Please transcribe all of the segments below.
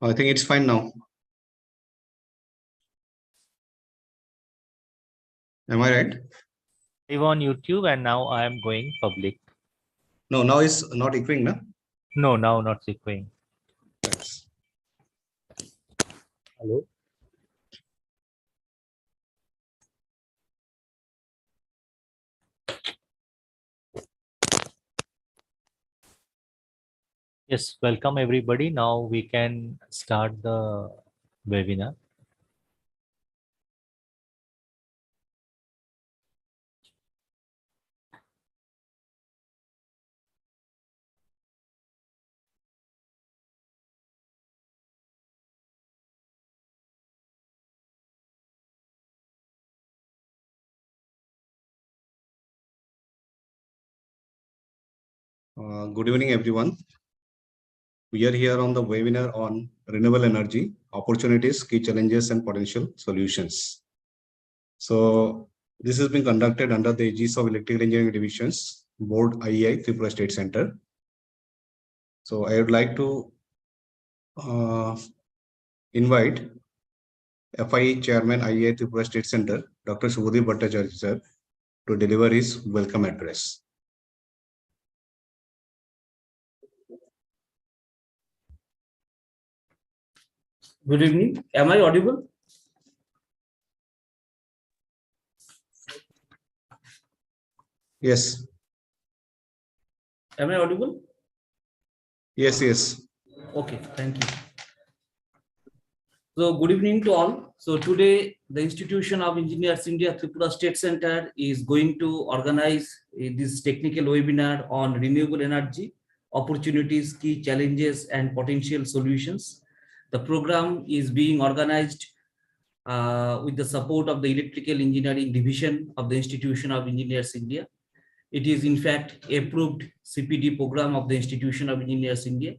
I think it's fine now. Am I right? Live on YouTube and now I am going public. No, now it's not echoing, no? No, now not sequencing. Yes. Hello. Yes, welcome everybody. Now we can start the webinar. Good evening, everyone. We are here on the webinar on renewable energy, opportunities, key challenges, and potential solutions. So this has been conducted under the aegis of Electrical Engineering Divisions, Board IEI, Tripura State Center. So I would like to invite FIE Chairman IEI Tripura State Center, Dr. Subodhi Bhattacharya sir, to deliver his welcome address. Good evening. Am I audible? Yes. Am I audible? Yes, yes. Okay, thank you. So good evening to all. So today the Institution of Engineers India Tripura State Center is going to organize this technical webinar on renewable energy, opportunities, key challenges and potential solutions. The program is being organized with the support of the Electrical Engineering Division of the Institution of Engineers India. It is in fact approved CPD program of the Institution of Engineers India.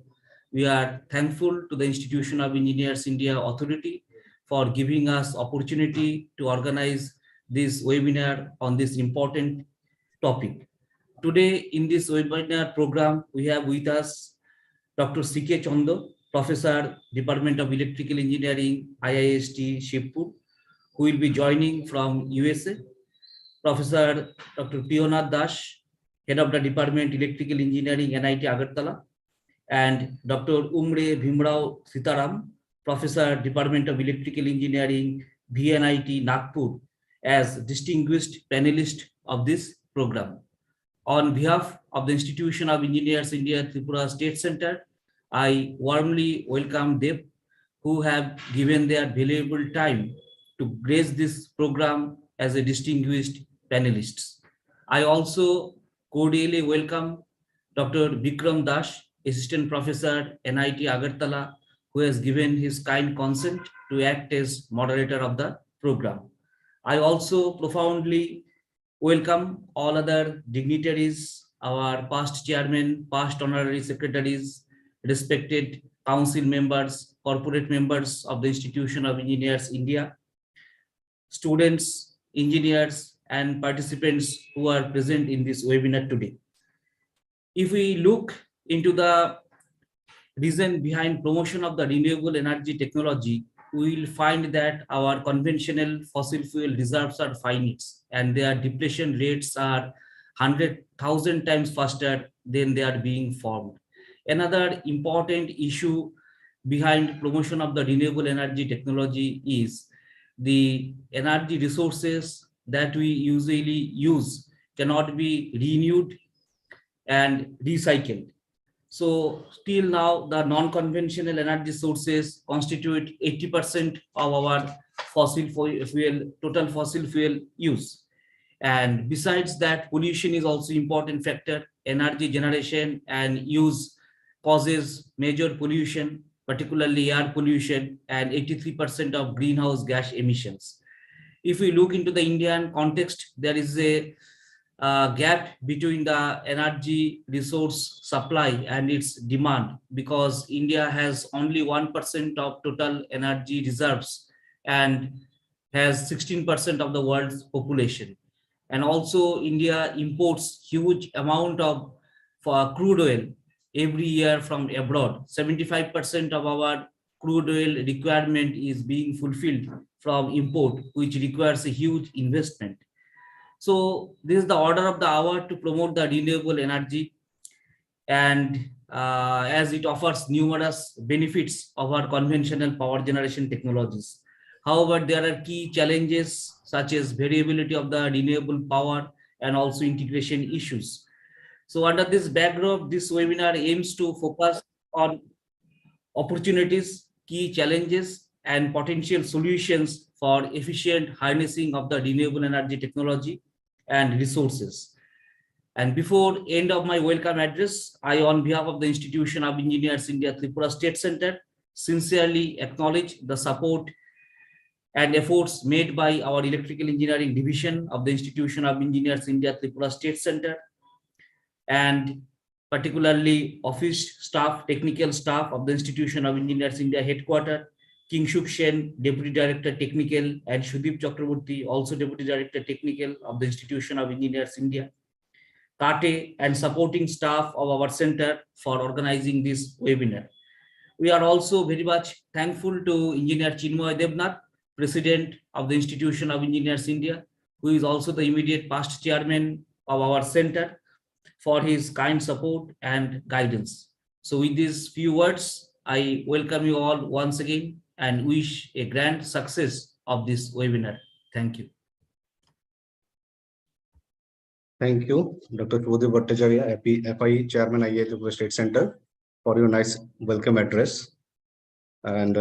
We are thankful to the Institution of Engineers India Authority for giving us opportunity to organize this webinar on this important topic. Today in this webinar program, we have with us Dr. C.K. Chando, Professor, Department of Electrical Engineering, IIST Shivpur, who will be joining from USA. Professor Dr. Pionath Dash, Head of the Department Electrical Engineering, NIT Agartala, and Dr. Umre Bhimrao Sitaram, Professor, Department of Electrical Engineering, VNIT Nagpur, as distinguished panelist of this program. On behalf of the Institution of Engineers India Tripura State Center, I warmly welcome them who have given their valuable time to grace this program as a distinguished panelists. I also cordially welcome Dr. Vikram Dash, Assistant Professor, NIT Agartala, who has given his kind consent to act as moderator of the program. I also profoundly welcome all other dignitaries, our past chairmen, past honorary secretaries, respected council members, corporate members of the Institution of Engineers India, students, engineers, and participants who are present in this webinar today. If we look into the reason behind promotion of the renewable energy technology, we will find that our conventional fossil fuel reserves are finite and their depletion rates are 100,000 times faster than they are being formed. Another important issue behind promotion of the renewable energy technology is the energy resources that we usually use cannot be renewed and recycled. So till now, the non-conventional energy sources constitute 80% of our total fossil fuel use. And besides that, pollution is also important factor. Energy generation and use causes major pollution, particularly air pollution, and 83% of greenhouse gas emissions. If we look into the Indian context, there is a gap between the energy resource supply and its demand, because India has only 1% of total energy reserves and has 16% of the world's population. And also India imports huge amount of crude oil every year from abroad. 75% of our crude oil requirement is being fulfilled from import, which requires a huge investment. So this is the order of the hour to promote the renewable energy, and as it offers numerous benefits over conventional power generation technologies. However, there are key challenges such as variability of the renewable power and also integration issues. So under this backdrop, this webinar aims to focus on opportunities, key challenges, and potential solutions for efficient harnessing of the renewable energy technology and resources. And before end of my welcome address, I, on behalf of the Institution of Engineers India Tripura State Center, sincerely acknowledge the support and efforts made by our Electrical Engineering Division of the Institution of Engineers India Tripura State Center, and particularly office staff, technical staff of the Institution of Engineers India Headquarters, Kingshuk Sen, Deputy Director Technical, and Sudeep Chakraborty, also Deputy Director Technical of the Institution of Engineers India, Kate, and supporting staff of our center for organizing this webinar. We are also very much thankful to Engineer Chinmoy Devnath, President of the Institution of Engineers India, who is also the immediate past chairman of our center, for his kind support and guidance. So with these few words, I welcome you all once again and wish a grand success of this webinar. Thank you. Thank you, Dr. Shubhodip Bhattacharya, FI Chairman, IIT Tripura State Center, for your nice welcome address. And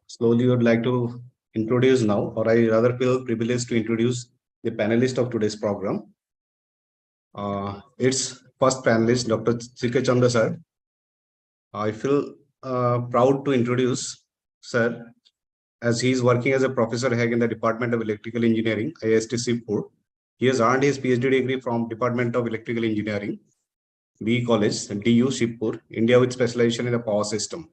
slowly would like to introduce now, or I rather feel privileged to introduce the panelist of today's program. Its first panelist, Dr. C.K. Chanda sir. I feel proud to introduce sir, as he is working as a professor head in the Department of Electrical Engineering, IIST Shivpur. He has earned his PhD degree from Department of Electrical Engineering, BE College, DU Shivpur, India, with specialization in the power system.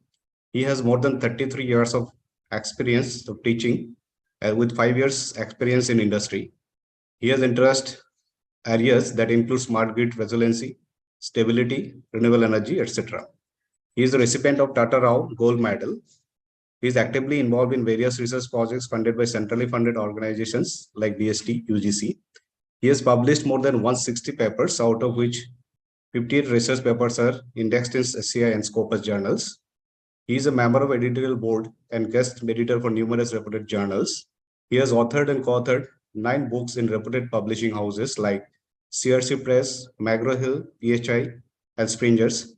He has more than 33 years of experience of teaching, with 5 years experience in industry. He has interest areas that include smart grid resiliency, stability, renewable energy, etc. He is the recipient of Tata Rao Gold Medal. He is actively involved in various research projects funded by centrally funded organizations like DST, UGC. He has published more than 160 papers, out of which 58 research papers are indexed in SCI and Scopus journals. He is a member of editorial board and guest editor for numerous reputed journals. He has authored and co-authored 9 books in reputed publishing houses like CRC Press, McGraw-Hill, PHI, and Springers.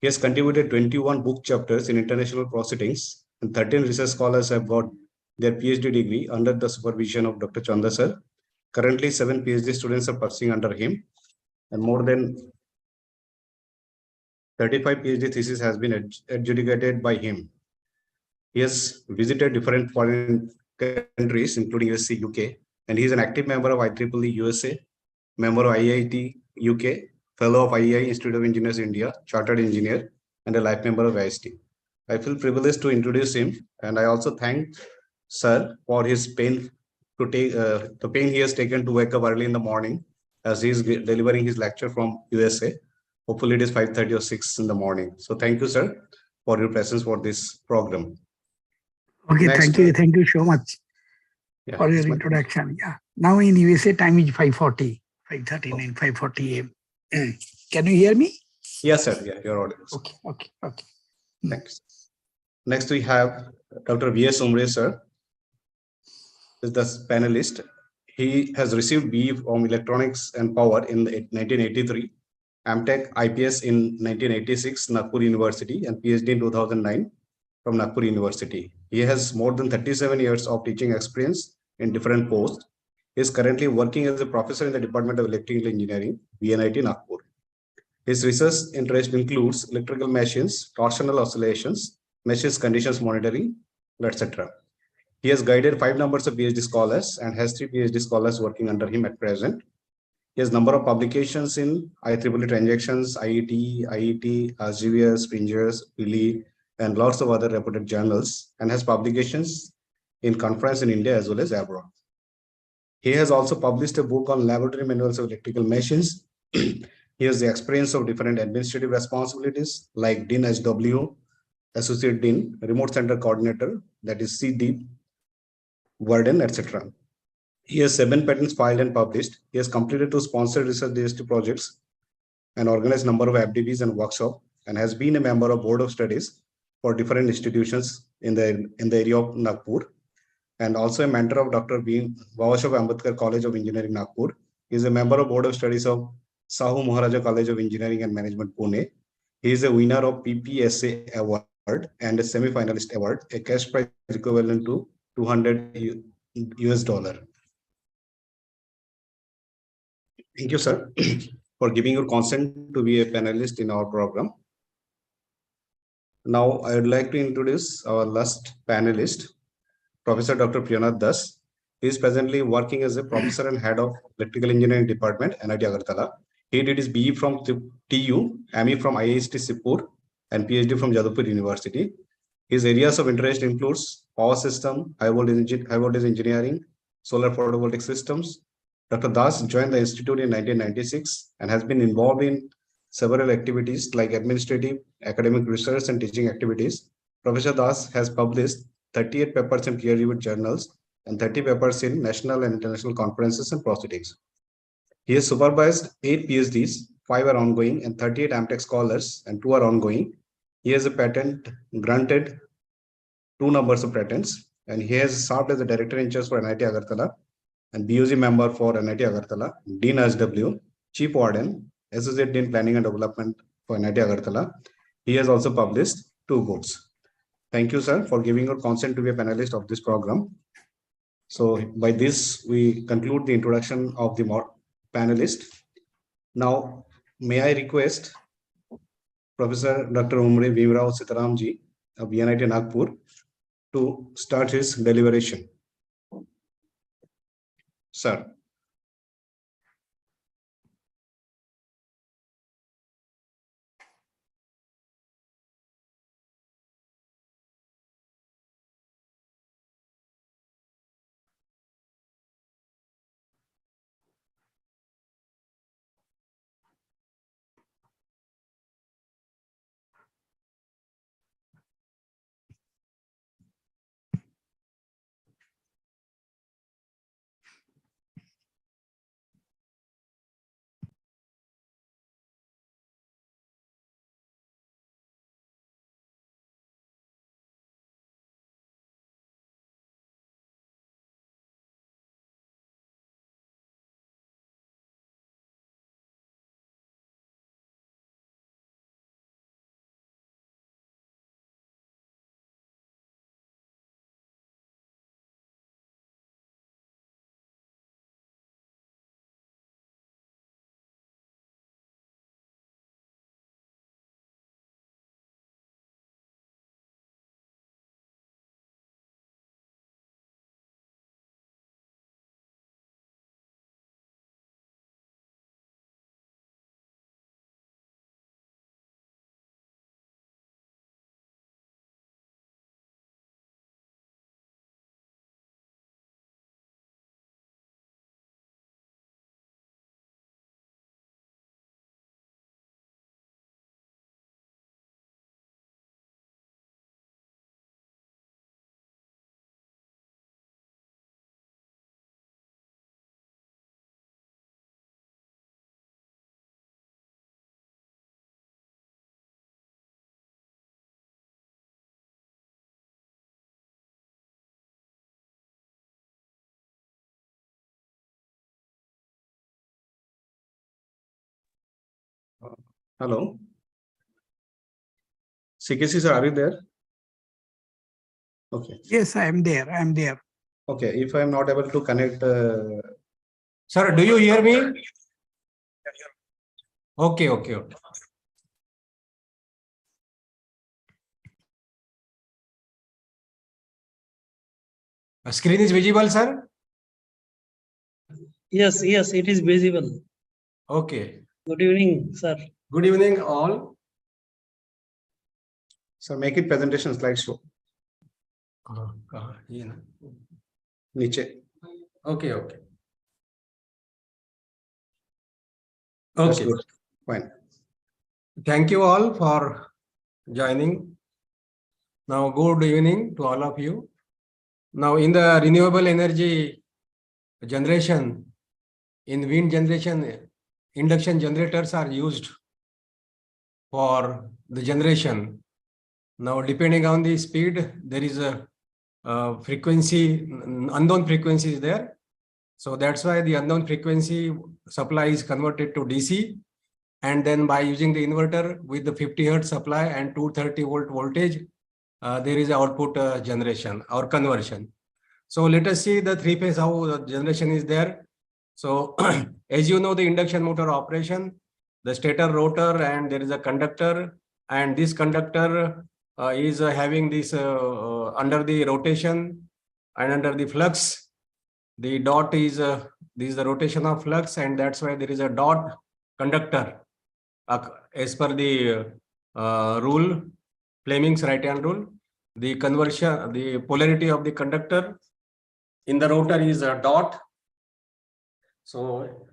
He has contributed 21 book chapters in international proceedings, and 13 research scholars have got their PhD degree under the supervision of Dr. Chanda sir. Currently, 7 PhD students are pursuing under him, and more than 35 PhD theses has been adjudicated by him. He has visited different foreign countries, including USA, UK, and he is an active member of IEEE USA, member of IIT UK, fellow of IEI Institute of Engineers India, chartered engineer, and a life member of IST. I feel privileged to introduce him, and I also thank sir for his pain to take the pain he has taken to wake up early in the morning as he is delivering his lecture from USA. Hopefully it is 5:30 or 6 in the morning. So thank you, sir, for your presence for this program. Okay, Next. thank you so much for your introduction. Yeah. Now in USA time is 5:40, 5:39, 5:40 a.m. Can you hear me? Yes, sir. Yeah, you're audible. Okay. Thanks. Next we have Dr. V.S. Umre, sir. Is the panelist. He has received BE from Electronics and Power in 1983, MTech IPS in 1986, Nagpur University, and PhD in 2009 from Nagpur University. He has more than 37 years of teaching experience in different posts. He is currently working as a professor in the Department of Electrical Engineering, VNIT Nagpur. His research interest includes electrical machines, torsional oscillations, machines conditions monitoring, etc. He has guided 5 numbers of PhD scholars and has 3 PhD scholars working under him at present. He has number of publications in IEEE Transactions, IET, RGVS, Springers, Pili, and lots of other reputed journals, and has publications in conference in India as well as abroad. He has also published a book on laboratory manuals of electrical machines. He has the experience of different administrative responsibilities like Dean HW, Associate Dean, Remote Center Coordinator, that is CDeep, Warden, etc. He has 7 patents filed and published. He has completed 2 sponsored research DST projects and organized number of FDBs and workshops, and has been a member of Board of Studies for different institutions in the area of Nagpur, and also a mentor of Dr. Babasaheb Ambedkar College of Engineering, Nagpur. He is a member of Board of Studies of Sahu Maharaja College of Engineering and Management, Pune. He is a winner of PPSA Award and a semi-finalist award, a cash prize equivalent to $200 US. Thank you, sir, for giving your consent to be a panelist in our program. Now, I would like to introduce our last panelist, Professor Dr. Priyanath Das. He is presently working as a professor and head of Electrical Engineering Department, NIT Agartala. He did his BE from TU, ME from IIST Sipur, and PhD from Jadavpur University. His areas of interest includes power system, high voltage engineering, solar photovoltaic systems. Dr. Das joined the institute in 1996 and has been involved in several activities like administrative, academic research, and teaching activities. Professor Das has published 38 papers in peer-reviewed journals and 30 papers in national and international conferences and proceedings. He has supervised 8 PhDs, 5 are ongoing, and 38 AmTech scholars, and 2 are ongoing. He has a patent granted 2 numbers of patents, and he has served as a director in charge for NIT Agartala and BOG member for NIT Agartala, Dean SW, Chief Warden, Associate Dean Planning and Development for NIT Agartala. He has also published 2 books. Thank you, sir, for giving your consent to be a panelist of this program. So by this, we conclude the introduction of the panelist. Now, may I request Professor Dr. Umre Bhimrao Sitaramji of NIT Nagpur to start his deliberation. Sir. Hello. CKC sir, are you there? Okay. Yes, I am there. I am there. Okay. If I am not able to connect. Sir, do you hear me? Okay. A screen is visible, sir? Yes, it is visible. Okay. Good evening, sir. Good evening, all. Sir, make it presentation slideshow. Niche. Okay. That's Okay. good. Fine. Thank you all for joining Now, good evening to all of you. Now, in the renewable energy generation, in wind generation, induction generators are used for the generation. Now, depending on the speed, there is a frequency, unknown frequency is there. So that's why the unknown frequency supply is converted to DC. And then by using the inverter with the 50 hertz supply and 230 volt voltage, there is output generation or conversion. So let us see the three-phase how the generation is there. So as you know, the induction motor operation, the stator, rotor, and there is a conductor, and this conductor is having this under the rotation and under the flux. The dot is this is the rotation of flux, and that's why there is a dot conductor as per the rule, Fleming's right-hand rule. The conversion, the polarity of the conductor in the rotor is a dot. So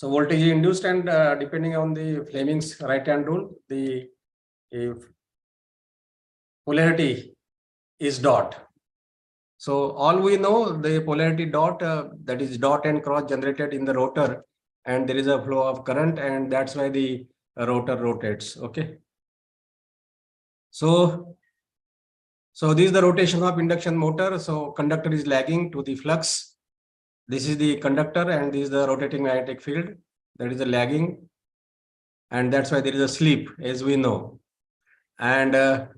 voltage is induced, and depending on the Fleming's right-hand rule, the polarity is dot. So all we know, the polarity dot, that is dot and cross generated in the rotor, and there is a flow of current, and that's why the rotor rotates. Okay. So this is the rotation of induction motor. So conductor is lagging to the flux. This is the conductor, and this is the rotating magnetic field. That is the lagging, and that's why there is a slip, as we know. And the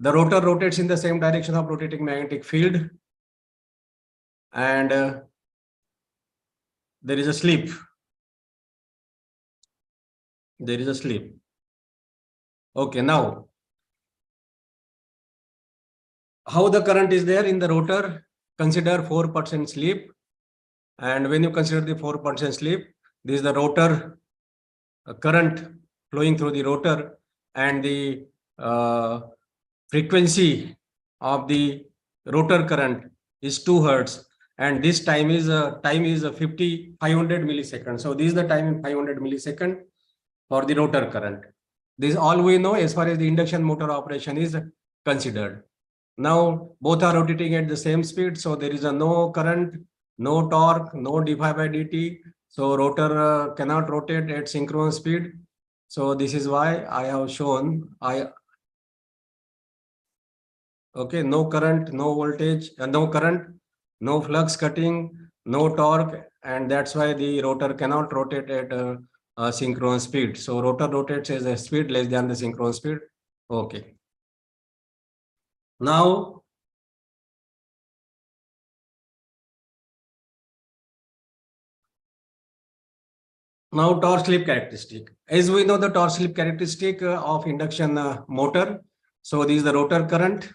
rotor rotates in the same direction of rotating magnetic field, and there is a slip. There is a slip. Okay, now how the current is there in the rotor? Consider 4% slip, and when you consider the 4% slip, this is the rotor current flowing through the rotor, and the frequency of the rotor current is 2 hertz, and this time is 500 milliseconds. So this is the time in 500 milliseconds for the rotor current. This is all we know as far as the induction motor operation is considered. Now both are rotating at the same speed, so there is a no current, no torque, no d phi by dt. So rotor cannot rotate at synchronous speed. So this is why I have shown okay, no current, no voltage, no current, no flux cutting, no torque, and that's why the rotor cannot rotate at a synchronous speed. So rotor rotates at a speed less than the synchronous speed. Okay. Now torque slip characteristic. As we know, the torque slip characteristic of induction motor. So this is the rotor current.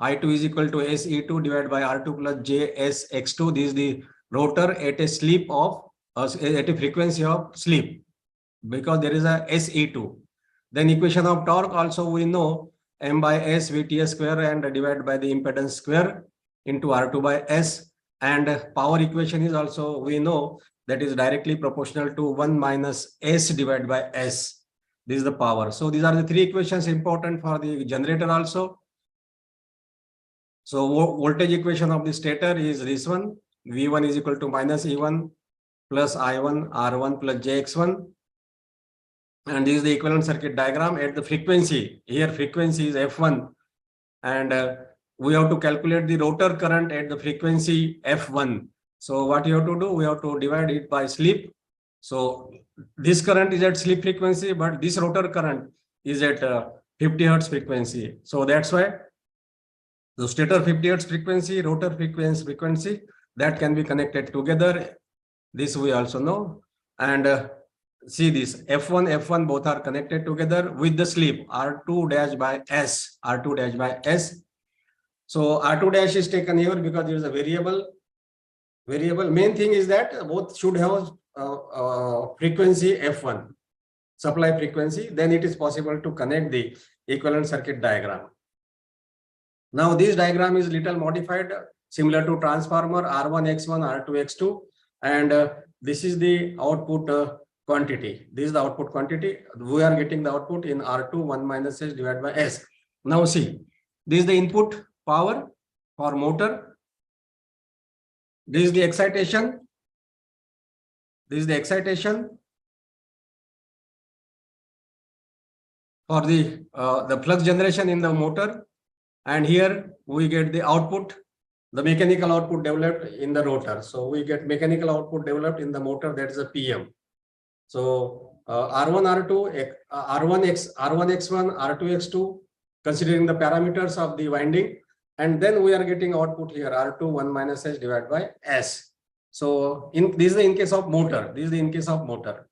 I2 is equal to SE2 divided by R2 plus JSX2. This is the rotor at a slip of at a frequency of slip, because there is a SE2. Then equation of torque also we know, M by S VTS square and divided by the impedance square into R2 by S. And power equation is also we know, that is directly proportional to 1 minus S divided by S. This is the power. So these are the three equations important for the generator also. So voltage equation of the stator is this one. V1 is equal to minus E1 plus I1 R1 plus JX1. And this is the equivalent circuit diagram at the frequency. Here frequency is F1. And we have to calculate the rotor current at the frequency F1. So what you have to do, we have to divide it by slip. So this current is at slip frequency, but this rotor current is at 50 hertz frequency. So that's why the stator 50 hertz frequency, rotor frequency, that can be connected together. This we also know. And see this F1 both are connected together with the slip R2 dash by S, R2 dash by S. So R2 dash is taken here because there is a variable. Main thing is that both should have frequency F1, supply frequency. Then it is possible to connect the equivalent circuit diagram. Now this diagram is little modified, similar to transformer R1X1, R2X2, and this is the output quantity. This is the output quantity. We are getting the output in R2 1 minus S divided by S. Now see, This is the input power for motor. This is the excitation. This is the excitation for the flux generation in the motor. And here we get the output, the mechanical output developed in the rotor. So we get mechanical output developed in the motor, that is a PM. So R1, R2, R1X1, R2X2, considering the parameters of the winding. And then we are getting output here, R2 1 minus H divided by S. So this is in case of motor. This is in case of motor.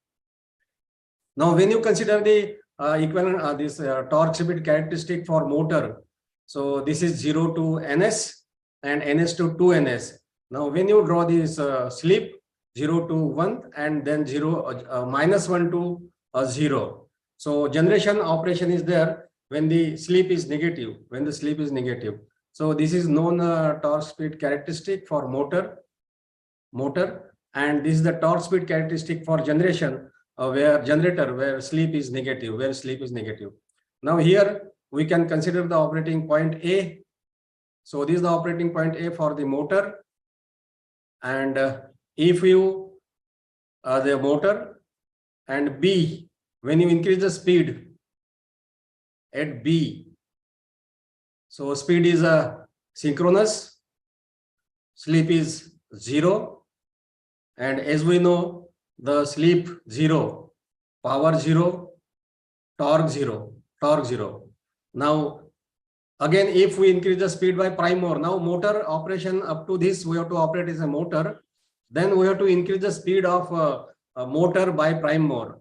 Now, when you consider the equivalent this torque speed characteristic for motor, so this is 0 to NS and NS to 2NS. Now, when you draw this slip 0 to 1 and then minus 1 to 0. So generation operation is there when the slip is negative. When the slip is negative. So this is known torque speed characteristic for motor, and this is the torque speed characteristic for generation where slip is negative. Now here we can consider the operating point A. So this is the operating point A for the motor, and if you the motor and B, when you increase the speed at B, so speed is synchronous, slip is 0, and as we know, the slip 0, power 0, torque 0. Now again, if we increase the speed by prime more, now motor operation up to this we have to operate as a motor, then we have to increase the speed of a motor by prime more,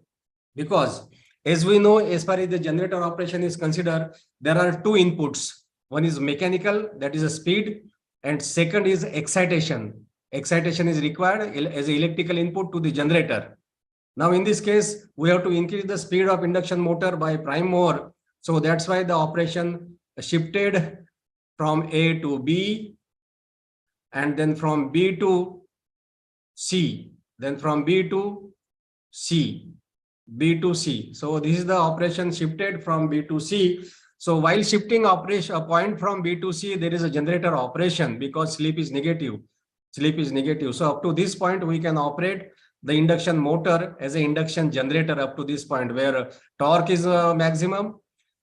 because as we know, as far as the generator operation is considered, there are two inputs. One is mechanical, that is a speed, and second is excitation. Excitation is required as an electrical input to the generator. Now in this case, we have to increase the speed of induction motor by prime more. So that's why the operation shifted from A to B, and then from B to C, then from B to C, B to C. So this is the operation shifted from B to C. So while shifting operation a point from B to C, there is a generator operation because slip is negative. So up to this point, we can operate the induction motor as an induction generator up to this point, where torque is maximum,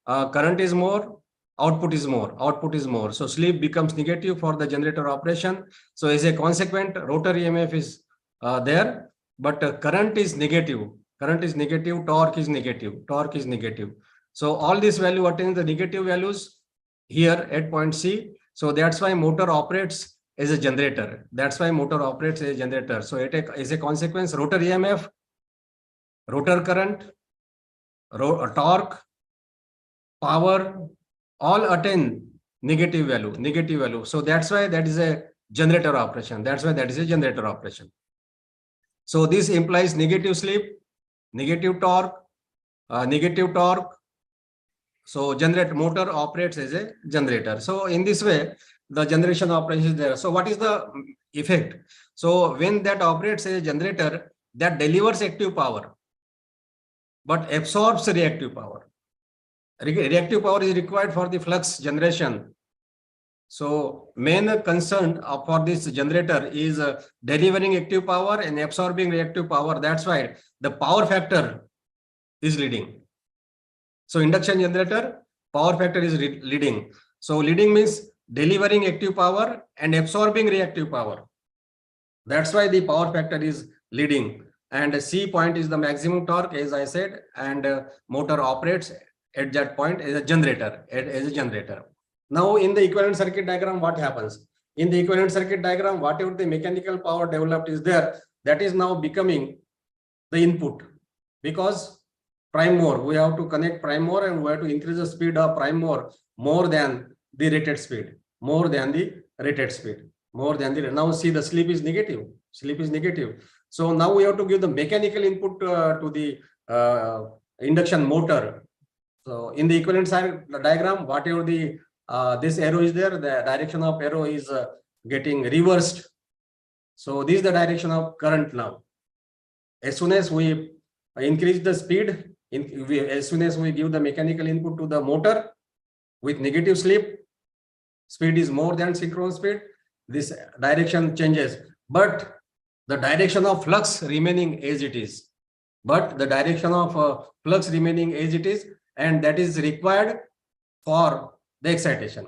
current is more, output is more. So slip becomes negative for the generator operation. So as a consequent, rotor EMF is there, but current is negative. Torque is negative. So all this value attains the negative values here at point C. So that's why motor operates as a generator. So as a consequence, rotor EMF, rotor current, torque, power, all attain negative value. So that's why that is a generator operation. So this implies negative slip, negative torque. So motor operates as a generator. So in this way, the generation operation is there. So what is the effect? So when that operates as a generator, that delivers active power, but absorbs reactive power. Reactive power is required for the flux generation. So main concern for this generator is delivering active power and absorbing reactive power. That's why the power factor is leading. So induction generator, power factor is leading. So leading means delivering active power and absorbing reactive power. That's why the power factor is leading. And C point is the maximum torque, as I said, and motor operates at that point as a generator. Now in the equivalent circuit diagram, what happens? In the equivalent circuit diagram, whatever the mechanical power developed is there, that is now becoming the input, because prime more, we have to connect prime more, and we have to increase the speed of prime more than the rated speed, now see the slip is negative. So now we have to give the mechanical input to the induction motor. So in the equivalent side diagram, whatever the this arrow is there, the direction of arrow is getting reversed. So this is the direction of current now. As soon as we increase the speed, as soon as we give the mechanical input to the motor with negative slip, speed is more than synchronous speed, this direction changes, but the direction of flux remaining as it is. But the direction of flux remaining as it is, and that is required for the excitation.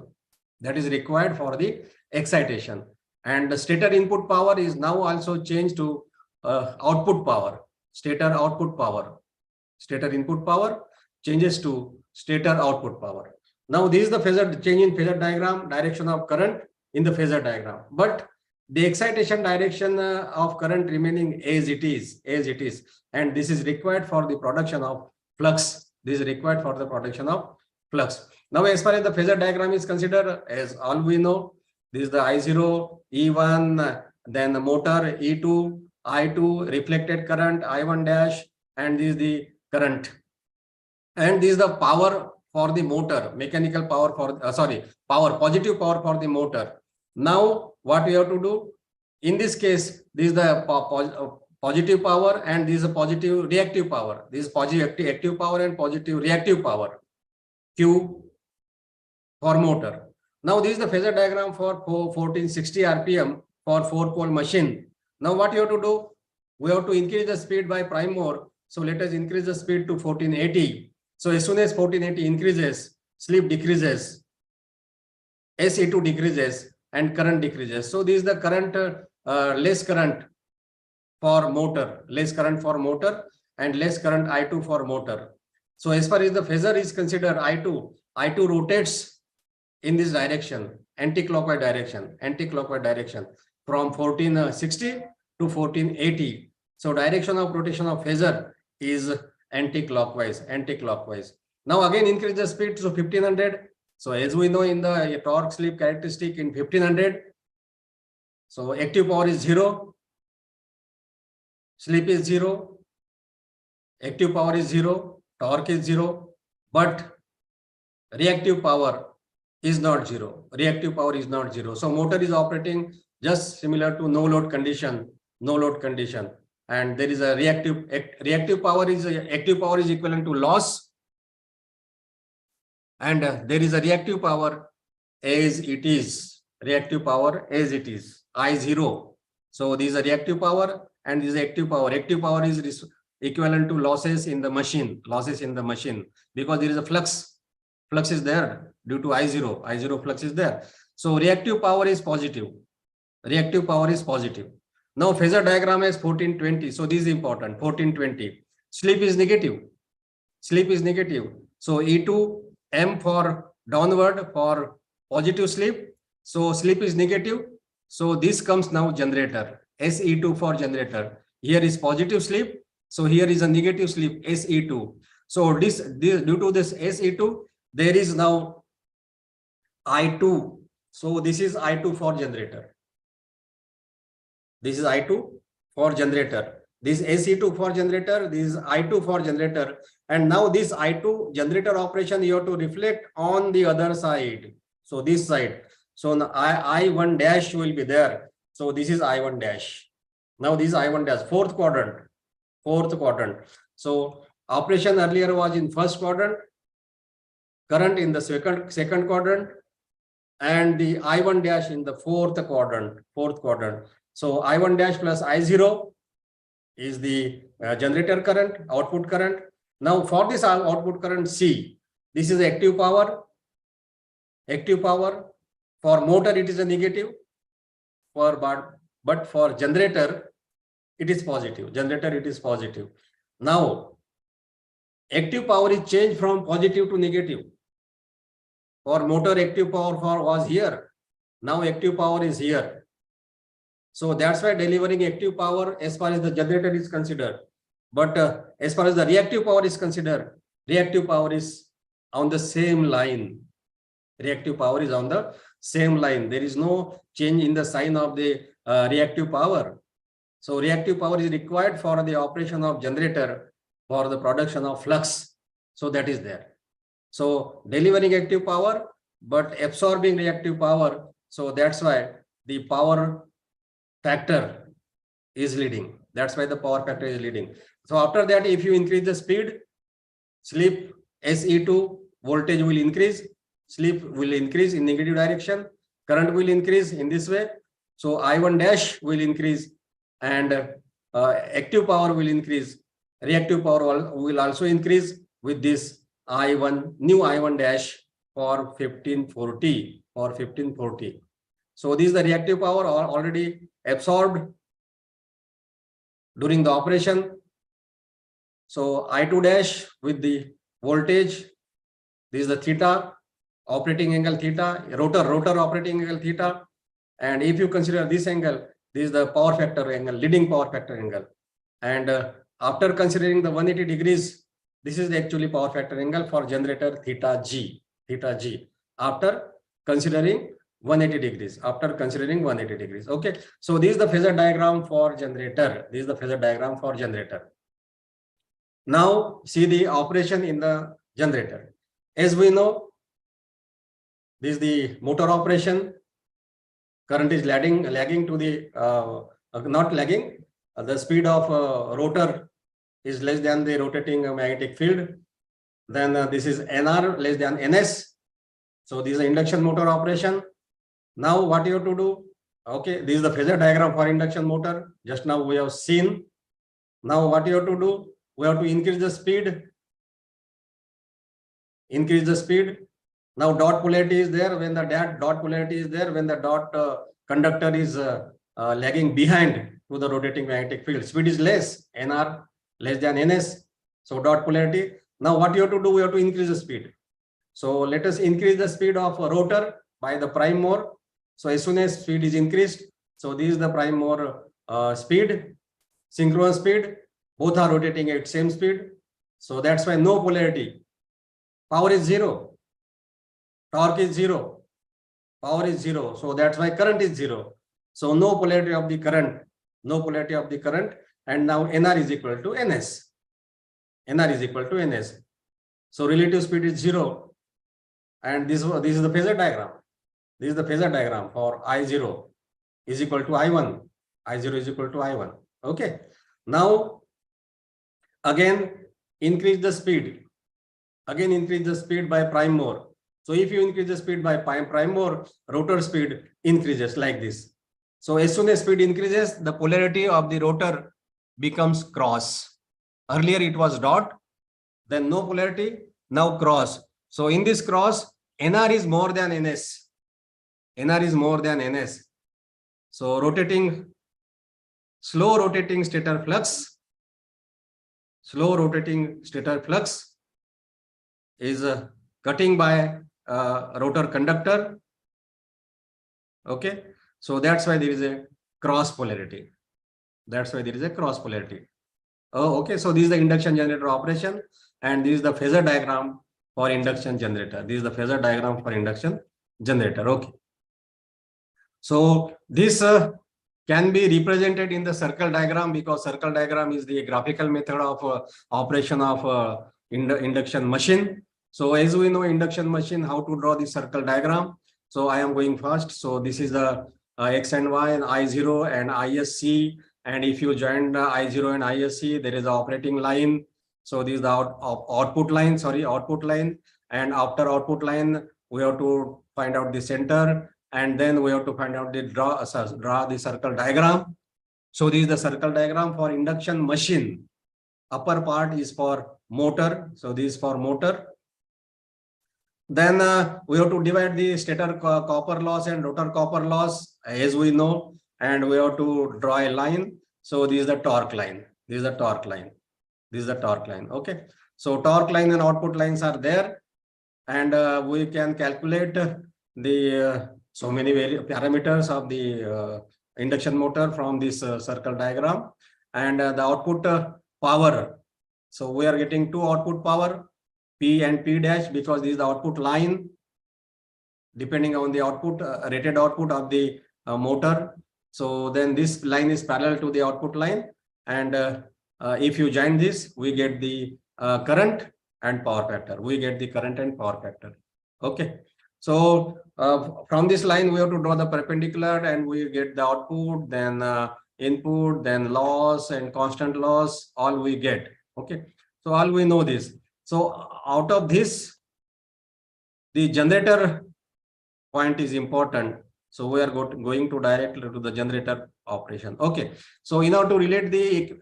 That is required for the excitation. And the stator input power is now also changed to output power, stator output power. Stator input power changes to stator output power. Now this is the phasor change in phasor diagram, direction of current in the phasor diagram. But the excitation direction of current remaining as it is, and this is required for the production of flux. This is required for the production of flux. Now, as far as the phasor diagram is considered, as all we know, this is the I0, E1, then the motor E2, I2, reflected current I1 dash, and this is the current. And this is the power for the motor, mechanical power for, power, positive power for the motor. Now, what we have to do? In this case, this is the positive power and this is a positive reactive power. This is positive active power and positive reactive power. Q for motor. Now, this is the phasor diagram for 1460 RPM for 4-pole machine. Now, what you have to do? We have to increase the speed by prime more. So, let us increase the speed to 1480. So, as soon as 1480 increases, slip decreases, SE2 decreases, and current decreases. So, this is the current, less current for motor, less current for motor, and less current I2 for motor. So, as far as the phasor is considered, I2 rotates in this direction, anti-clockwise direction from 1460 to 1480. So, direction of rotation of phasor is anti-clockwise. Now, again, increase the speed to 1500. So, as we know in the torque slip characteristic in 1500, so active power is 0, slip is 0, active power is 0, torque is 0, but reactive power is not 0. Reactive power is not 0. So, motor is operating just similar to no load condition, and there is a reactive power is active power is equivalent to loss, and there is a reactive power as it is, I0. So, this is a reactive power and this is active power. Active power is equivalent to losses in the machine, because there is a flux is there due to I0 flux is there. So, reactive power is positive. Now, phasor diagram is 1420. So, this is important, 1420. Slip is negative. So, E2, M for downward for positive slip. So, slip is negative. So, this comes now generator, SE2 for generator. Here is positive slip. So, here is a negative slip, SE2. So, this due to this SE2, there is now I2. So, this is I2 for generator. This is I2 for generator. This SE2 for generator, this is I2 for generator. And now this I2 generator operation, you have to reflect on the other side. So this side. So I1 dash will be there. So this is I1 dash. Now this is I1 dash, fourth quadrant. So operation earlier was in first quadrant, current in the second quadrant, and the I1 dash in the fourth quadrant. So I1 dash plus I0 is the generator current, output current. Now for this output current C, this is active power. For motor it is a negative, but for generator it is positive. Now active power is changed from positive to negative. For motor, active power was here. Now active power is here. So that's why delivering active power as far as the generator is considered. But as far as the reactive power is considered, reactive power is on the same line. There is no change in the sign of the reactive power. So reactive power is required for the operation of generator for the production of flux. So that is there. So delivering active power, but absorbing reactive power. So that's why the power factor is leading. So after that, if you increase the speed, slip SE2 voltage will increase. slip will increase in negative direction. Current will increase in this way. So I1 dash will increase, and active power will increase. Reactive power will also increase with this I1, new I1 dash for 1540 or 1540. So this is the reactive power already absorbed during the operation. So I2 dash with the voltage, this is the theta, operating angle theta, rotor operating angle theta. And if you consider this angle, this is the power factor angle, leading power factor angle. And after considering the 180 degrees, this is the actually power factor angle for generator theta G. After considering 180 degrees, Okay. So this is the phasor diagram for generator. Now see the operation in the generator. As we know, this is the motor operation. Current is lagging to the, not lagging. The speed of rotor is less than the rotating magnetic field. Then this is NR less than NS. So this is the induction motor operation. Now what you have to do? Okay, this is the phasor diagram for induction motor. Just now we have seen. Now what you have to do? We have to increase the speed. Now dot polarity is there. When the dot polarity is there, when the dot conductor is lagging behind to the rotating magnetic field, speed is less, NR less than NS. So dot polarity. Now what you have to do? We have to increase the speed. So let us increase the speed of a rotor by the prime mover. So as soon as speed is increased, so this is the prime mover speed, synchronous speed. Both are rotating at same speed. So that's why no polarity. Power is zero. Torque is zero. Power is zero. So that's why current is zero. So no polarity of the current. And now NR is equal to NS. So relative speed is zero. And this is the phasor diagram. For I0 is equal to I1. Okay. Now again increase the speed. By prime mover. So if you increase the speed by prime mover, rotor speed increases like this. So as soon as speed increases, the polarity of the rotor becomes cross. Earlier it was dot, then no polarity, now cross. So in this cross, NR is more than NS. So slow rotating stator flux is cutting by rotor conductor. Okay. So that's why there is a cross polarity. Oh, okay. So this is the induction generator operation, and this is the phasor diagram for induction generator. Okay. So this can be represented in the circle diagram, because circle diagram is the graphical method of operation of induction machine. So as we know, induction machine, how to draw the circle diagram. So I am going first. So this is the X and Y and I0 and ISC. And if you join the I0 and ISC, there is an operating line. So this is the output line. And after output line, we have to find out the center. And then we have to find out the draw the circle diagram. So this is the circle diagram for induction machine. Upper part is for motor. So this is for motor. Then we have to divide the stator copper loss and rotor copper loss, as we know, and we have to draw a line. So this is the torque line. Okay. So torque line and output lines are there, and we can calculate the so many parameters of the induction motor from this circle diagram, and the output power. So we are getting two output power, P and P dash, because this is the output line depending on the output rated output of the motor. So then this line is parallel to the output line, and if you join this, we get the current and power factor. Okay. So from this line, we have to draw the perpendicular, and we get the output, then input, then loss and constant loss, all we get. Okay. So all we know this. So out of this, the generator point is important. So we are going to directly to the generator operation. Okay. So in order to relate the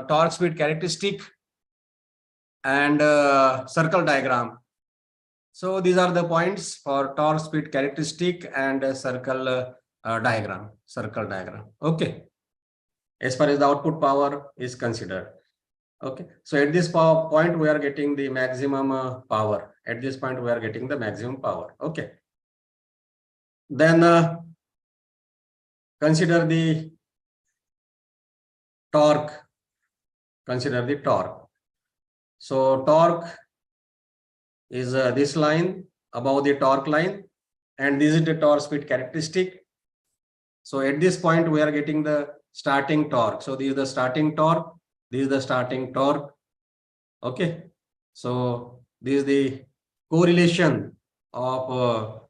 torque speed characteristic and circle diagram. So these are the points for torque speed characteristic and circle diagram. Okay. As far as the output power is considered. Okay. So at this point, we are getting the maximum power. At this point, we are getting the maximum power. Okay. Then consider the torque. Consider the torque. So torque is this line above the torque line, and this is the torque speed characteristic. So at this point, we are getting the starting torque. So this is the starting torque. This is the starting torque. Okay. So this is the correlation of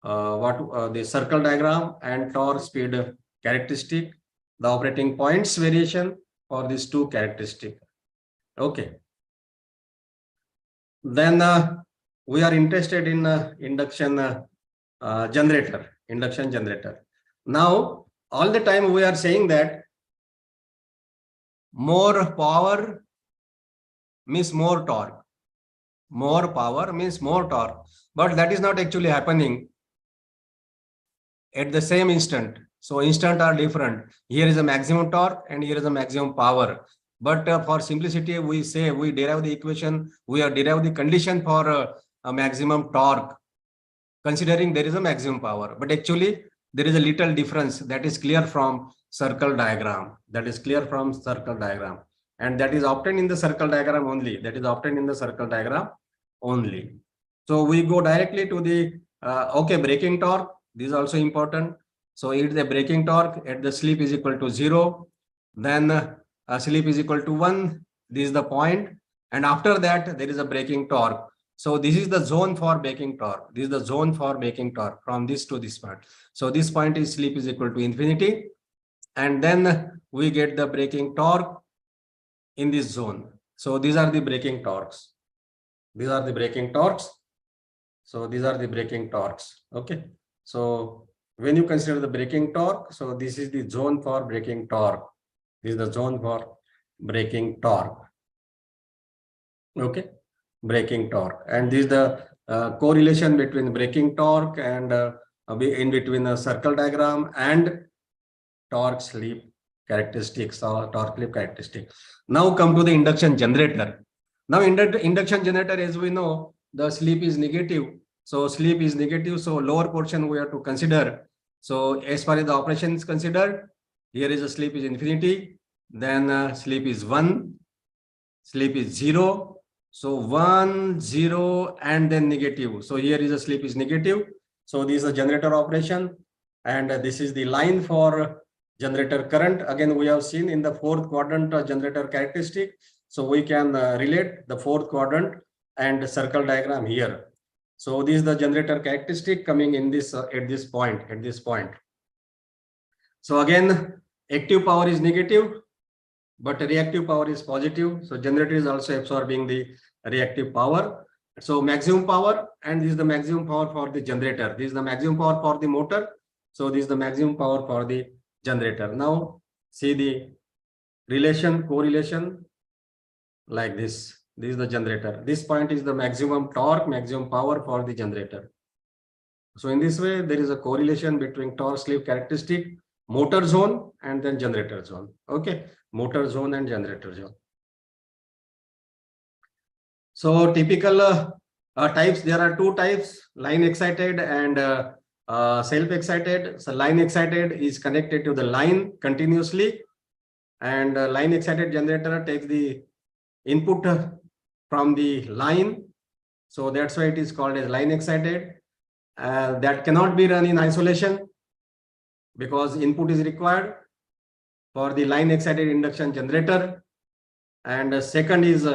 the circle diagram and torque speed characteristic, the operating points variation for these two characteristics. Okay. Then we are interested in induction generator. Now, all the time we are saying that more power means more torque. More power means more torque. But that is not actually happening at the same instant. So instant are different. Here is a maximum torque and here is a maximum power. But for simplicity, we say we derive the equation, we are derive the condition for a maximum torque, considering there is a maximum power. But actually, there is a little difference that is clear from circle diagram. That is clear from circle diagram. And that is obtained in the circle diagram only. That is obtained in the circle diagram only. So we go directly to the, okay, braking torque. This is also important. So it is a braking torque at the slip is equal to 0. Then slip is equal to 1. This is the point. And after that, there is a braking torque. So this is the zone for braking torque. This is the zone for braking torque from this to this point. So this point is slip is equal to infinity. And then we get the braking torque in this zone. So these are the braking torques. These are the braking torques. So these are the braking torques. Okay. So when you consider the braking torque, so this is the zone for braking torque. This is the zone for braking torque. Okay. Braking torque. And this is the correlation between braking torque and in between the circle diagram and torque slip characteristics or torque slip characteristics. Now come to the induction generator. Now induction generator, as we know, the slip is negative. So slip is negative. So lower portion we have to consider. So as far as the operation is considered, here is a slip is infinity. Then slip is 1. Slip is 0. So 1, 0, and then negative. So here is a slip is negative. So this is a generator operation. And this is the line for generator current. Again, we have seen in the fourth quadrant generator characteristic. So we can relate the fourth quadrant and circle diagram here. So this is the generator characteristic coming in this at this point. So again, active power is negative, but reactive power is positive. So generator is also absorbing the reactive power. So maximum power, and this is the maximum power for the generator. This is the maximum power for the motor. So this is the maximum power for the generator. Now see the correlation like this. This is the generator. This point is the maximum torque, maximum power for the generator. So in this way, there is a correlation between torque slip characteristic, motor zone, and then generator zone. Okay, motor zone and generator zone. So typical types, there are two types, line excited and self-excited. So line excited is connected to the line continuously, and line excited generator takes the input from the line. So that's why it is called as line excited. That cannot be run in isolation because input is required for the line excited induction generator. And second is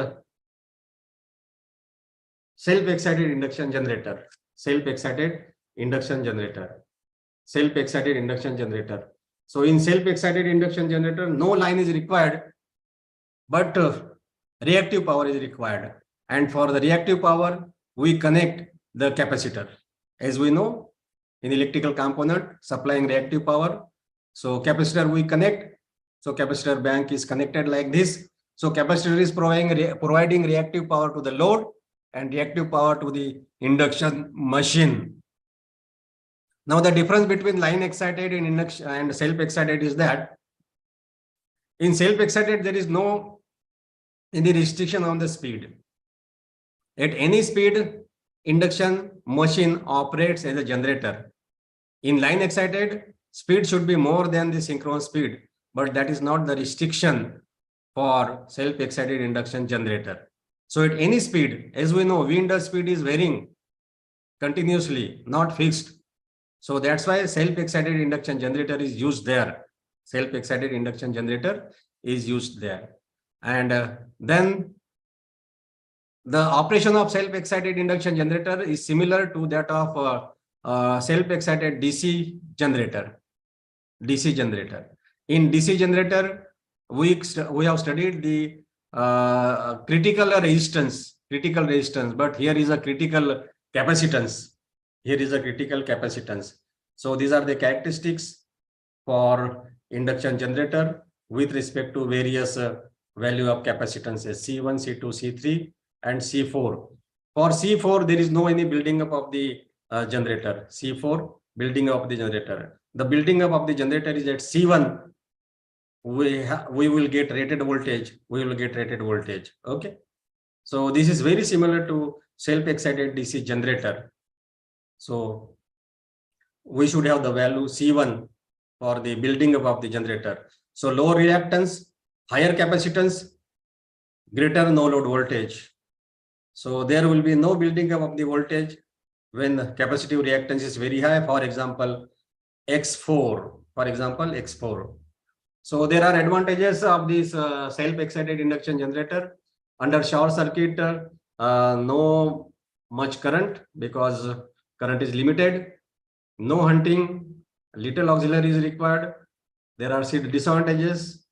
self-excited induction generator. Self-excited induction generator. Self-excited induction generator. So in self-excited induction generator, no line is required, but reactive power is required. And for the reactive power, we connect the capacitor. As we know, in electrical component supplying reactive power. So capacitor we connect. So capacitor bank is connected like this. So capacitor is providing reactive power to the load and reactive power to the induction machine. Now the difference between line excited and induction and self-excited is that in self-excited there is no any restriction on the speed. At any speed, induction machine operates as a generator. In line excited, speed should be more than the synchronous speed, but that is not the restriction for self-excited induction generator. So at any speed, as we know, wind speed is varying continuously, not fixed. So that's why self-excited induction generator is used there. Self-excited induction generator is used there. And then the operation of self-excited induction generator is similar to that of self-excited DC generator. DC generator. In DC generator, we have studied the critical resistance, but here is a critical capacitance. Here is a critical capacitance. So these are the characteristics for induction generator with respect to various value of capacitances C1, C2, C3, and C4. For C4, there is no any building up of the generator. C4, building up of the generator. The building up of the generator is at C1. We will get rated voltage. We will get rated voltage. Okay. So this is very similar to self-excited DC generator. So we should have the value C1 for the building up of the generator. So low reactance, higher capacitance, greater no load voltage. So there will be no building up of the voltage when the capacitive reactance is very high. For example, X4. For example, X4. So there are advantages of this self-excited induction generator. Under short circuit, no much current because current is limited. No hunting, little auxiliary is required. There are disadvantages.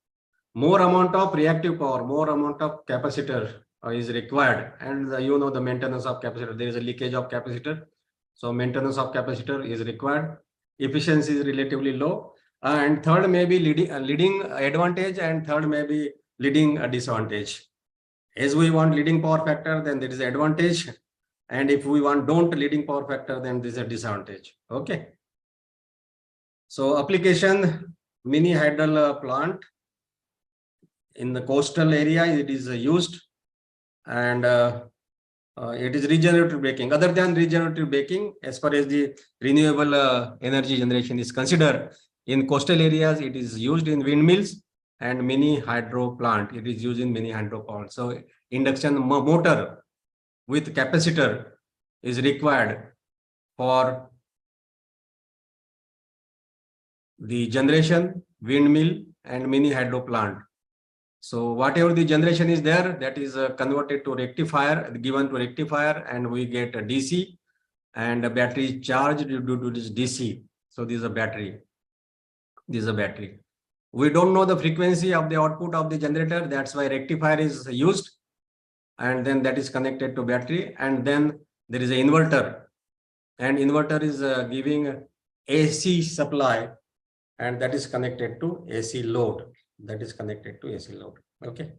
More amount of reactive power, more amount of capacitor is required. And you know the maintenance of capacitor. There is a leakage of capacitor. So maintenance of capacitor is required. Efficiency is relatively low. And third may be leading advantage, and third may be leading disadvantage. As we want leading power factor, then there is advantage. And if we want don't leading power factor, then there is a disadvantage. Okay. So application, mini hydel plant. In the coastal area, it is used, and it is regenerative braking. Other than regenerative braking, as far as the renewable energy generation is considered, in coastal areas, it is used in windmills and mini hydro plant. It is used in mini hydro plant. So induction motor with capacitor is required for the generation, windmill, and mini hydro plant. So whatever the generation is there, that is converted to rectifier, given to rectifier, and we get a DC, and a battery is charged due to this DC. So this is a battery. This is a battery. We don't know the frequency of the output of the generator. That's why rectifier is used, and then that is connected to battery, and then there is an inverter, and inverter is giving AC supply, and that is connected to AC load. That is connected to AC load. Okay.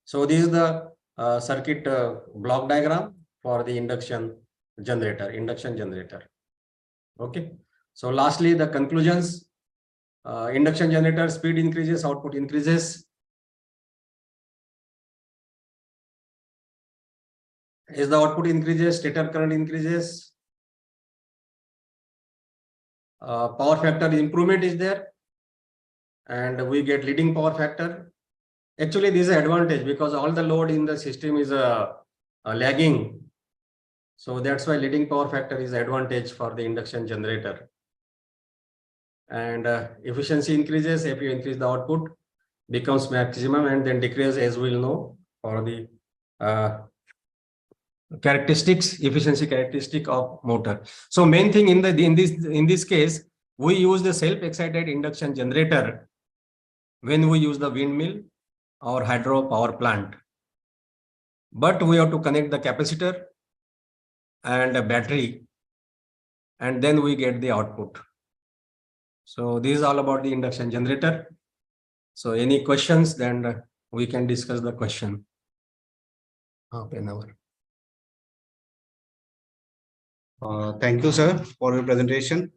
So this is the circuit block diagram for the induction generator. Okay. So lastly, the conclusions. Induction generator speed increases, output increases. As the output increases, stator current increases. Power factor improvement is there, and we get leading power factor. Actually, this is an advantage because all the load in the system is lagging. So that's why leading power factor is advantage for the induction generator. And efficiency increases if you increase the output, becomes maximum, and then decrease, as we'll know, for the efficiency characteristic of motor. So main thing in this case, we use the self-excited induction generator when we use the windmill or hydro power plant. But we have to connect the capacitor, and a battery, and then we get the output. So this is all about the induction generator. So any questions, then we can discuss the question. Half an hour. Thank you, sir, for your presentation.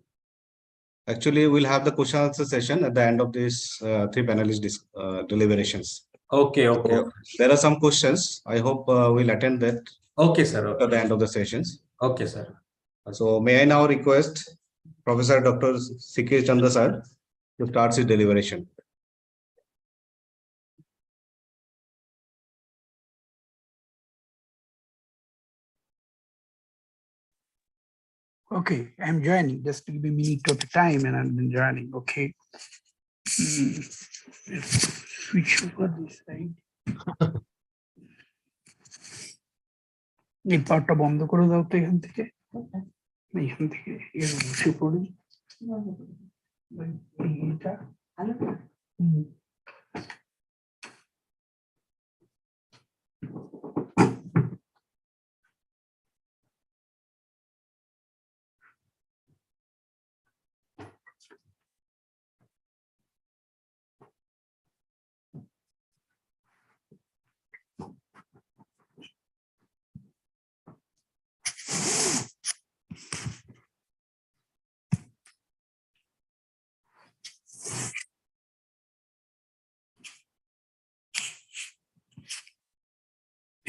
Actually, we'll have the question answer session at the end of this three panelist deliberations. Okay, okay. So, there are some questions. I hope we'll attend that Okay, sir. at the end of the sessions. Okay, sir. So may I now request Professor Dr. C.K. Chandra sir to start his deliberation. Okay, I'm joining. Just give me a minute of time and I'm joining. Okay. Let's switch over this side. এই পার্টটা বন্ধ করে দাও তো এখান থেকে এইখান থেকে বসে পড়ি এইটা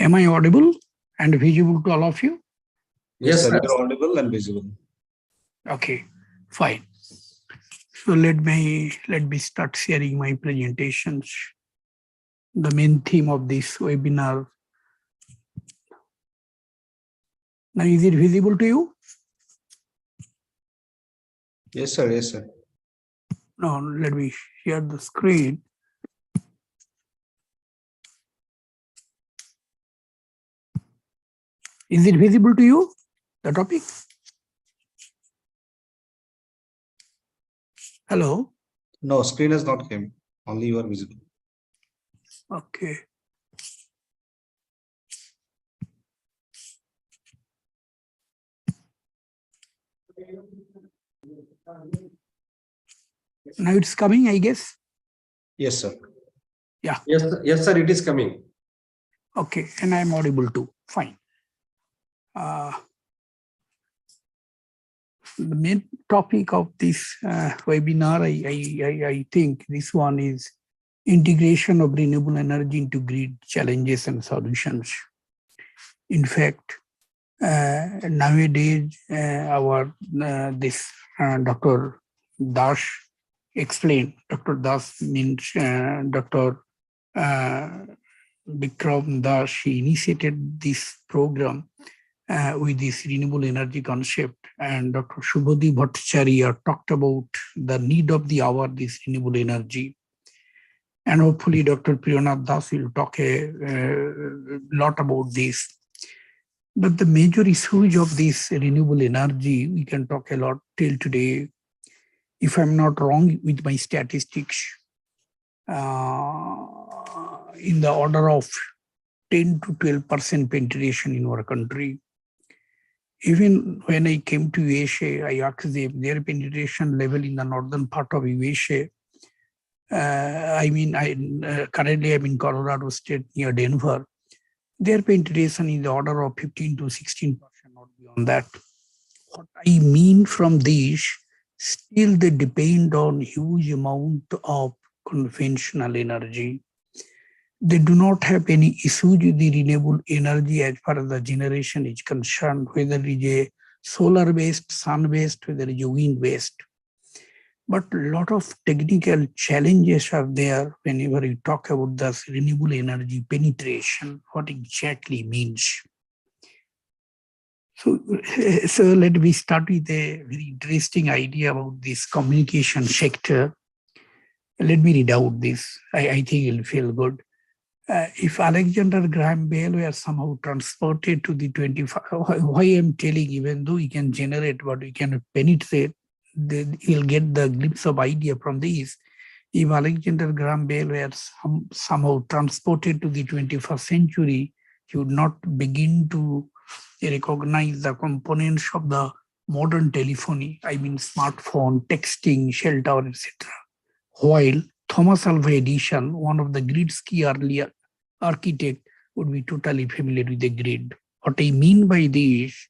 Am I audible and visible to all of you? Yes, sir. You're audible and visible. Okay, fine. So let me start sharing my presentations. The main theme of this webinar. Now, is it visible to you? Yes, sir. Yes, sir. No, let me share the screen. Is it visible to you, the topic? Hello? No, screen has not came. Only you are visible. Okay. Now it's coming, I guess. Yes, sir. Yeah. Yes, sir. It is coming. Okay, and I'm audible too. Fine. The main topic of this webinar, I think this one is integration of renewable energy into grid challenges and solutions. In fact, nowadays, Dr. Das explained. Dr. Das means Dr. Vikram Das. He initiated this program with this renewable energy concept, and Dr. Shubhodhi Bhattacharya talked about the need of the hour, this renewable energy. And hopefully Dr. Priyanath Das will talk a lot about this. But the major issues of this renewable energy, we can talk a lot till today. If I'm not wrong with my statistics, in the order of 10 to 12% penetration in our country. Even when I came to USA, I asked them their penetration level in the northern part of USA. Currently I'm in Colorado State near Denver. Their penetration is the order of 15 to 16%, not beyond that. What I mean from this, still they depend on huge amount of conventional energy. They do not have any issue with the renewable energy as far as the generation is concerned, whether it is a solar-based, sun-based, whether it is a wind-based. But a lot of technical challenges are there whenever you talk about this renewable energy penetration, what exactly means. So let me start with a very interesting idea about this communication sector. Let me read out this. I think it'll feel good. If Alexander Graham Bell were somehow transported to the 25, why I'm telling, even though he can generate, but we can penetrate, then he'll get the glimpse of idea from this. If Alexander Graham Bell were somehow transported to the 21st century, he would not begin to They recognize the components of the modern telephony, I mean smartphone, texting, shell tower, etc. While Thomas Alva Edison, one of the grid's key early architect, would be totally familiar with the grid. What I mean by this,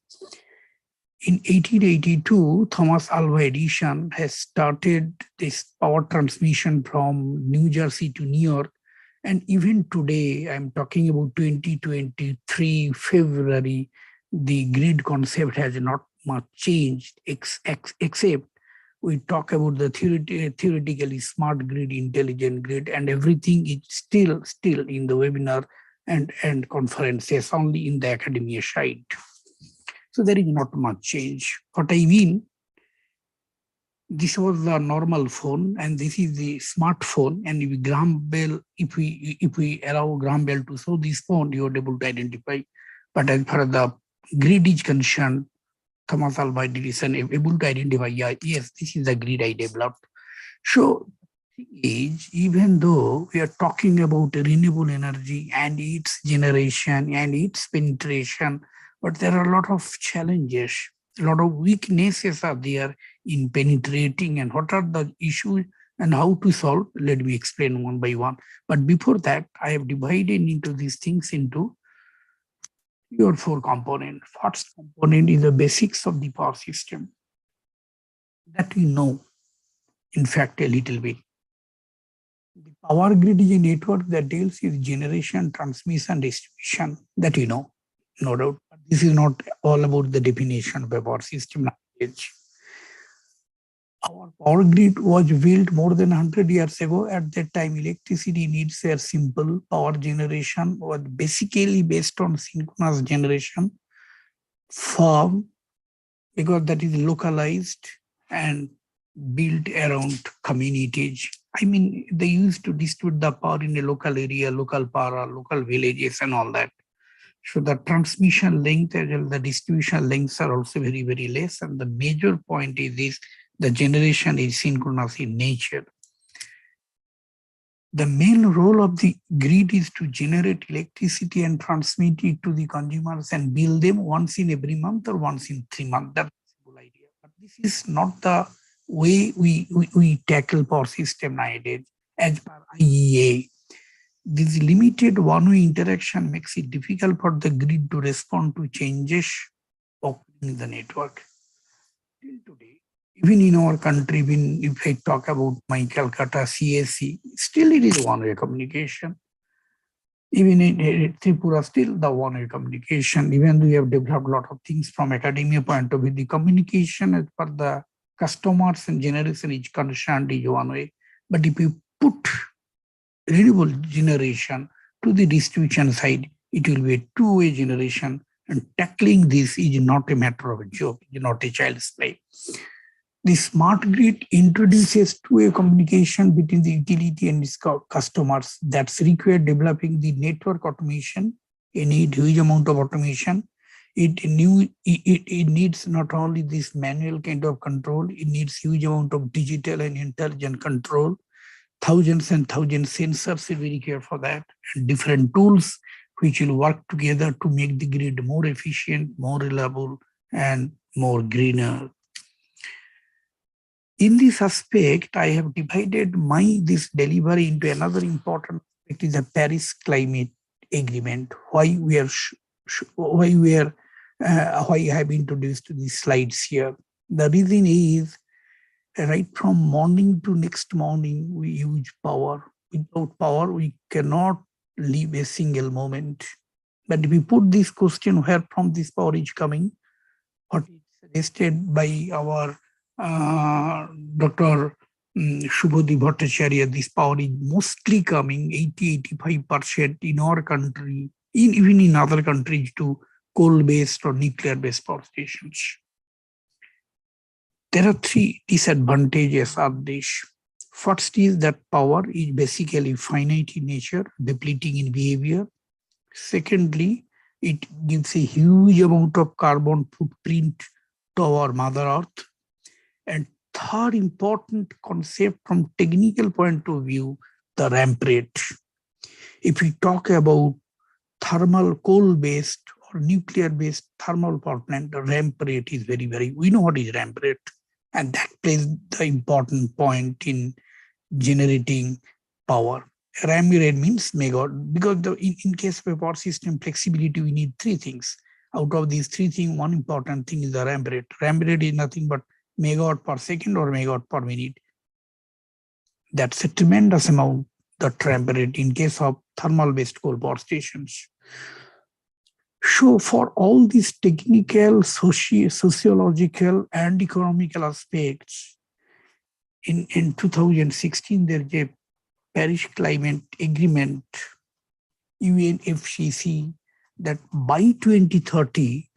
in 1882, Thomas Alva Edison has started this power transmission from New Jersey to New York. And even today, I'm talking about 2023 February, the grid concept has not much changed, except we talk about the theoretically smart grid, intelligent grid, and everything is still in the webinar and conferences, only in the academia side. So there is not much change. What I mean, this was the normal phone, and this is the smartphone. And if Graham Bell, if we allow Graham Bell to show this phone, you are able to identify. But as far as the grid is concerned, Thomas Alva Edison able to identify, yeah, yes, this is the grid I developed. So even though we are talking about renewable energy and its generation and its penetration, but there are a lot of challenges, a lot of weaknesses are there in penetrating, and what are the issues and how to solve. Let me explain one by one. But before that, I have divided into these things into 3 or 4 components. First component is the basics of the power system that we know, in fact, a little bit. The power grid is a network that deals with generation, transmission, distribution, that we know, no doubt. But this is not all about the definition of a power system nowadays. Our power grid was built more than 100 years ago. At that time, electricity needs were simple. Power generation was basically based on synchronous generation form, because that is localized and built around communities. I mean, they used to distribute the power in a local area, local para, local villages and all that. So the transmission length as well the distribution lengths are also very, very less. And the major point is this, the generation is synchronous in nature. The main role of the grid is to generate electricity and transmit it to the consumers and bill them once in every month or once in 3 months. That's the simple idea. But this is not the way we tackle power system nowadays. As per IEA, this limited one-way interaction makes it difficult for the grid to respond to changes occurring in the network. Till today, even in our country, even if I talk about my Calcutta CSC, still it is one-way communication. Even in Tripura, still the one-way communication. Even though we have developed a lot of things from academia point of view, the communication as per the customers and generation is concerned is one way. But if you put renewable generation to the distribution side, it will be a 2-way generation, and tackling this is not a matter of a joke, it is not a child's play. The smart grid introduces 2-way communication between the utility and its customers. That's required developing the network automation. You need huge amount of automation. It needs not only this manual kind of control, it needs huge amount of digital and intelligent control. Thousands and thousands sensors will be required for that, and different tools which will work together to make the grid more efficient, more reliable, and more greener. In this aspect, I have divided this delivery into another important aspect, is the Paris Climate Agreement. Why I have introduced these slides here. The reason is, right from morning to next morning, we use power. Without power, we cannot live a single moment. But if we put this question, where from this power is coming, what is suggested by our Dr. Shubhodhi Bhattacharya, this power is mostly coming 80-85% in our country, even in other countries, to coal-based or nuclear-based power stations. There are 3 disadvantages of this. First is that power is basically finite in nature, depleting in behavior. Secondly, it gives a huge amount of carbon footprint to our Mother Earth. And third important concept from technical point of view, the ramp rate. If we talk about thermal coal-based for nuclear-based thermal power plant, the ramp rate is very, we know what is ramp rate. And that plays the important point in generating power. Ramp rate means megawatt, because in case of a power system flexibility, we need three things. Out of these three things, one important thing is the ramp rate. Ramp rate is nothing but megawatt per second or megawatt per minute. That's a tremendous amount, the ramp rate in case of thermal-based coal power stations. So for all these technical, sociological, and economical aspects, in 2016, there's a Paris Climate Agreement, UNFCCC, that by 2030,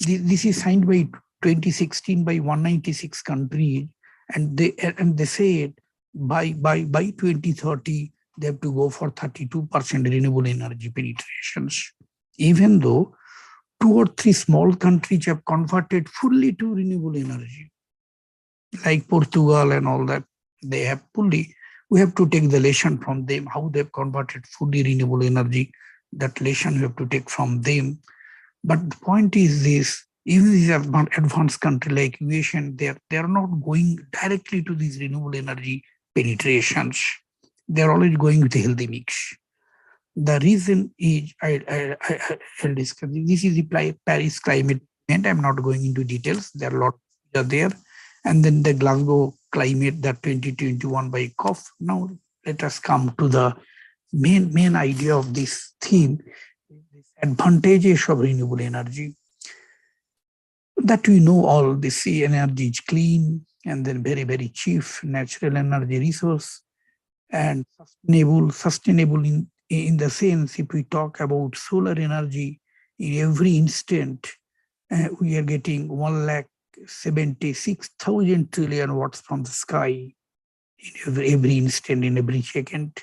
this is signed by 2016 by 196 countries, and they said by 2030 they have to go for 32% renewable energy penetrations. Even though 2 or 3 small countries have converted fully to renewable energy, like Portugal and all that, they have fully. We have to take the lesson from them, how they've converted fully renewable energy. That lesson we have to take from them. But the point is this, even these advanced countries like US, they are not going directly to these renewable energy penetrations. They're always going with a healthy mix. The reason is, I'll discuss, this is the Paris Climate Agreement. I'm not going into details. There are a lot there. And then the Glasgow Climate, that 2021 by COP. Now let us come to the main idea of this theme, advantages of renewable energy. That we know all, this energy is clean and then very cheap natural energy resource, and sustainable in the sense, if we talk about solar energy, in every instant, we are getting 176,000 trillion watts from the sky in every instant, in every second.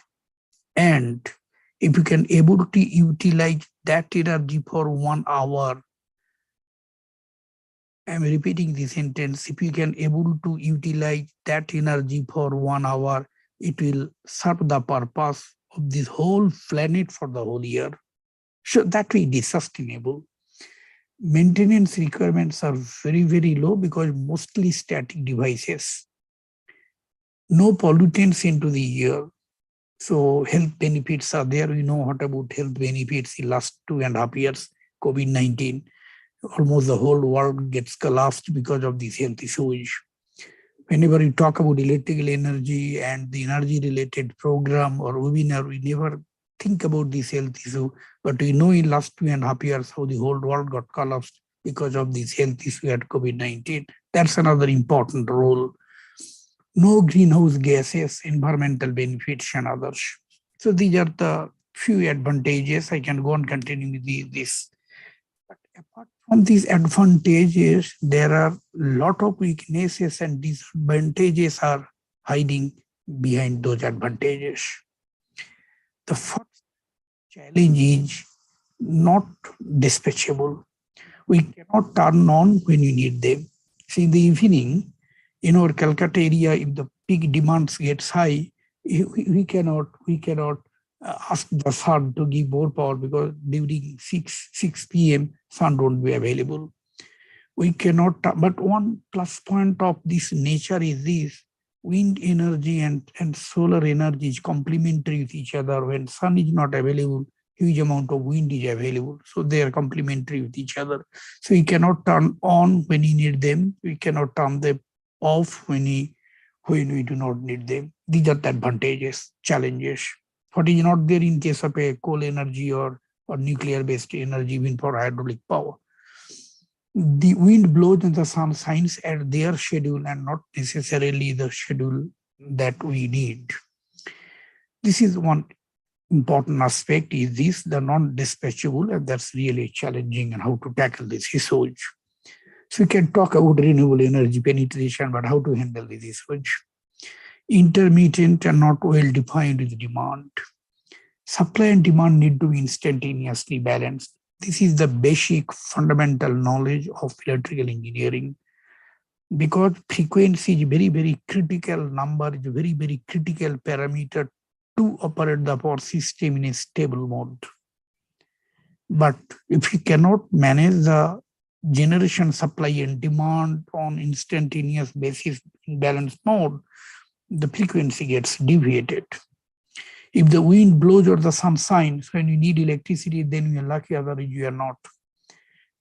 And if you can able to utilize that energy for 1 hour, I'm repeating this sentence, if you can able to utilize that energy for 1 hour, it will serve the purpose of this whole planet for the whole year. So that way it is sustainable. Maintenance requirements are very low because mostly static devices. No pollutants into the air. So health benefits are there. We know what about health benefits in last 2.5 years, COVID-19. Almost the whole world gets collapsed because of these health issues. Whenever we talk about electrical energy and the energy related program or webinar, we never think about this health issue, but we know in last 2.5 years how the whole world got collapsed because of this health issue at COVID-19. That's another important role. No greenhouse gases, environmental benefits and others. So these are the few advantages. I can go on continuing with this. But apart from these advantages, there are a lot of weaknesses and disadvantages are hiding behind those advantages. The first challenge is not dispatchable. We cannot turn on when you need them. See, in the evening, in our Calcutta area, if the peak demands gets high, we cannot ask the sun to give more power because during 6 p.m. sun won't be available. We cannot, but one plus point of this nature is this: wind energy and solar energy is complementary with each other. When sun is not available, huge amount of wind is available. So they are complementary with each other. So we cannot turn on when we need them. We cannot turn them off when we do not need them. These are the advantages, challenges. What is not there in case of a coal energy or nuclear-based energy, wind for hydraulic power. The wind blows and the sun shines at their schedule and not necessarily the schedule that we need. This is one important aspect, is this, the non-dispatchable, and that's really challenging and how to tackle this issue. So we can talk about renewable energy penetration, but how to handle this issue. Intermittent and not well-defined is demand. Supply and demand need to be instantaneously balanced. This is the basic fundamental knowledge of electrical engineering, because frequency is very critical number, is a very critical parameter to operate the power system in a stable mode. But if we cannot manage the generation, supply and demand on instantaneous basis in balanced mode, the frequency gets deviated. If the wind blows or the sun shines, when you need electricity, then you are lucky, otherwise you are not.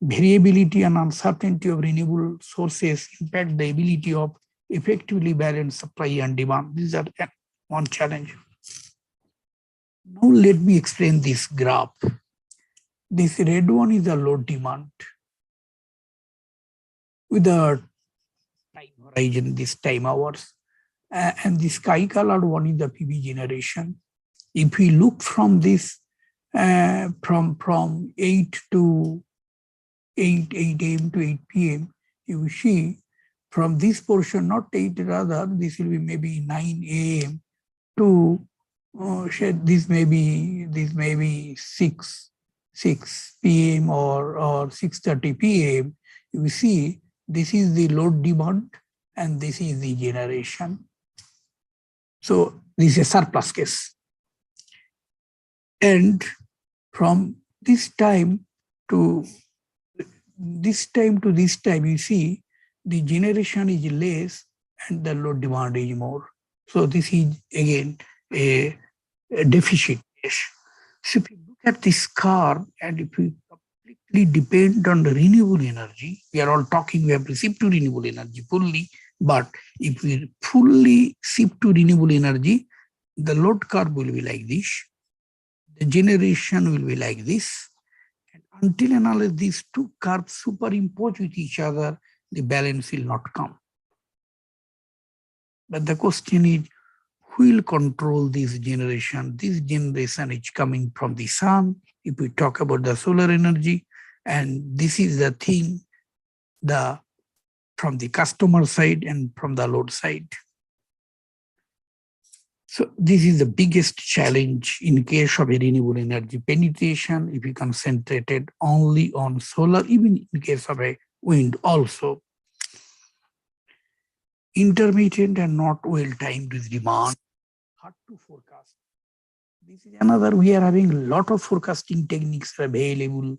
Variability and uncertainty of renewable sources impact the ability of effectively balance supply and demand. These are one challenge. Now let me explain this graph. This red one is the load demand with the time horizon, this time hours. And the sky colored one is the PV generation. If we look from this, from 8 a.m. to 8 p.m., you will see from this portion, not 8 rather, this will be maybe 9 a.m. to this may be 6 p.m. or 6:30 p.m. You see, this is the load demand and this is the generation. So this is a surplus case. And from this time to this time, you see the generation is less and the load demand is more. So this is again a deficit case. So if you look at this curve and if we completely depend on the renewable energy, we are all talking, we have to shift to renewable energy fully, but if we fully shift to renewable energy, the load curve will be like this, the generation will be like this, and until and unless these two curves superimpose with each other, the balance will not come. But the question is, who will control this generation? This generation is coming from the sun, if we talk about the solar energy, and this is the thing from the customer side and from the load side. So this is the biggest challenge in case of a renewable energy penetration, if we concentrated only on solar, even in case of a wind also. Intermittent and not well-timed with demand, hard to forecast. This is another, we are having a lot of forecasting techniques available,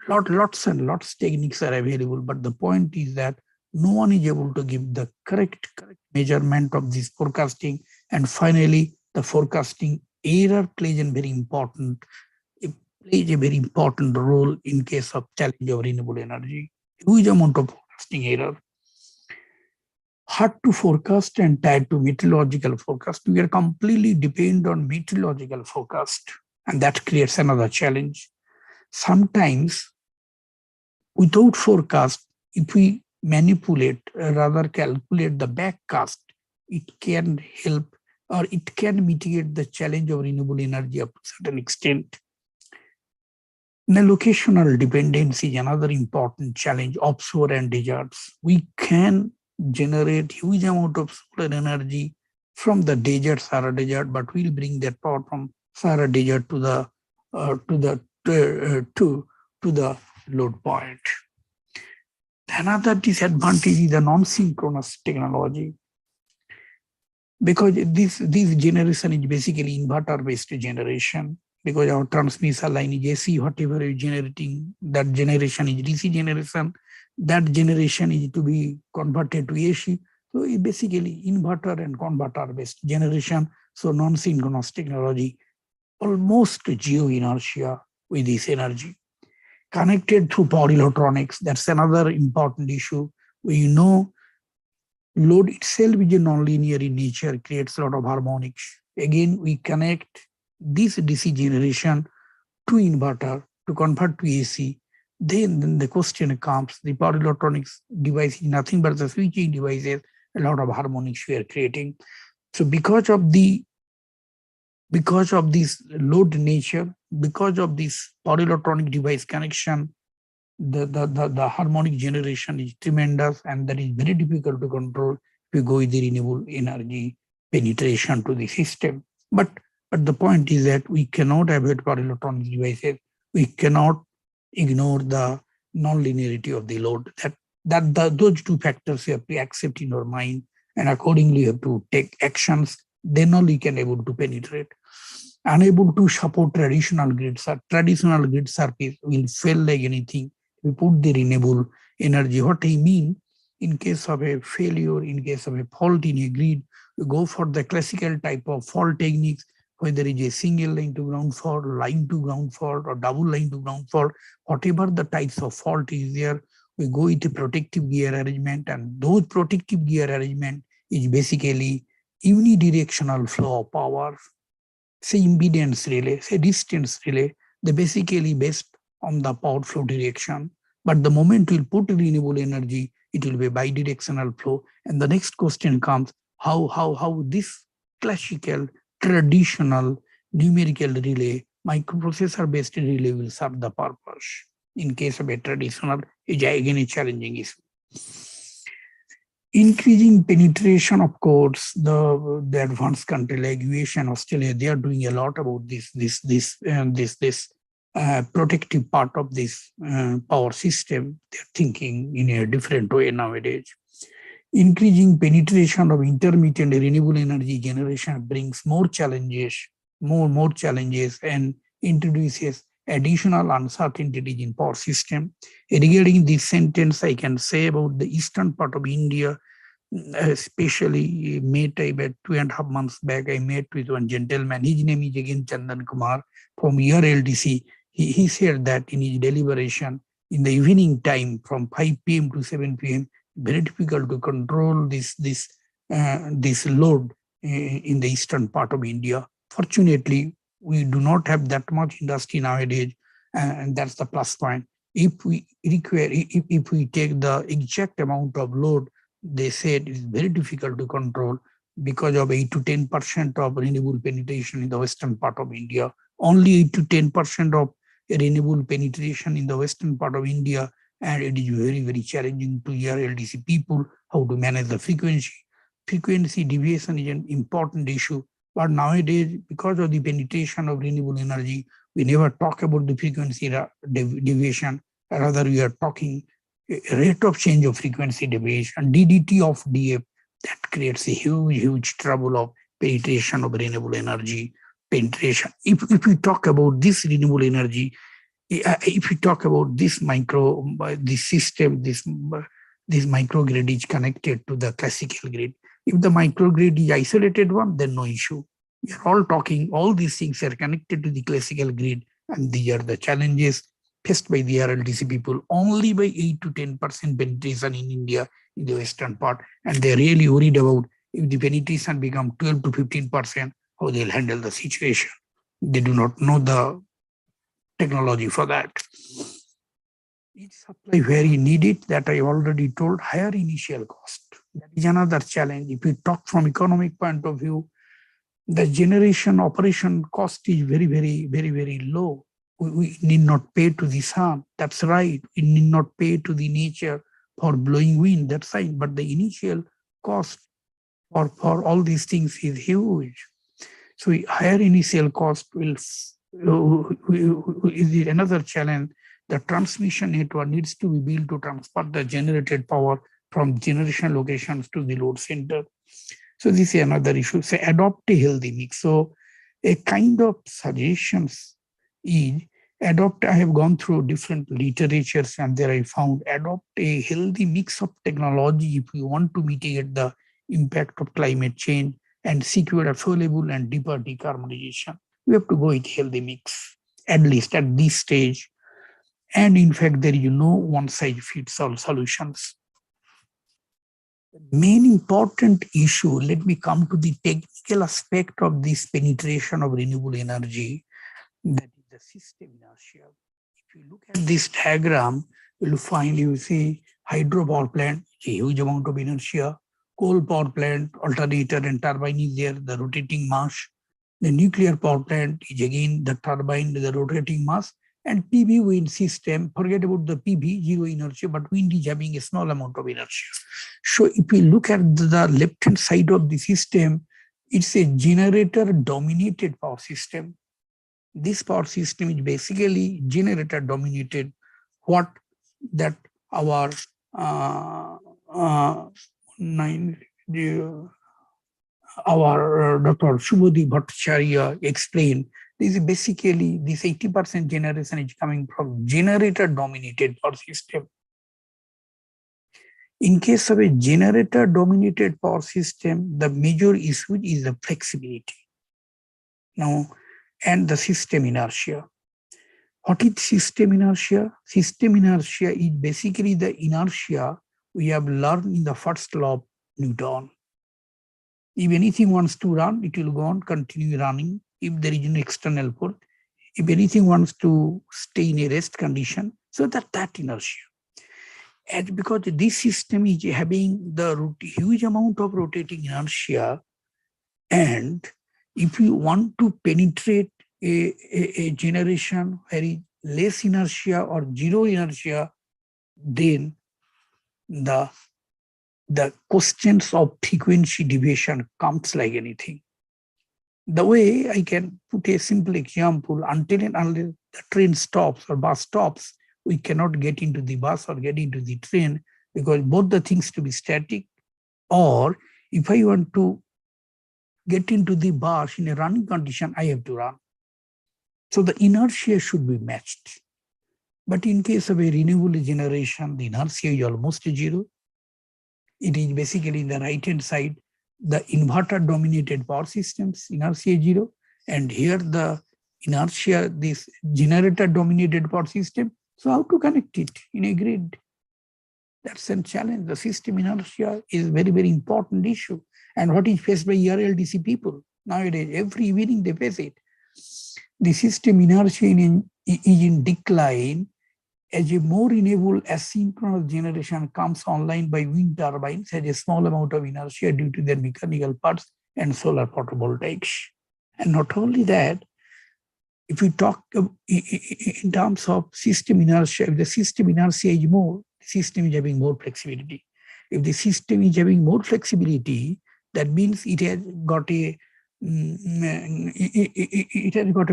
lots and lots techniques are available, but the point is that no one is able to give the correct measurement of this forecasting, and finally the forecasting error plays a very important role in case of challenge of renewable energy. Huge amount of forecasting error. Hard to forecast and tied to meteorological forecast. We are completely dependent on meteorological forecast, and that creates another challenge. Sometimes without forecast, if we manipulate, rather calculate the backcast, it can help or it can mitigate the challenge of renewable energy up to a certain extent. The locational dependency is another important challenge, offshore and deserts. We can generate huge amount of solar energy from the desert, Sahara Desert, but we'll bring that power from Sahara Desert to the load point. Another disadvantage is the non-synchronous technology, because this generation is basically inverter-based generation. Because our transmission line is AC, whatever is generating, that generation is DC generation. That generation is to be converted to AC. So it's basically inverter and converter-based generation. So non-synchronous technology, almost geo inertia with this energy. Connected through power electronics, that's another important issue. We know load itself is non-linear in nature, creates a lot of harmonics. Again, we connect this DC generation to inverter to convert to AC. Then the question comes, the power electronics device is nothing but the switching devices, a lot of harmonics we are creating. So because of this load nature, because of this power electronic device connection, the harmonic generation is tremendous, and that is very difficult to control if we go with the renewable energy penetration to the system. But the point is that we cannot avoid power electronic devices. We cannot ignore the non-linearity of the load. Those two factors we have to accept in our mind, and accordingly we have to take actions. Then only can able to penetrate. unable to support traditional grids. Traditional grid service will fail like anything. We put the renewable energy. What I mean, in case of a failure, in case of a fault in a grid, we go for the classical type of fault techniques, whether it is a single line to ground fault, line to ground fault, or double line to ground fault, whatever the types of fault is there, we go with a protective gear arrangement, and those protective gear arrangement is basically unidirectional flow of power, say impedance relay, say distance relay, they basically based on the power flow direction. But the moment we'll put renewable energy, it will be bidirectional flow. And the next question comes, how this classical, traditional numerical relay, microprocessor based relay will serve the purpose. In case of a traditional, is again a challenging issue. Increasing penetration, of course, the advanced country like US and Australia, they are doing a lot about this protective part of this power system. They're thinking in a different way nowadays. Increasing penetration of intermittent renewable energy generation brings more challenges, more challenges, and introduces additional uncertainties in power system. Regarding this sentence, I can say about the eastern part of India, especially met about 2.5 months back, I met with one gentleman. His name is again Chandan Kumar from your LDC. He said that in his deliberation in the evening time from 5 p.m. to 7 p.m., very difficult to control this load in the eastern part of India. Fortunately, we do not have that much industry nowadays, and that's the plus point. If we require, if we take the exact amount of load, they said it's very difficult to control because of 8 to 10% of renewable penetration in the western part of India. Only 8 to 10% of renewable penetration in the western part of India, and it is very, very challenging to your LDC people how to manage the frequency. Frequency deviation is an important issue, but nowadays, because of the penetration of renewable energy, we never talk about the frequency deviation. Rather, we are talking rate of change of frequency deviation, DDT of DF. That creates a huge trouble of penetration of renewable energy penetration. If we talk about this renewable energy, if we talk about this system, this microgrid is connected to the classical grid. If the microgrid is isolated one, then no issue. We are all talking, all these things are connected to the classical grid, and these are the challenges faced by the RLDC people. Only by 8 to 10% penetration in India in the western part, and they're really worried about if the penetration become 12 to 15%, how they'll handle the situation. They do not know the technology for that. Each supply where you need it, that I already told, higher initial cost. That is another challenge. If we talk from economic point of view, the generation operation cost is very low. We need not pay to the sun. That's right. We need not pay to the nature for blowing wind. That's right. But the initial cost for all these things is huge. So higher initial cost is another challenge. The transmission network needs to be built to transport the generated power from generation locations to the load center. So this is another issue. Say adopt a healthy mix. So a kind of suggestions is adopt. I have gone through different literatures, and there I found adopt a healthy mix of technology if we want to mitigate the impact of climate change and secure affordable and deeper decarbonization. We have to go with healthy mix, at least at this stage. And in fact, there is no one-size-fits-all solutions. Main important issue, let me come to the technical aspect of this penetration of renewable energy, that is the system inertia. If you look at this diagram, you'll find, you see hydropower plant, a huge amount of inertia, coal power plant, alternator and turbine is there, the rotating mass. The nuclear power plant is again the turbine, the rotating mass, and PV wind system, forget about the PV, zero inertia, but wind is having a small amount of inertia. So if we look at the left-hand side of the system, it's a generator-dominated power system. This power system is basically generator-dominated. What that our 9 our Dr. Shubhodhi Bhattacharya explained, this is basically this 80% generation is coming from generator-dominated power system. In case of a generator-dominated power system, the major issue is the flexibility. Now, and the system inertia. What is system inertia? System inertia is basically the inertia we have learned in the first law of Newton. If anything wants to run, it will go on, continue running. If there is an external force, if anything wants to stay in a rest condition, so that inertia. And because this system is having the huge amount of rotating inertia, and if you want to penetrate a generation where is less inertia or zero inertia, then the questions of frequency deviation comes like anything. The way I can put a simple example, until and unless the train stops or bus stops, we cannot get into the bus or get into the train, because both the things to be static. Or if I want to get into the bus in a running condition, I have to run. So the inertia should be matched. But in case of a renewable generation, the inertia is almost zero. It is basically in the right-hand side, the inverter-dominated power systems, inertia is zero. And here the inertia, this generator-dominated power system. So how to connect it in a grid? That's a challenge. The system inertia is very, very important issue. And what is faced by ERLDC people nowadays, every evening they face it. The system inertia is in decline as a more renewable asynchronous generation comes online by wind turbines, has a small amount of inertia due to their mechanical parts and solar photovoltaics. And not only that, if we talk in terms of system inertia, if the system inertia is more, the system is having more flexibility. If the system is having more flexibility, that means it has got a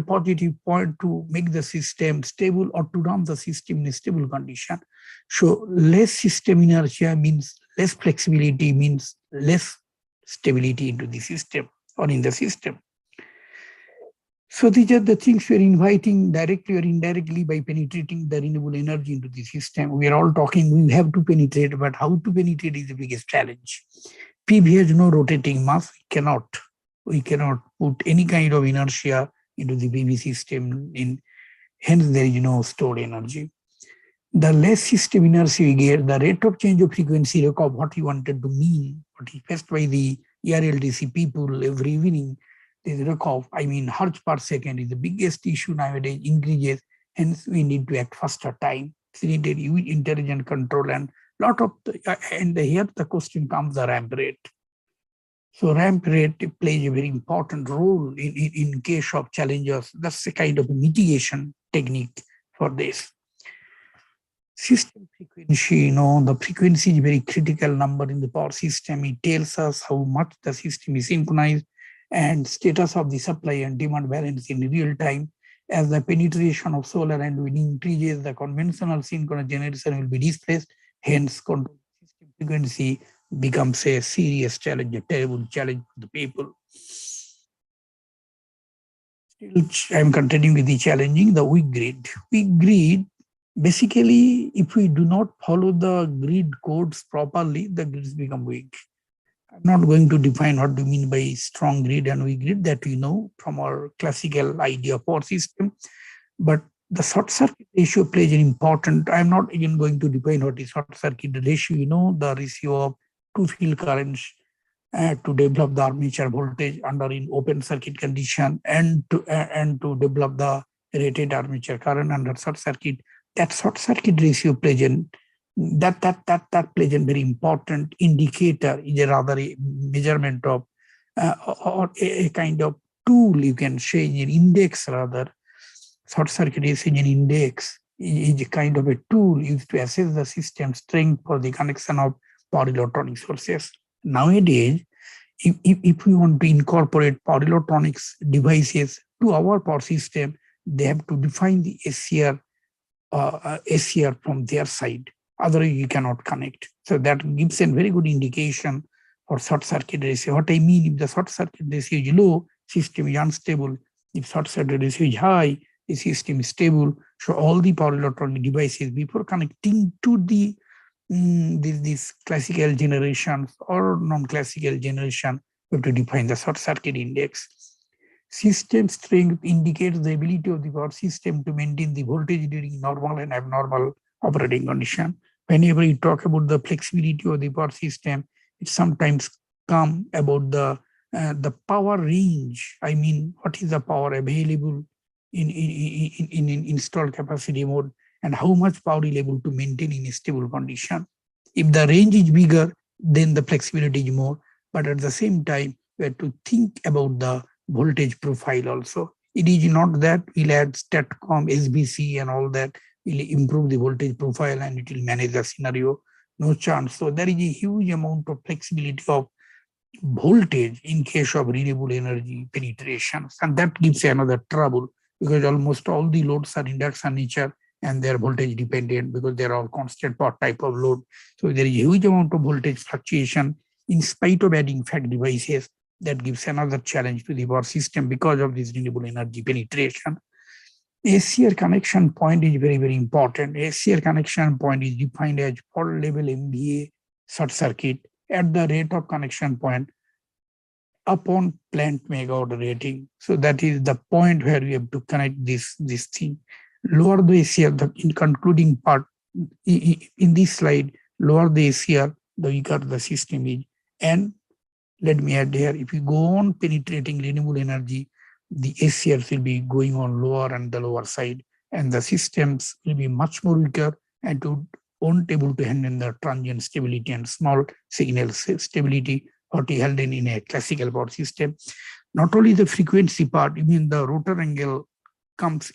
positive point to make the system stable or to run the system in a stable condition. So less system inertia means less flexibility, means less stability into the system or in the system. So these are the things we are inviting directly or indirectly by penetrating the renewable energy into the system. We are all talking, we have to penetrate, but how to penetrate is the biggest challenge. PV has no rotating mass. We cannot put any kind of inertia into the PV system. Hence, there is no stored energy. The less system inertia we get, the rate of change of frequency of what you wanted to mean, what is faced by the ERLDC people every evening, this record, hertz per second is the biggest issue nowadays, increases. Hence, we need to act faster time. So we need huge intelligent control and lot of, here the question comes the ramp rate. So ramp rate plays a very important role in case of challenges. That's a kind of a mitigation technique for this. System frequency, the frequency is a very critical number in the power system. It tells us how much the system is synchronized and status of the supply and demand balance in real time. As the penetration of solar and wind increases, the conventional synchronous generation will be displaced. Hence, control system frequency becomes a serious challenge, a terrible challenge for the people. Still, I'm continuing with the challenging, the weak grid. Weak grid, basically, if we do not follow the grid codes properly, the grids become weak. I'm not going to define what do you mean by strong grid and weak grid, that we know from our classical idea of power system. But the short circuit ratio plays an important, I'm not even going to define what is short circuit ratio, the ratio of two field currents to develop the armature voltage under in open circuit condition and to develop the rated armature current under short circuit. That short circuit ratio plays that plays a very important indicator, is a rather a measurement of or a kind of tool, you can say, an index rather. Short circuit is an index, is a kind of a tool used to assess the system strength for the connection of power electronic sources. Nowadays, if we want to incorporate power electronics devices to our power system, they have to define the SCR from their side. Otherwise, you cannot connect. So that gives a very good indication or short circuit ratio. What I mean, if the short circuit ratio is low, system is unstable. If short circuit ratio is high, the system is stable. So all the power electronic devices, before connecting to the this classical generations or non-classical generation, we have to define the short circuit index. System strength indicates the ability of the power system to maintain the voltage during normal and abnormal operating condition. Whenever you talk about the flexibility of the power system, it sometimes come about the power range. I mean, what is the power available in installed capacity mode, and how much power is able to maintain in a stable condition. If the range is bigger, then the flexibility is more. But at the same time, we have to think about the voltage profile also. It is not that we'll add STATCOM, SBC and all that will improve the voltage profile and it will manage the scenario. No chance. So there is a huge amount of flexibility of voltage in case of renewable energy penetrations. And that gives another trouble because almost all the loads are induction nature and they are voltage dependent because they are all constant power type of load. So there is a huge amount of voltage fluctuation in spite of adding FACT devices. That gives another challenge to the power system because of this renewable energy penetration. SCR connection point is very, very important. SCR connection point is defined as fault level MVA short circuit at the rate of connection point upon plant megawatt rating. So that is the point where we have to connect this thing. Lower the SCR, in concluding part, in this slide, lower the SCR, the weaker the system is. And let me add here, if you go on penetrating renewable energy, the SCRs will be going on lower and the lower side, and the systems will be much more weaker and won't able to handle the transient stability and small signal stability what we held in a classical power system. Not only the frequency part, even the rotor angle comes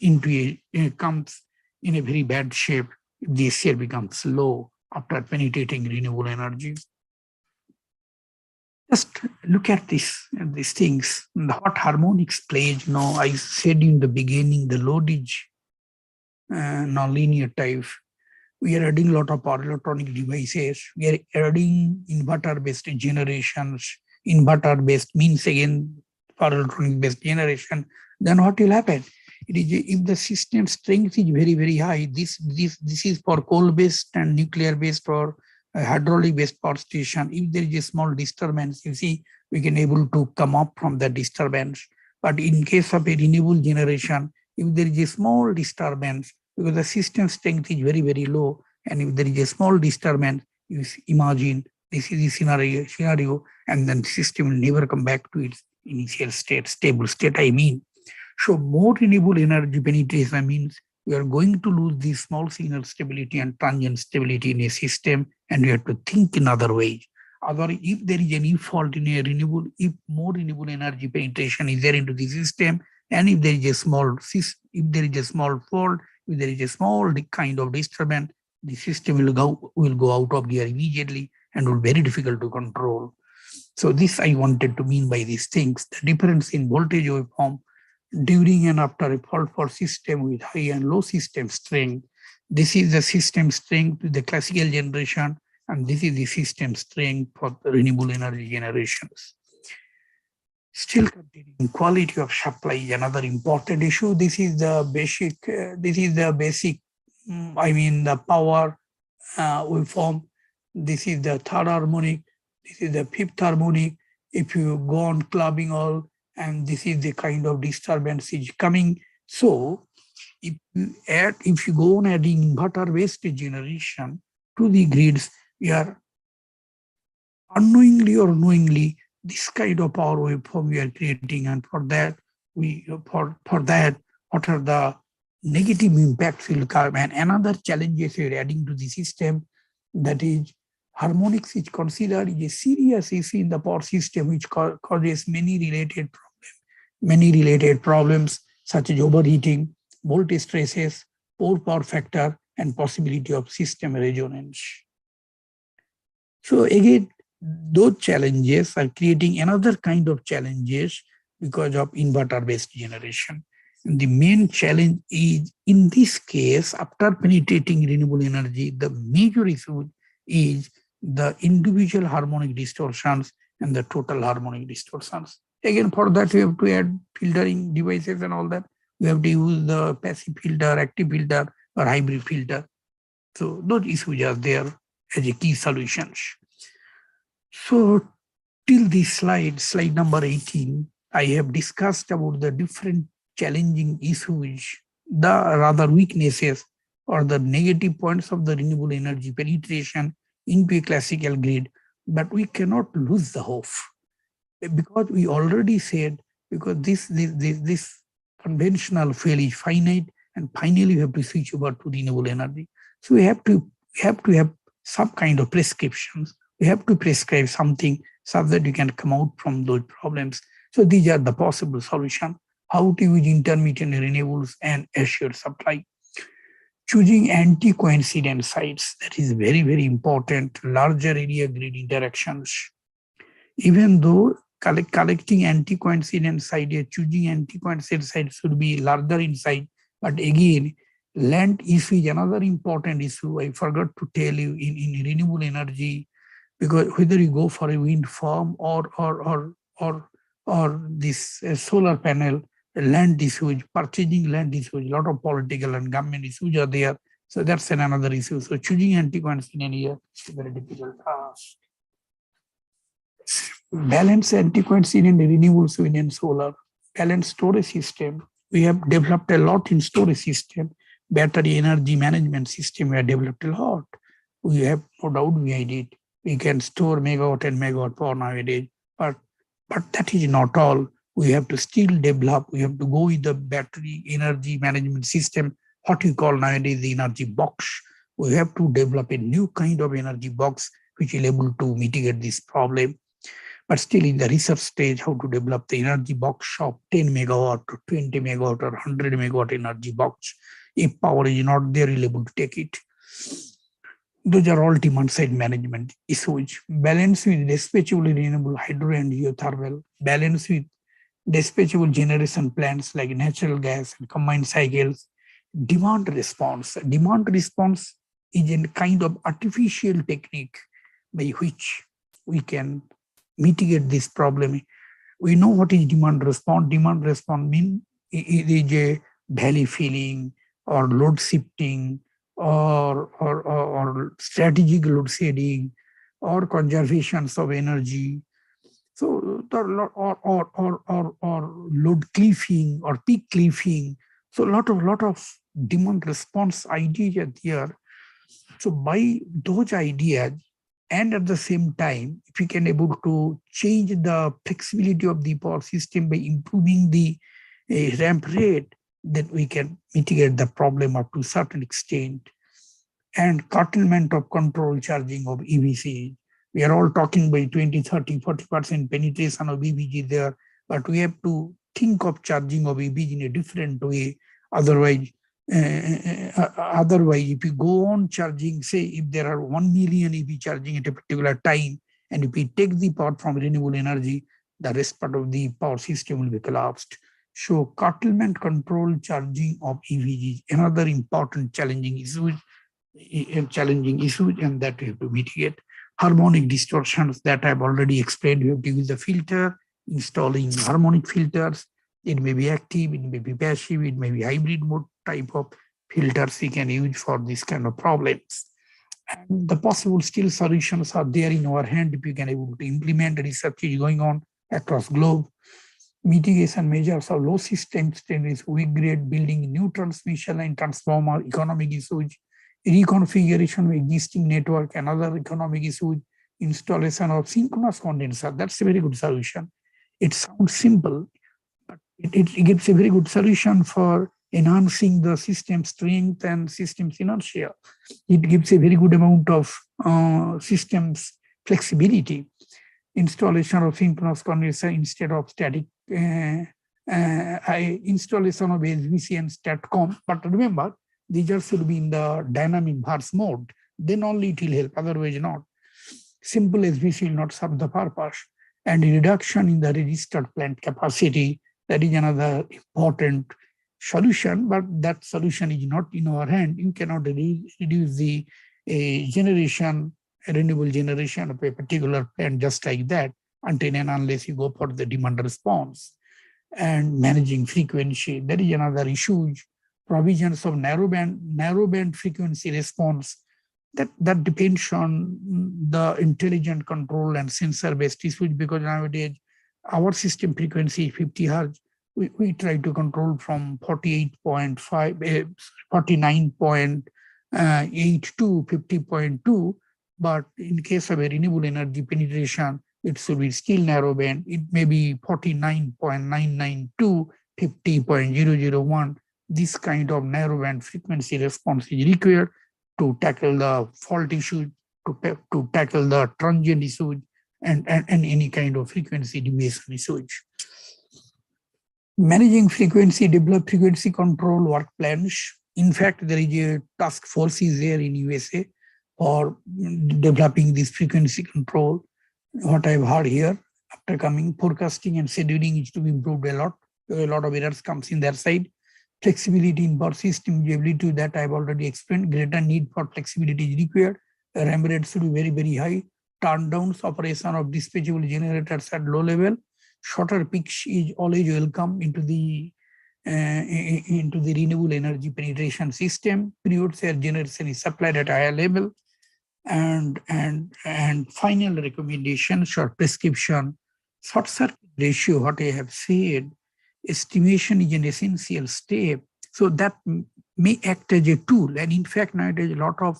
comes in a very bad shape if the SCR becomes low after penetrating renewable energy. Just look at these things. What harmonics plays. I said in the beginning, the load is non-linear type. We are adding a lot of power electronic devices. We are adding inverter-based generations. Inverter-based means again power electronic-based generation. Then what will happen? It is if the system strength is very, very high. This is for coal-based and nuclear-based or hydraulic-based power station. If there is a small disturbance, you see, we can able to come up from the disturbance. But in case of a renewable generation, if there is a small disturbance, because the system strength is very, very low, and if there is a small disturbance, you imagine this is the scenario, and then the system will never come back to its initial state, stable state, I mean. So more renewable energy penetration means we are going to lose the small signal stability and transient stability in a system, and we have to think in other ways. Otherwise, if there is any fault in a renewable, if more renewable energy penetration is there into the system, and if there is a small fault, if there is a small kind of disturbance, the system will go out of gear immediately and will be very difficult to control. So this I wanted to mean by these things. The difference in voltage waveform during and after a fault for system with high and low system strength. This is the system strength with the classical generation, and this is the system strength for the renewable energy generations. Still continuing, quality of supply is another important issue. This is the basic, the power waveform. This is the third harmonic. This is the fifth harmonic. If you go on clubbing all, and this is the kind of disturbance is coming. So if you go on adding inverter-based generation to the grids, we are unknowingly or knowingly this kind of power waveform we are creating, and for that what are the negative impacts will come. And another challenges we are adding to the system, that is harmonics is considered a serious issue in the power system, which causes many related problems such as overheating, voltage stresses, poor power factor, and possibility of system resonance. So again, those challenges are creating another kind of challenges because of inverter-based generation. And the main challenge is, in this case, after penetrating renewable energy, the major issue is the individual harmonic distortions and the total harmonic distortions. Again, for that, we have to add filtering devices and all that. We have to use the passive filter, active filter, or hybrid filter. So those issues are there as a key solutions. So till this slide number 18, I have discussed about the different challenging issues, the rather weaknesses or the negative points of the renewable energy penetration into a classical grid. But we cannot lose the hope, because we already said, because this conventional fuel is finite, and finally we have to switch over to renewable energy. So we have to have some kind of prescriptions. We have to prescribe something so that we can come out from those problems. So these are the possible solutions. How to use intermittent renewables and assured supply. Choosing anti-coincident sites, that is very, very important. Larger area grid interactions. Even though collecting anti-coincident site, choosing anti-coincident site should be larger in size, but again, land issue is another important issue. I forgot to tell you in renewable energy, because whether you go for a wind farm or this solar panel, land issues, purchasing land issues, a lot of political and government issues are there. So that's another issue. So choosing anti-coincident here is a very difficult task. Balance anti-coincident renewables, wind and solar. Balance storage system. We have developed a lot in storage system. Battery energy management system, we have developed a lot. We have no doubt behind it. We can store megawatt and megawatt power nowadays, but that is not all. We have to still develop. We have to go with the battery energy management system, what we call nowadays the energy box. We have to develop a new kind of energy box which will able to mitigate this problem. But still in the research stage, how to develop the energy box of 10 megawatt or 20 megawatt or 100 megawatt energy box. If power is not there, we'll able to take it. Those are all demand side management issues. Balance with dispatchable renewable hydro and geothermal. Balance with dispatchable generation plants like natural gas and combined cycles. Demand response. Demand response is a kind of artificial technique by which we can mitigate this problem. We know what is demand response. Demand response means it is a valley filling or load shifting or strategic load shedding or conservations of energy. So or load cliffing or peak cliffing. So a lot of demand response ideas are there. So by those ideas, and at the same time, if we can able to change the flexibility of the power system by improving the ramp rate, then we can mitigate the problem up to a certain extent. And curtailment of control charging of EVC. We are all talking by 20, 30, 40% penetration of EVG there, but we have to think of charging of EVG in a different way. Otherwise, if you go on charging, say if there are 1 million EV charging at a particular time, and if we take the power from renewable energy, the rest part of the power system will be collapsed. So curtailment control charging of EVG is another important challenging issue, and that we have to mitigate. Harmonic distortions that I've already explained. We have to use the filter, installing harmonic filters. It may be active, it may be passive, it may be hybrid mode type of filters we can use for this kind of problems. And the possible still solutions are there in our hand if we can able to implement. Research is going on across globe. Mitigation measures of low system strength, weak grade, building new transmission line transformer, economic issues, reconfiguration of existing network, another economic issue, installation of synchronous condenser. That's a very good solution. It sounds simple, but it gives a very good solution for enhancing the system strength and systems inertia. It gives a very good amount of systems flexibility. Installation of synchronous condenser instead of static installation of SVC and STATCOM. But remember, these are should be in the dynamic burst mode. Then only it will help, otherwise not. Simple SVC will not serve the purpose. And reduction in the registered plant capacity, that is another important solution, but that solution is not in our hand. You cannot reduce the renewable generation of a particular plant just like that. until and unless you go for the demand response. And managing frequency, there is another issue. Provisions of narrowband frequency response, that depends on the intelligent control and sensor-based issues, because nowadays our system frequency is 50 Hertz. We try to control from 48.5, 49.8 to 50.2, but in case of a renewable energy penetration, it should be still narrowband. It may be 49.99 to 50.001. This kind of narrowband frequency response is required to tackle the fault issue, to tackle the transient issue, and any kind of frequency deviation issues. Managing frequency, develop frequency control work plans. In fact, there is a task force is there in USA for developing this frequency control. What I've heard here, after coming, forecasting and scheduling is to be improved a lot. A lot of errors comes in their side. Flexibility in power system, ability that I've already explained. Greater need for flexibility is required. RAM rate should be very, very high. Turn downs, operation of dispatchable generators at low level. Shorter peaks is always welcome into the renewable energy penetration system. Periods where generation is supplied at a higher level. And final recommendation, short prescription, short circuit ratio, what I have said, estimation is an essential step. So that may act as a tool. And in fact, nowadays, a lot of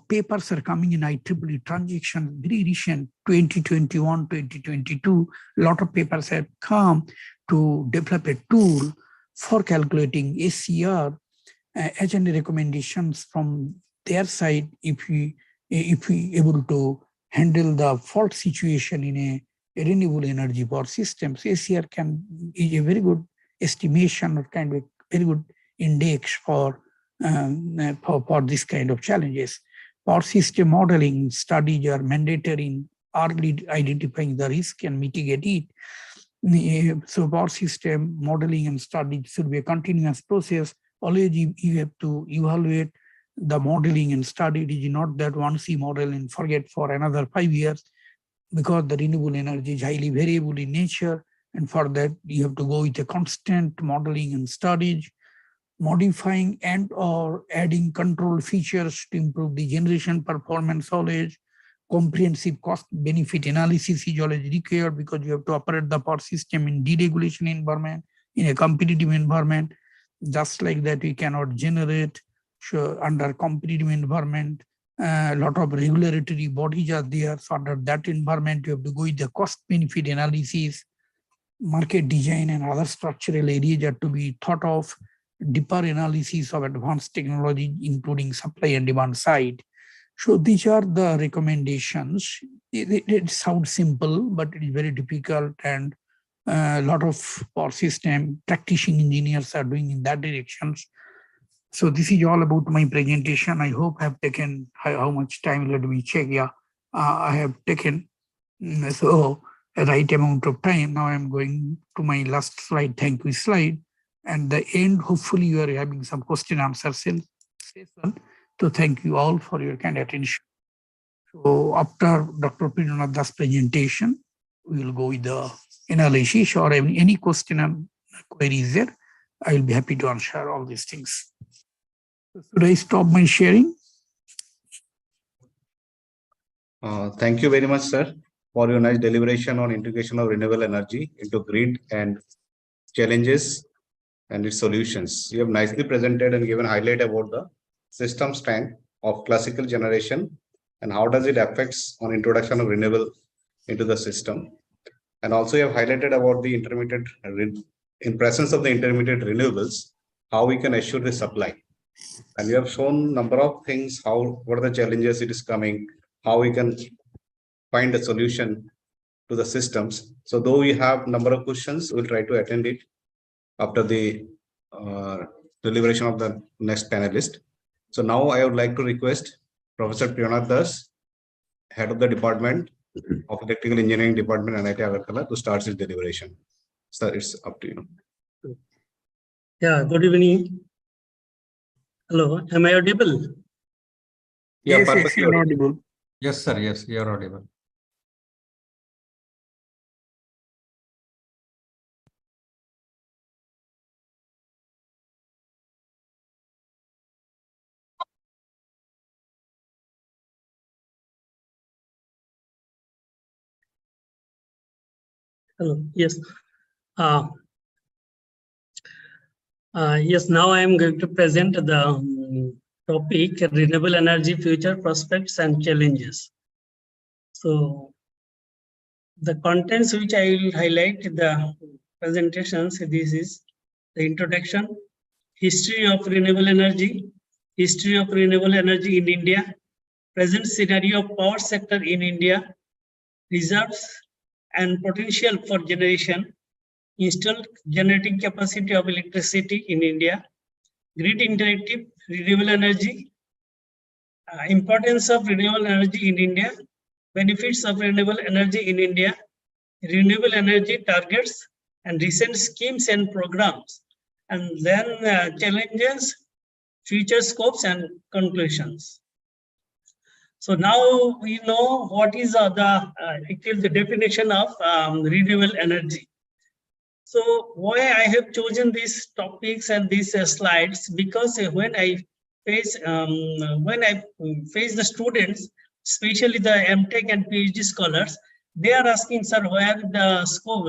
papers are coming in IEEE transactions, very recent, 2021, 2022. A lot of papers have come to develop a tool for calculating ACR as any recommendations from their side. If we able to handle the fault situation in a renewable energy power systems, ACR is a very good estimation or kind of very good index for this kind of challenges. Power system modeling studies are mandatory in early identifying the risk and mitigate it. So power system modeling and study should be a continuous process. Always you have to evaluate the modeling and study. It is not that once you model and forget for another 5 years, because the renewable energy is highly variable in nature. And for that, you have to go with a constant modeling and studies, modifying and or adding control features to improve the generation performance always. Comprehensive cost benefit analysis is always required, because you have to operate the power system in deregulation environment, in a competitive environment. Just like that, we cannot generate under competitive environment. A lot of regulatory bodies are there. So under that environment, you have to go with the cost benefit analysis. Market design and other structural areas are to be thought of. Deeper analysis of advanced technology, including supply and demand side. So these are the recommendations. It sounds simple, but it is very difficult, and a lot of power system practicing engineers are doing in that direction. So this is all about my presentation. I hope I have taken how much time. Let me check. Yeah, I have taken so a right amount of time. Now I'm going to my last slide. Thank you slide. And the end, hopefully you are having some question answer session. So thank you all for your kind attention. So after Dr. Pinonada's presentation, we will go with the analysis, or any question and queries there. I will be happy to answer all these things. So should I stop my sharing? Thank you very much, sir, for your nice deliberation on integration of renewable energy into grid and challenges and its solutions. You have nicely presented and given highlight about the system strength of classical generation and how does it affects on introduction of renewable into the system. And also you have highlighted about the intermittent, in presence of the intermittent renewables, how we can assure the supply. And you have shown number of things, what are the challenges it is coming, how we can find a solution to the systems. So though we have number of questions, we'll try to attend it after the deliberation of the next panelist. So now I would like to request Professor Priyanath Das, Head of the Department of Electrical Engineering Department, NIT Agartala, to start his deliberation. Sir, it's up to you. Yeah, good evening. Hello, am I audible? Yeah, Yes, perfectly you're audible. Yes, sir. Yes, you are audible. Hello. Yes. Yes. Now I am going to present the topic: renewable energy future prospects and challenges. So the contents which I will highlight the presentations. This is the introduction, history of renewable energy in India, present scenario of power sector in India, reserves and potential for generation, installed generating capacity of electricity in India, grid interactive renewable energy, importance of renewable energy in India, benefits of renewable energy in India, renewable energy targets and recent schemes and programs, and then challenges, future scopes and conclusions. So now we know what is the definition of renewable energy. So why I have chosen these topics and these slides, because when I face the students, especially the MTech and PhD scholars, they are asking, sir, where the scope,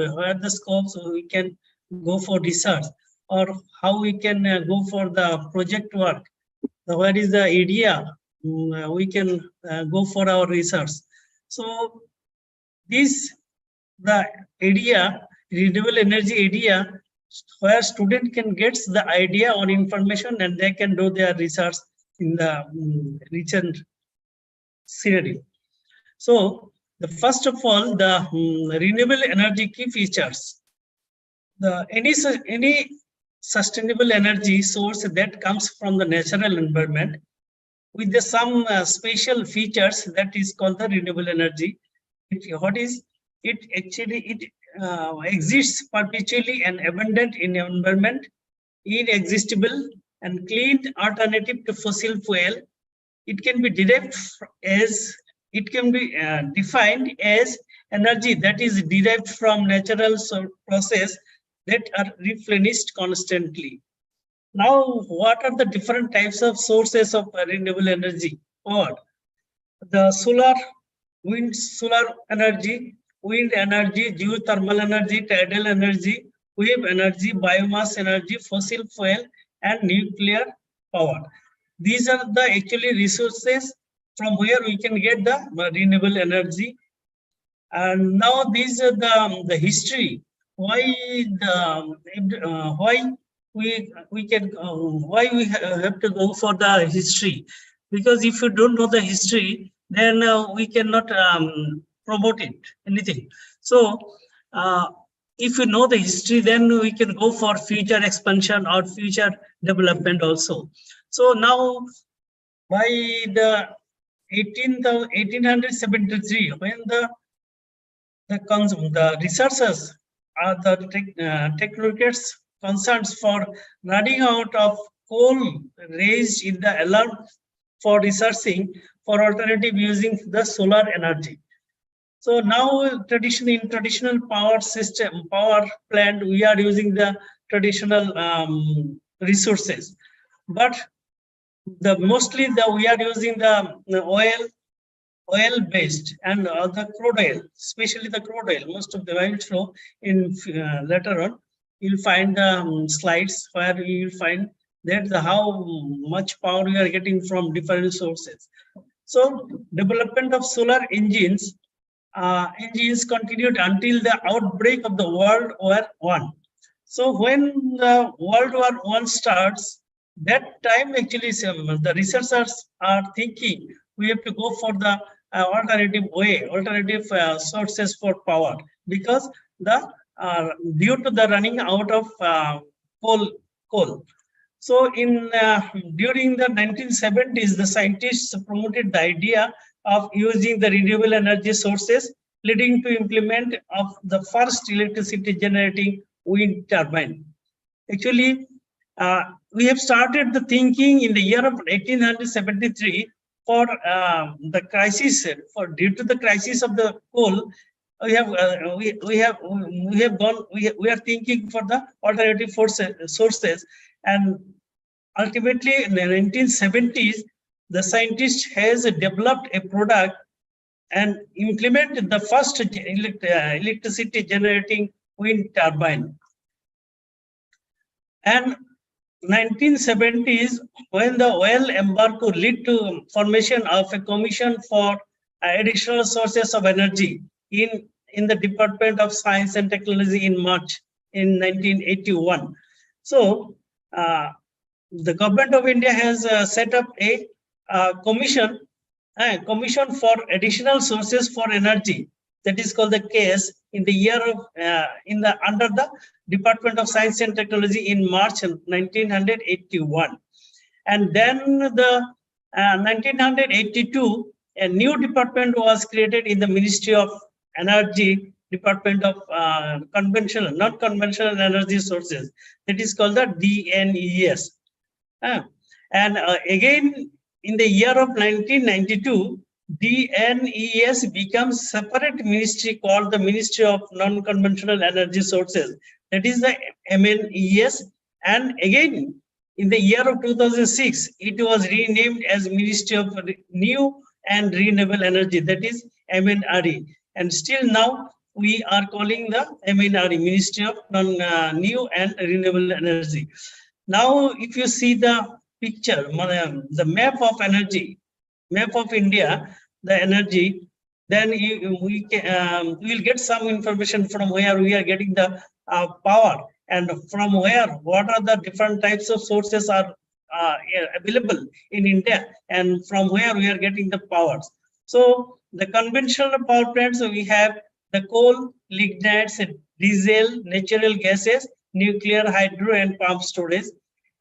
so we can go for research, or how we can go for the project work. So where is the area we can go for our research? So the area, renewable energy area, where student can get the idea or information and they can do their research in the recent scenario. So the first of all, the renewable energy key features. Any sustainable energy source that comes from the natural environment with some special features, that is called the renewable energy. It exists perpetually and abundant in the environment, inexhaustible and clean alternative to fossil fuel. It can be defined as energy that is derived from natural process that are replenished constantly. Now, what are the different types of sources of renewable energy? The solar, wind, solar energy, wind energy, geothermal energy, tidal energy, wave energy, biomass energy, fossil fuel, and nuclear power. These are the actually resources from where we can get the renewable energy. And now these are the history. Why we have to go for the history? Because if you don't know the history, then we cannot promote anything. So if you know the history, then we can go for future expansion or future development also. So now by the 1873, when the researchers are the technocrats concerns for running out of coal, raised in the alarm for researching for alternative using the solar energy. So now in traditional power plant, we are using the traditional resources, but mostly we are using the oil based and the crude oil, especially the crude oil. Most of the oil show in later on. You'll find the slides where you will find that how much power we are getting from different sources. So development of solar engines continued until the outbreak of the World War I. So when the World War I starts, that time actually the researchers are thinking we have to go for the alternative sources for power, because due to the running out of coal. So during the 1970s, the scientists promoted the idea of using the renewable energy sources, leading to implement of the first electricity generating wind turbine. Actually, we have started the thinking in the year of 1873 for the crisis, due to the crisis of the coal. We are thinking for the alternative sources, and ultimately in the 1970s, the scientist has developed a product and implement the first electricity generating wind turbine. And 1970s, when the oil embargo led to formation of a commission for additional sources of energy in the Department of Science and Technology in March in 1981. So the government of India has set up a commission for additional sources for energy, that is called the CASE, in the year of under the Department of Science and Technology in March 1981. And then the 1982, a new department was created in the Ministry of Energy, Department of non-conventional energy sources, that is called the DNES. And again, in the year of 1992, DNES becomes separate ministry called the Ministry of Non-Conventional Energy Sources, that is the MNES. And again, in the year of 2006, it was renamed as Ministry of New and Renewable Energy, that is MNRE. And still now we are calling the MNRE, Ministry of New and Renewable Energy. Now, if you see the picture, the map of energy, map of India, the energy, then we will get some information from where we are getting the power, and from where, what are the different types of sources are available in India, and from where we are getting the powers. So the conventional power plants, we have the coal, lignites, diesel, natural gases, nuclear, hydro, and pump storage.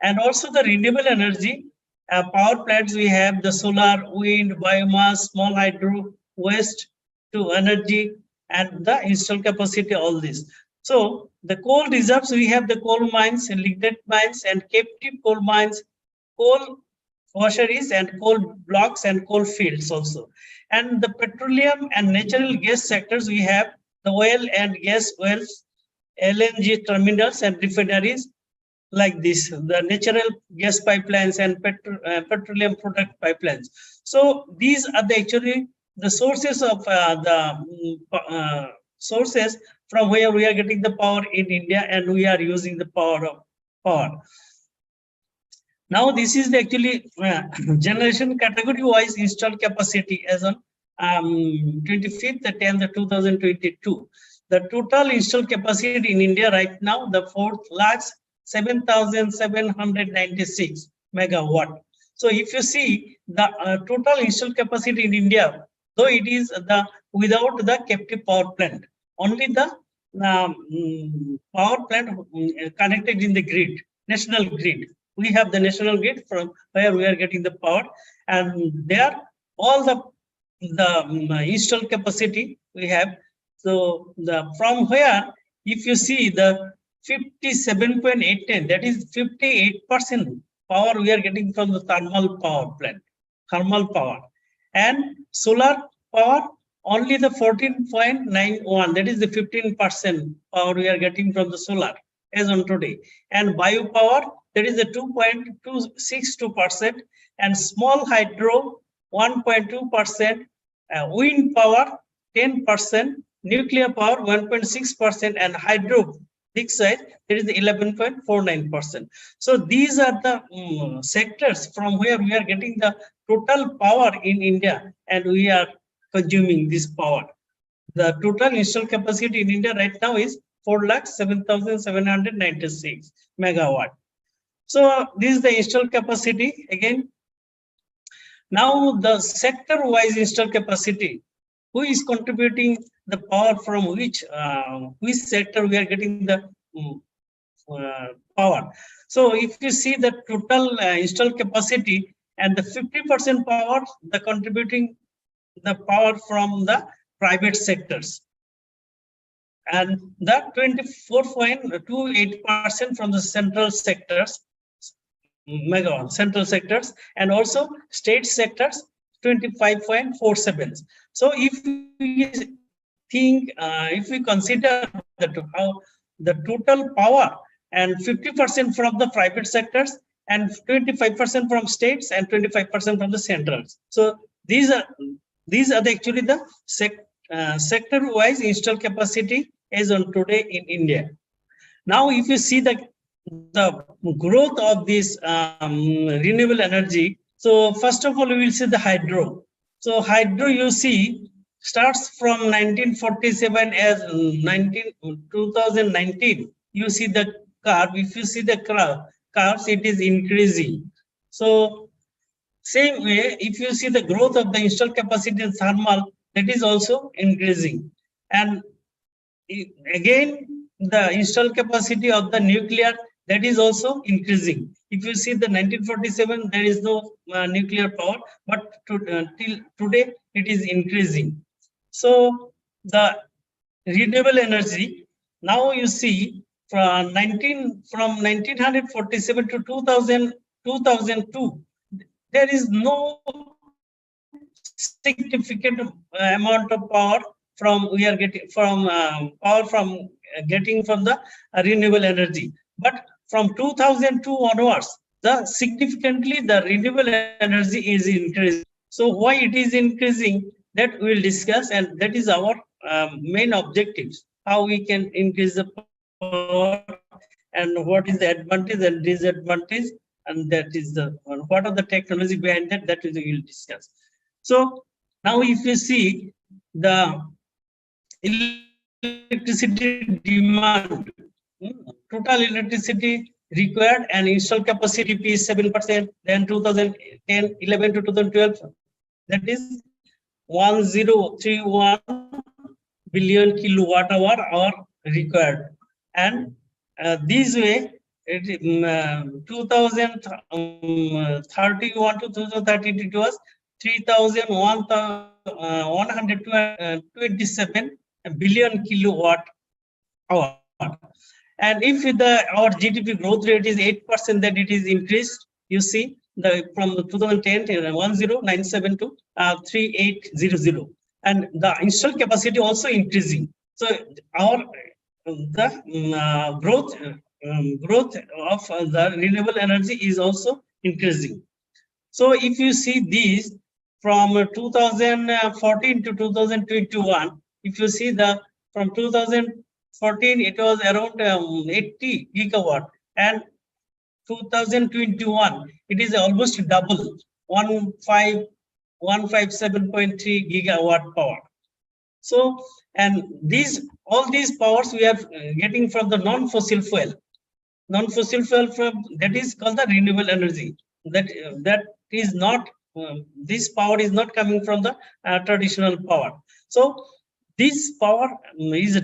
And also the renewable energy power plants, we have the solar, wind, biomass, small hydro, waste to energy, and the installed capacity, all this. So the coal reserves, we have the coal mines and lignite mines and captive coal mines, coal washeries and coal blocks and coal fields also. And the petroleum and natural gas sectors, we have the oil and gas wells, LNG terminals and refineries, like this, the natural gas pipelines and petroleum product pipelines. So these are actually the sources of sources from where we are getting the power in India, and we are using the power. Now this is the actually generation category wise installed capacity as on 25th 10th 2022. The total installed capacity in India right now, the 4,07,796 megawatt. So if you see the total installed capacity in India, though it is the without the captive power plant, only the power plant connected in the grid, national grid. We have the national grid from where we are getting the power, and there all the installed capacity we have. So the from where, if you see the 57.810, that is 58% power we are getting from the thermal power plant, thermal power, and solar power only the 14.91, that is the 15% power we are getting from the solar as on today, and bio power, that is the 2.262%, and small hydro 1.2%, wind power 10%, nuclear power 1.6%, and hydro big side, there is the 11.49%. So these are the sectors from where we are getting the total power in India, and we are consuming this power. The total installed capacity in India right now is 4,07,796 megawatt. So this is the installed capacity again. Now the sector-wise installed capacity, who is contributing the power from which sector we are getting the power. So if you see the total installed capacity, and the 50% power, the contributing the power from the private sectors, and that 24.28% from the central sectors, megawatt central sectors, and also state sectors 25.47. So if we think, if we consider how the total power, and 50% from the private sectors, and 25% from states, and 25% from the centrals. So these are these are actually the sector-wise installed capacity as on today in India. Now, if you see the growth of this renewable energy, so first of all, we will see the hydro. So hydro, you see, starts from 1947 as 2019. You see the curve. If you see the curves, it is increasing. So same way, if you see the growth of the installed capacity in thermal, that is also increasing. And again, the installed capacity of the nuclear, that is also increasing. If you see the 1947, there is no nuclear power, but till today it is increasing. So the renewable energy, now you see from 1947 to 2002, there is no significant amount of power from we are getting from getting from the renewable energy. But from 2002 onwards, significantly the renewable energy is increasing. So why it is increasing, that we will discuss, and that is our main objectives, how we can increase the power and what is the advantage and disadvantage, and that is the what are the technology behind that, that we will discuss. So now if you see the electricity demand, total electricity required and installed capacity is 7%, then 2010, 11 to 2012, that is 1031 billion kilowatt hour are required. And this way, 2031 to 2032, it was 3,127 billion kilowatt hour. And if our GDP growth rate is 8%, then it is increased. You see, from 2010 1097 to 3800, and the installed capacity also increasing. So our growth of the renewable energy is also increasing. So if you see these from 2014 to 2021, if you see from 2014 it was around 80 gigawatt, and 2021 it is almost double, 157.3 gigawatt power. So, and all these powers we are getting from the non-fossil fuel. Non-fossil fuel that is called the renewable energy. That is not, this power is not coming from the traditional power. So this power is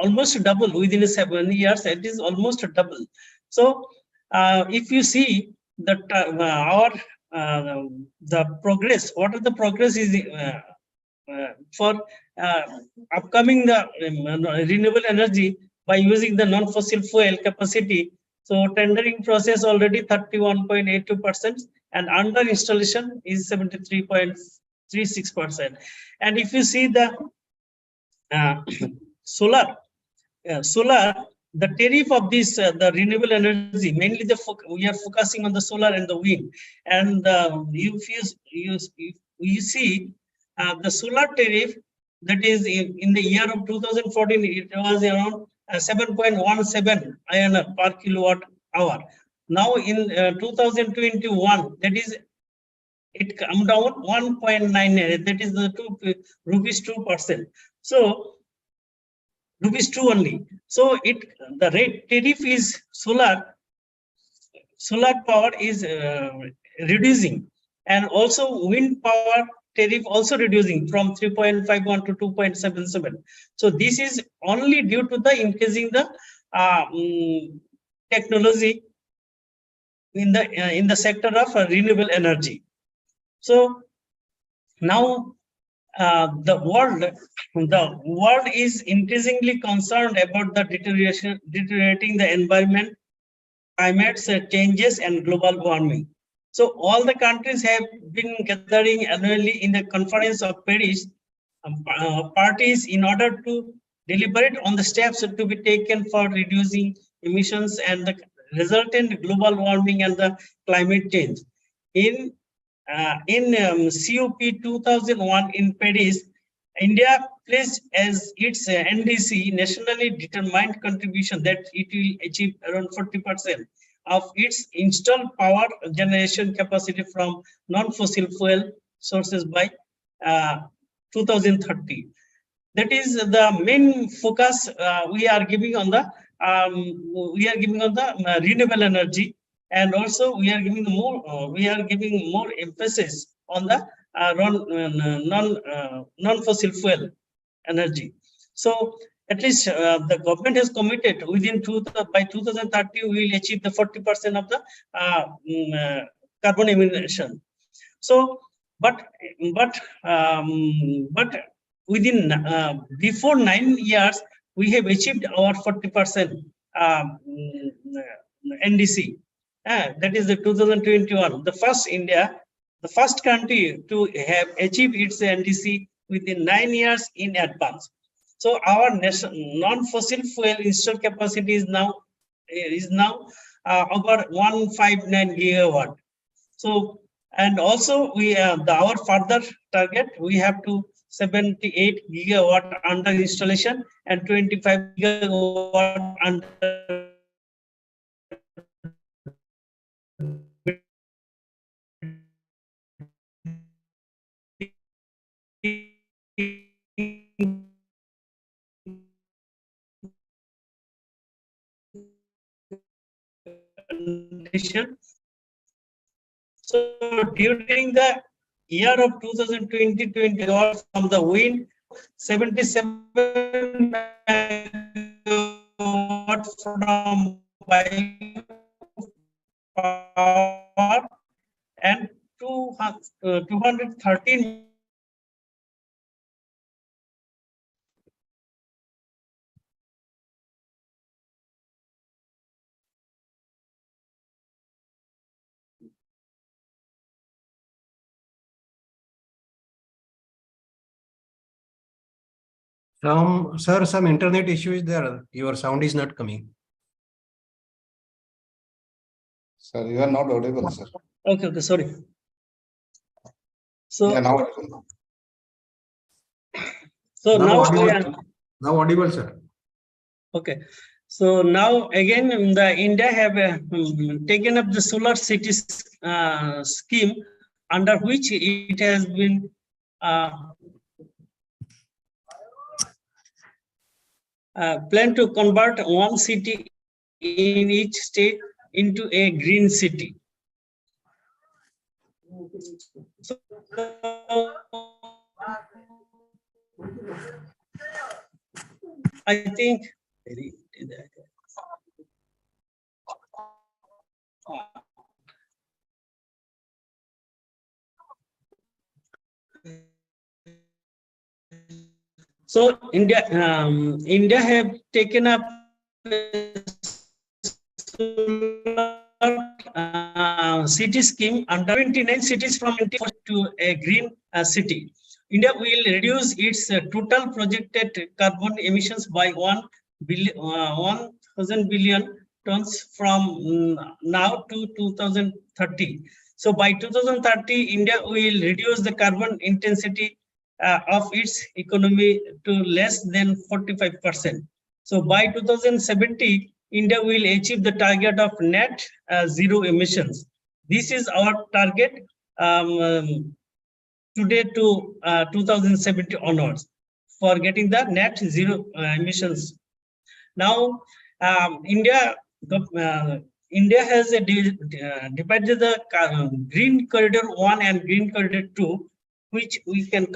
almost double within 7 years. It is almost double. So if you see that the progress, what are the progress is for upcoming the renewable energy by using the non-fossil fuel capacity. So tendering process already 31.82%, and under installation is 73.36%. And if you see the solar, the tariff of this the renewable energy, mainly we are focusing on the solar and the wind. And you see the solar tariff, that is in the year of 2014, it was around 7.17 INR per kilowatt hour. Now in 2021, that is it come down 1.9, that is the rupees 2%. So rupees 2 only. So the rate tariff is solar power is reducing, and also wind power tariff also reducing from 3.51 to 2.77. So this is only due to the increasing the technology in the sector of renewable energy. So now the world is increasingly concerned about the deteriorating the environment, climate changes, and global warming. So all the countries have been gathering annually in the Conference of Paris parties in order to deliberate on the steps to be taken for reducing emissions and the resultant global warming and the climate change. In in COP 2001 in Paris, India placed as its NDC nationally determined contribution that it will achieve around 40% of its installed power generation capacity from non-fossil fuel sources by 2030. That is the main focus we are giving on the renewable energy, and also we are giving more emphasis on the non-fossil fuel energy. So at least the government has committed by 2030 we will achieve the 40% of the carbon emission. So, but within before 9 years we have achieved our 40% NDC. That is the 2021. The first country to have achieved its NDC within 9 years in advance. So our non-fossil fuel installed capacity is now over 159 gigawatt. So, and also we our further target, we have to 78 gigawatt under installation and 25 gigawatt under condition. So during the year of 2020 from the wind, 77 megawatt from power, and 213 . Sir, some internet issue is there. Your sound is not coming. Sir, you are not audible, sir. Okay, sorry. So, Yeah, now audible. So now now audible, sir. Okay. So now again, the India have taken up the solar cities scheme, under which it has been planned to convert one city in each state into a green city. So, I think so India have taken up city scheme under 29 cities from to a green city. India will reduce its total projected carbon emissions by 1,000 billion tons from now to 2030. So by 2030, India will reduce the carbon intensity of its economy to less than 45%. So by 2070, India will achieve the target of net zero emissions. This is our target today to 2070 onwards for getting the net zero emissions. Now, India has divided the Green Corridor 1 and Green Corridor 2, which we can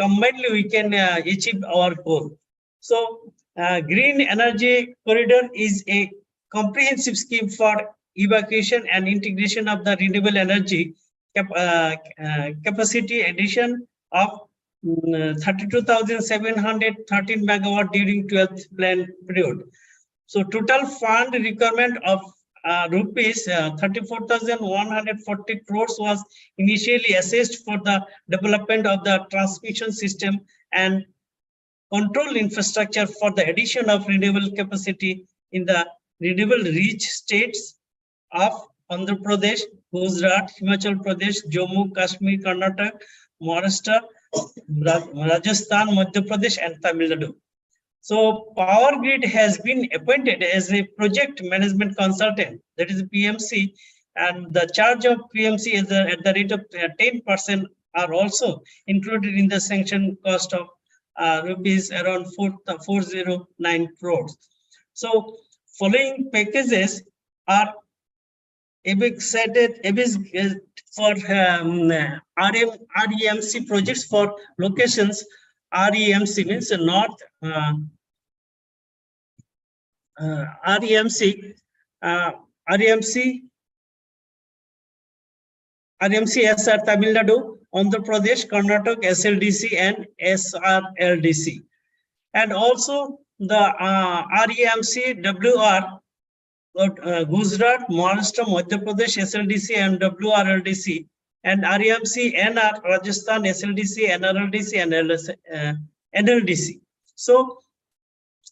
achieve our goal. So, Green Energy Corridor is a comprehensive scheme for evacuation and integration of the renewable energy capacity addition of 32,713 megawatt during 12th plan period. So total fund requirement of rupees 34,140 crores was initially assessed for the development of the transmission system and control infrastructure for the addition of renewable capacity in the renewable rich states of Andhra Pradesh, Gujarat, Himachal Pradesh, Jammu, Kashmir, Karnataka, Maharashtra, Rajasthan, Madhya Pradesh, and Tamil Nadu. So Power Grid has been appointed as a project management consultant, that is PMC, and the charge of PMC is at the rate of 10% are also included in the sanction cost of rupees around 409 crores. So following packages are excited for REMC projects for locations. REMC means North REMC SR Tamil Nadu, Andhra Pradesh, Karnataka, SLDC, and SRLDC, and also the REMC WR. Gujarat, Maharashtra, Madhya Pradesh, SLDC, and WRLDC, and REMC, NR, Rajasthan, SLDC, NRLDC, and NLDC. So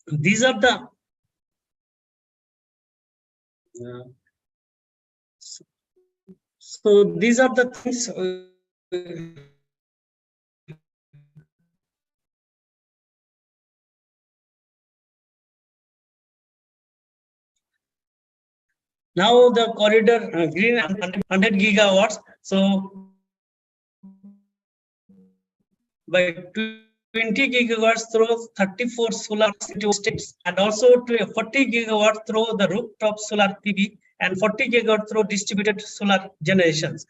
these are the things. Now the corridor green 100 gigawatts. So by 20 gigawatts through 34 solar states, and also to 40 gigawatts through the rooftop solar PV, and 40 gigawatts through distributed solar generations.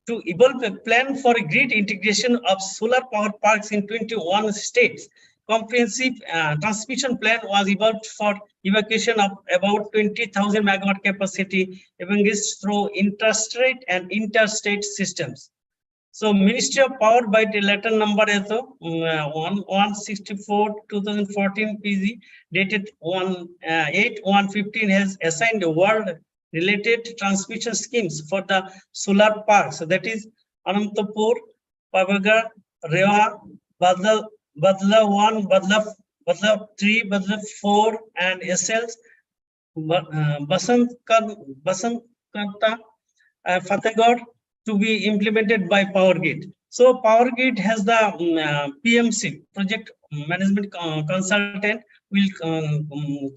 To evolve a plan for grid integration of solar power parks in 21 states, comprehensive transmission plan was evolved for evacuation of about 20,000 megawatt capacity evangelized through interstate and interstate systems. So Ministry of Power by the letter number is 164/2014 PG dated 8/115 has assigned a world related transmission schemes for the solar parks. So that is Anantapur, Pavagadh, Rewa, Badla 1, Badla 3, Badla 4, and SLs, Basantkanta, Fatehgarh, to be implemented by Power Grid. So Power Grid has the PMC, project management consultant, will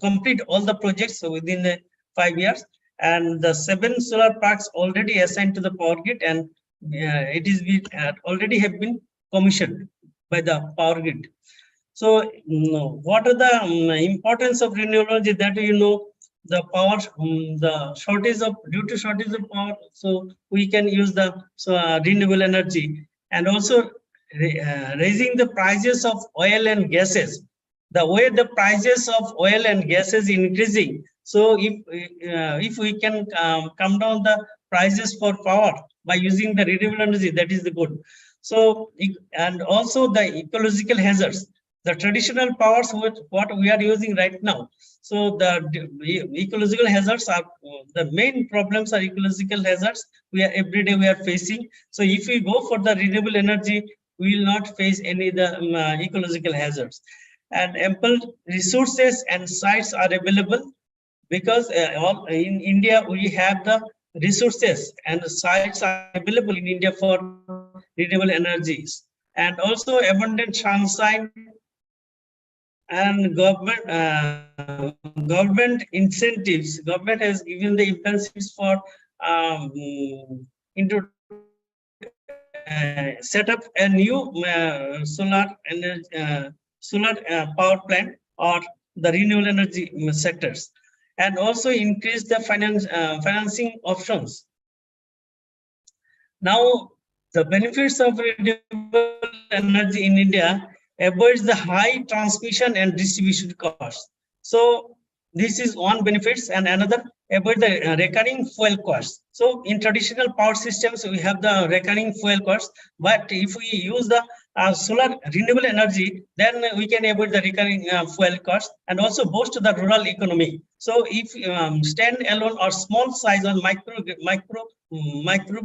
complete all the projects within the 5 years, and the 7 solar parks already assigned to the Power Grid, and it is already have been commissioned by the Power Grid. So what are the importance of renewable energy that the power, the shortage of, due to shortage of power, so we can use the renewable energy, and also raising the prices of oil and gases. The way the prices of oil and gases increasing, so if we can come down the prices for power by using the renewable energy, that is the good. So and also the ecological hazards, the traditional powers what we are using right now. So the ecological hazards are the main problems are ecological hazards every day we are facing. So if we go for the renewable energy, we will not face any the ecological hazards. And ample resources and sites are available, because in India we have the resources and the sites are available in India for renewable energies, and also abundant sunshine and government incentives. Government has given the incentives for set up a new solar power plant or the renewable energy sectors, and also increase the financing options. Now, the benefits of renewable energy in India avoids the high transmission and distribution costs. So this is one benefits, and another avoid the recurring fuel costs. So in traditional power systems, we have the recurring fuel costs, but if we use the solar renewable energy, then we can avoid the recurring fuel costs and also boost the rural economy. So if stand alone or small size or micro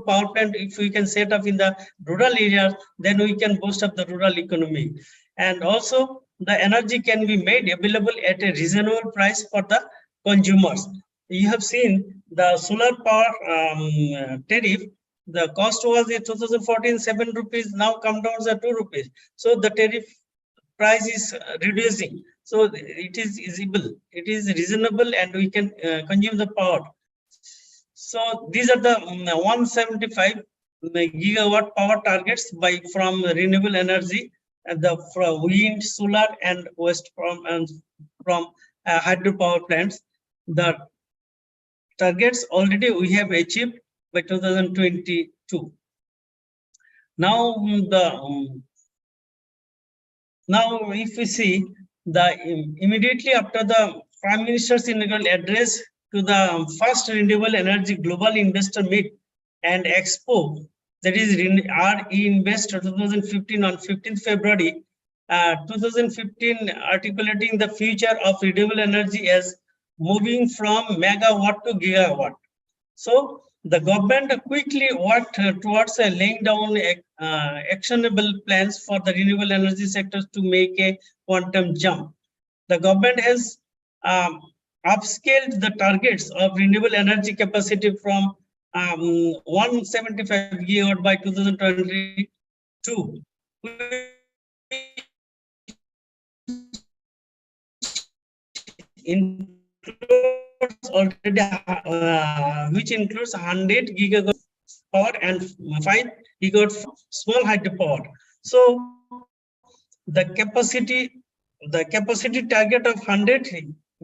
power plant, if we can set up in the rural areas, then we can boost up the rural economy. And also the energy can be made available at a reasonable price for the consumers. You have seen the solar power tariff, the cost was in 2014 7 rupees, now come down to 2 rupees. So the tariff price is reducing. So it is visible, it is reasonable, and we can consume the power. So these are the 175 gigawatt power targets from renewable energy, and from wind, solar, and waste from hydropower plants. The targets already we have achieved by 2022. Now now if we see immediately after the Prime Minister's inaugural address to the first renewable energy global investor meet and expo, that is RE-Invest 2015 on 15th February 2015, articulating the future of renewable energy as moving from megawatt to gigawatt. So the government quickly worked towards laying down actionable plans for the renewable energy sector to make a quantum jump. The government has upscaled the targets of renewable energy capacity from 175 gigawatt by 2022. Which includes 100 gigawatt power and 5 gigawatt small hydropower. So the capacity target of 100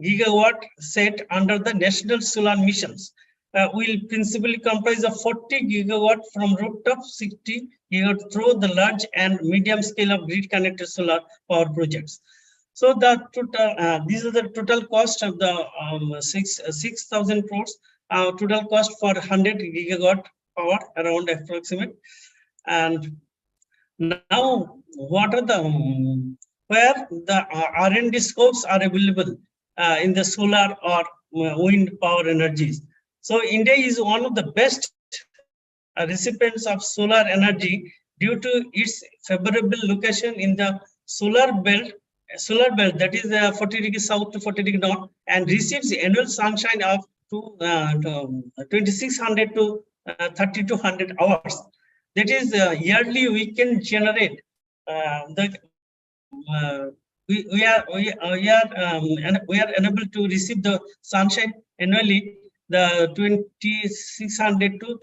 gigawatt set under the national solar missions will principally comprise of 40 gigawatt from rooftop, 60 gigawatt through the large and medium scale of grid connected solar power projects. So the total, these are the total cost of the 6,000 crores. Total cost for 100 gigawatt power, around approximate. And now, what are the where the R&D scopes are available in the solar or wind power energies? So India is one of the best recipients of solar energy due to its favorable location in the solar belt that is 40 degrees south to 40 degrees north, and receives annual sunshine of 2600 to 3200 hours. That is yearly we can generate we are unable to receive the sunshine annually, the 2600 to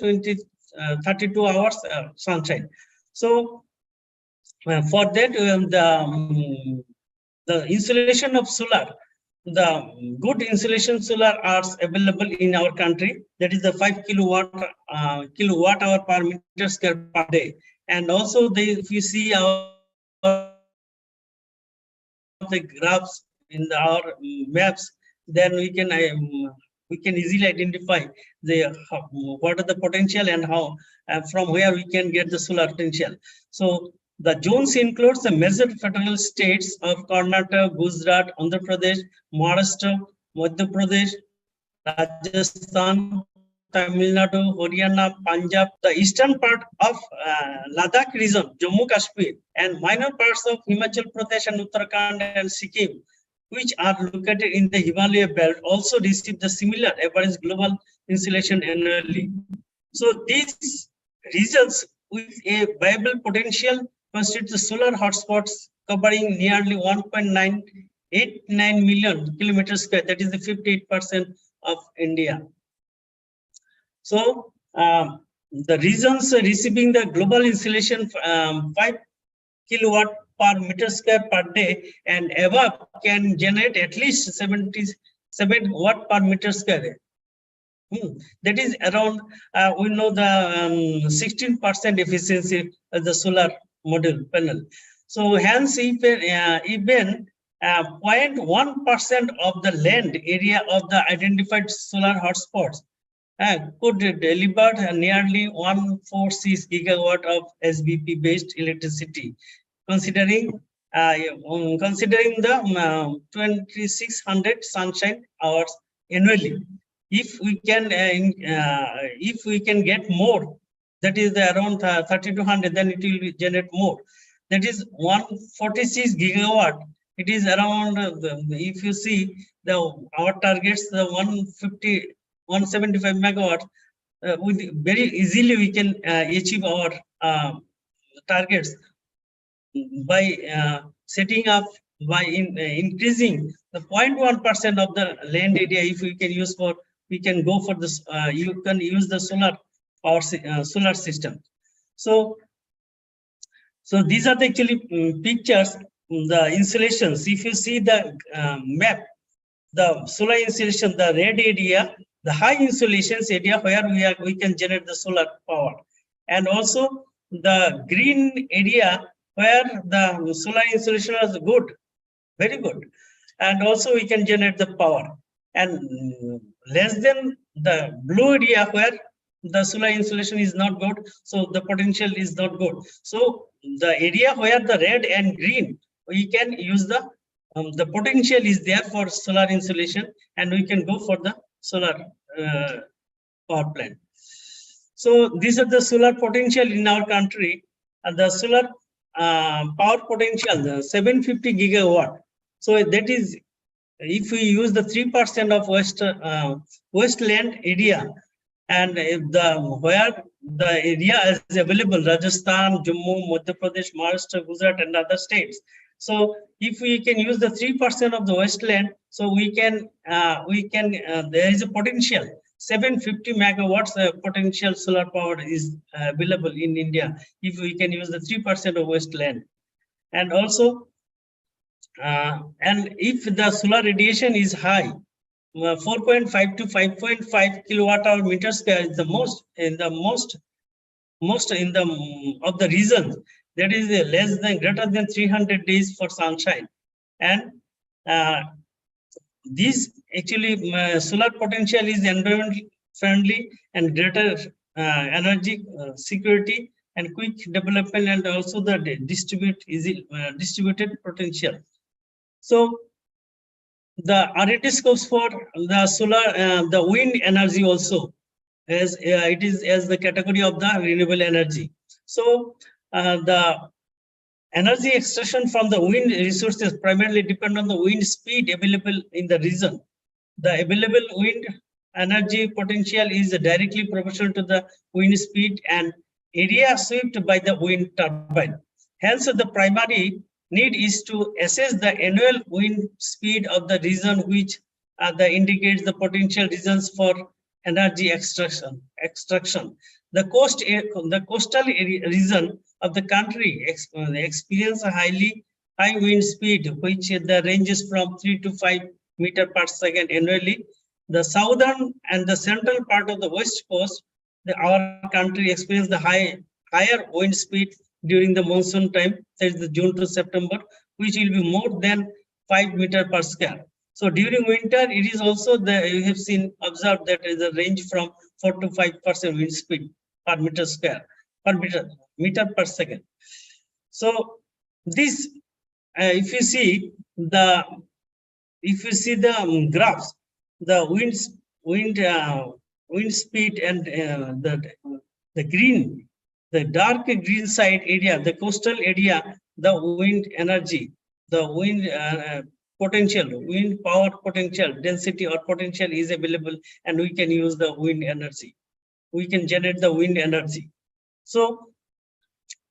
32 hours sunshine. So for that the installation of solar, the good installation solar are available in our country. That is the 5 kilowatt hour per meter square per day. And also if you see the graphs in our maps, then we can easily identify what are the potential and how from where we can get the solar potential. So the zones includes the major federal states of Karnataka, Gujarat, Andhra Pradesh, Maharashtra, Madhya Pradesh, Rajasthan, Tamil Nadu, Haryana, Punjab, the eastern part of Ladakh region, Jammu Kashmir, and minor parts of Himachal Pradesh and Uttarakhand and Sikkim, which are located in the Himalaya belt, also receive the similar average global insolation annually. So these regions with a viable potential constitute the solar hotspots covering nearly 1.989 million kilometers square. That is the 58% of India. So the regions receiving the global installation 5 kilowatt per meter square per day and above can generate at least 77 watt per meter square. That is around, we know the 16% efficiency of the solar module panel. So hence even 0.1% of the land area of the identified solar hotspots could deliver nearly 146 gigawatt of SBP based electricity, considering the 2600 sunshine hours annually. If we can get more, that is around 3200, then it will generate more. That is 146 gigawatt. It is around if you see our targets, the 150 175 megawatts, with very easily we can achieve our targets by setting up, by increasing the 0.1% of the land area. If we can use for, we can go for this, you can use the solar power solar system. So these are the actually pictures, the installations. If you see the map, the solar installation, the red area, the high installations area where we can generate the solar power, and also the green area where the solar installation was good, very good, and also we can generate the power, and less than the blue area where the solar installation is not good, so the potential is not good. So the area where the red and green, we can use the potential is there for solar installation, and we can go for the solar power plant. So these are the solar potential in our country, and the solar power potential, the 750 gigawatt. So that is, if we use the 3% of wasteland area, and if where the area is available, Rajasthan, Jammu, Madhya Pradesh, Maharashtra, Gujarat, and other states. So if we can use the 3% of the wasteland, so we can there is a potential 750 megawatts potential solar power is available in India if we can use the 3% of wasteland. And also, and if the solar radiation is high, 4.5 to 5.5 kilowatt hour meter square is the most in the of the regions, that is less than greater than 300 days for sunshine. And this actually solar potential is environment friendly and greater energy security and quick development, and also the distributed potential. So the R&D scopes for the solar, the wind energy also, as it is as the category of the renewable energy. So the energy extraction from the wind resources primarily depend on the wind speed available in the region. The available wind energy potential is directly proportional to the wind speed and area swept by the wind turbine. Hence, the primary need is to assess the annual wind speed of the region, which indicates the potential regions for energy extraction. The coastal region of the country experience a high wind speed, which the ranges from 3 to 5 meters per second annually. The southern and the central part of the west coast, our country experience the higher wind speed during the monsoon time, that is the June to September, which will be more than 5 meters per square. So during winter, it is also you have seen observed that is a range from 4 to 5% wind speed per meter square, per meter per second. So this, if you see the graphs, the wind speed and the green, the dark green side area, the coastal area, the wind energy, the wind potential, wind power potential, density or potential is available, and we can use the wind energy. We can generate the wind energy. So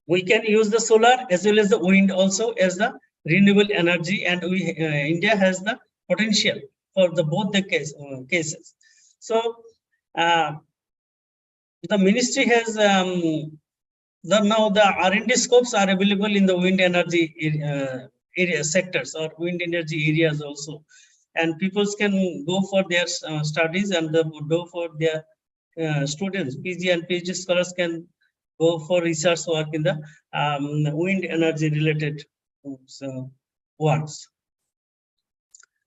we can use the solar as well as the wind also as the renewable energy, and India has the potential for both the cases. So the ministry has now the R&D scopes are available in the wind energy area sectors or wind energy areas also, and people can go for their studies, and go for their students, PG and PhD scholars can go for research work in the wind energy related works.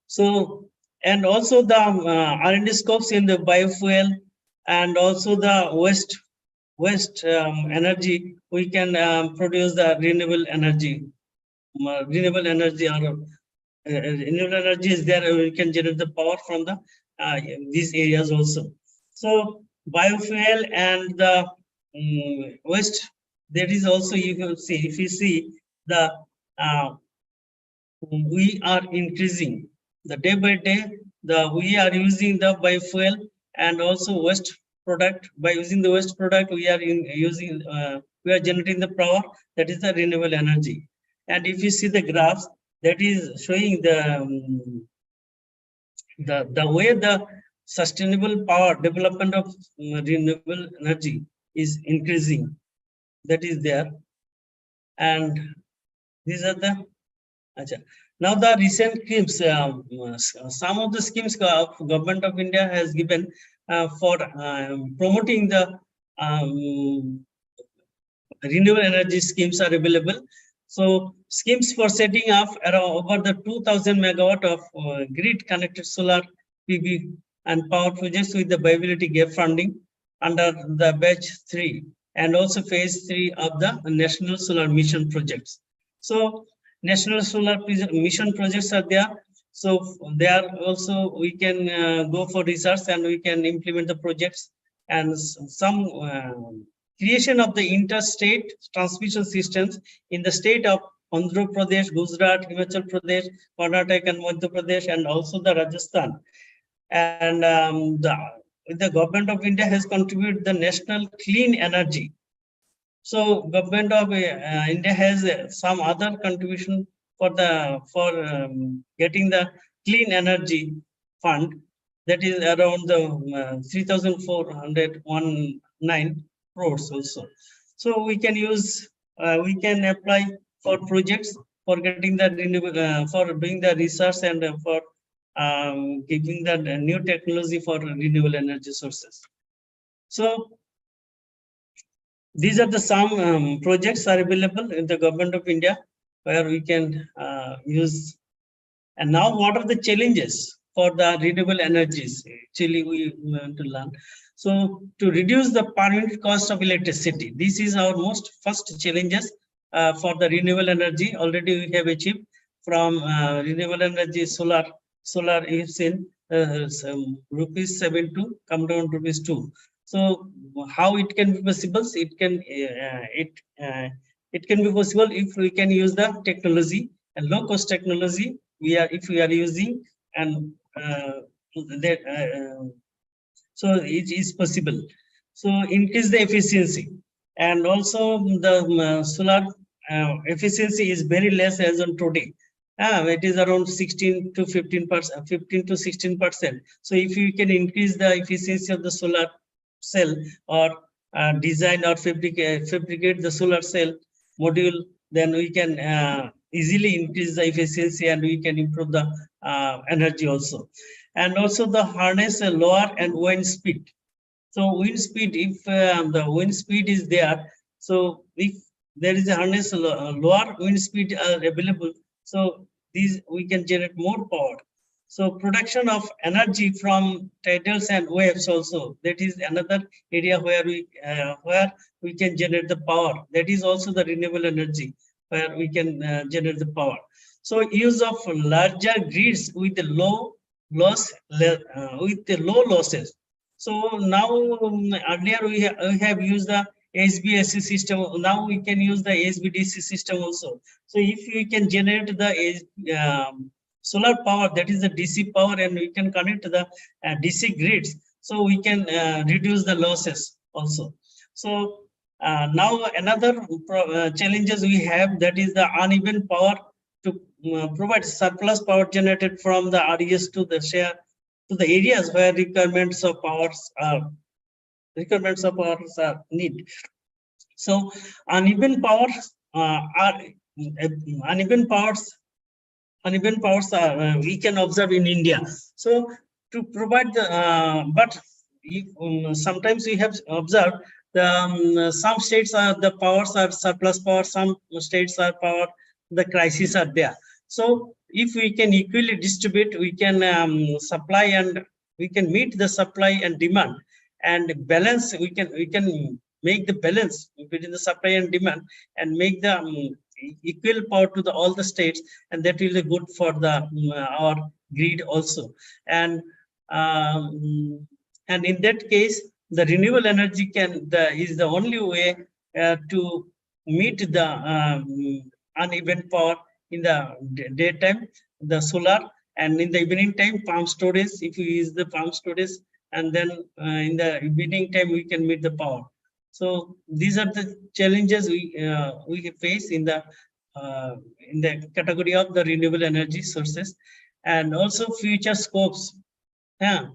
So, and also the R&D scopes in the biofuel and also the waste energy, we can produce the renewable energy. Renewable energy is there, we can generate the power from the these areas also. So biofuel and the waste, that is also, you can see, if you see the we are increasing the day by day, we are using the biofuel and also waste product. By using the waste product, we are we are generating the power, that is the renewable energy. And if you see the graphs, that is showing the way the sustainable power development of renewable energy is increasing, that is there. And these are the now the recent schemes, some of the schemes government of India has given for promoting the renewable energy schemes are available. So schemes for setting up around over the 2,000 megawatt of grid connected solar PV and power projects with the viability gap funding under the batch 3 and also phase 3 of the National Solar Mission projects. So National Solar Mission projects are there. So there also we can go for research and we can implement the projects, and some creation of the interstate transmission systems in the state of Andhra Pradesh, Gujarat, Himachal Pradesh, Karnataka, and Madhya Pradesh, and also the Rajasthan. And the government of India has contributed the national clean energy. So government of India has some other contribution for getting the clean energy fund, that is around the 3,419 crores also. So we can use, we can apply for projects for getting the renewable, for doing the research and for giving the new technology for renewable energy sources. So these are the some projects are available in the government of India where we can use. And now what are the challenges for the renewable energies? Actually, we want to learn. So to reduce the per unit cost of electricity, this is our most first challenges for the renewable energy. Already we have achieved from renewable energy solar is in rupees 7 to come down to rupees 2. So how it can be possible? It can be possible if we can use the technology and low cost technology if we are using, and so it is possible. So increase the efficiency, and also the solar efficiency is very less as on today. It is around 16 to 15%, 15 to 16%. So if you can increase the efficiency of the solar cell or design or fabricate the solar cell module, then we can easily increase the efficiency and we can improve the energy also. And also the harness a lower and wind speed. So wind speed, if the wind speed is there, so if there is a harness lower wind speed available, so these we can generate more power. So production of energy from tidals and waves also, that is another area where we can generate the power. That is also the renewable energy where we can generate the power. So use of larger grids with the low loss with the low losses. So now earlier we have used the HVAC system. Now we can use the HVDC system also. So if we can generate the solar power, that is the DC power, and we can connect to the DC grids, so we can reduce the losses also. So now another challenges we have, that is the uneven power to provide surplus power generated from the RES to the share to the areas where requirements of powers are need. So uneven powers we can observe in India. So to provide the but if, sometimes we have observed the some states are the powers are surplus power, some states are power the crises are there. So if we can equally distribute, we can supply and we can meet the supply and demand and balance. We can make the balance between the supply and demand and make the equal power to all the states, and that will be good for the our grid also. And in that case, the renewable energy is the only way to meet the uneven power in the daytime, the solar, and in the evening time, pump storage. If you use the pump storage, and then in the evening time we can meet the power. So these are the challenges we face in the category of the renewable energy sources, and also future scopes. Yeah.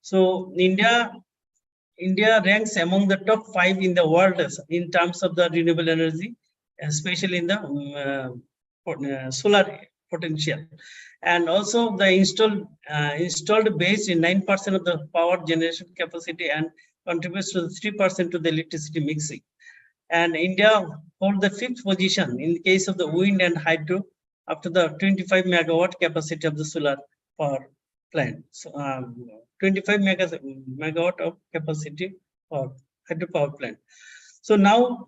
So India ranks among the top 5 in the world in terms of the renewable energy, especially in the solar potential. And also the installed base in 9% of the power generation capacity and contributes to 3% to the electricity mixing. And India holds the 5th position in the case of the wind and hydro up to the 25 megawatt capacity of the solar power plant. So 25 megawatt of capacity for hydropower plant. So now,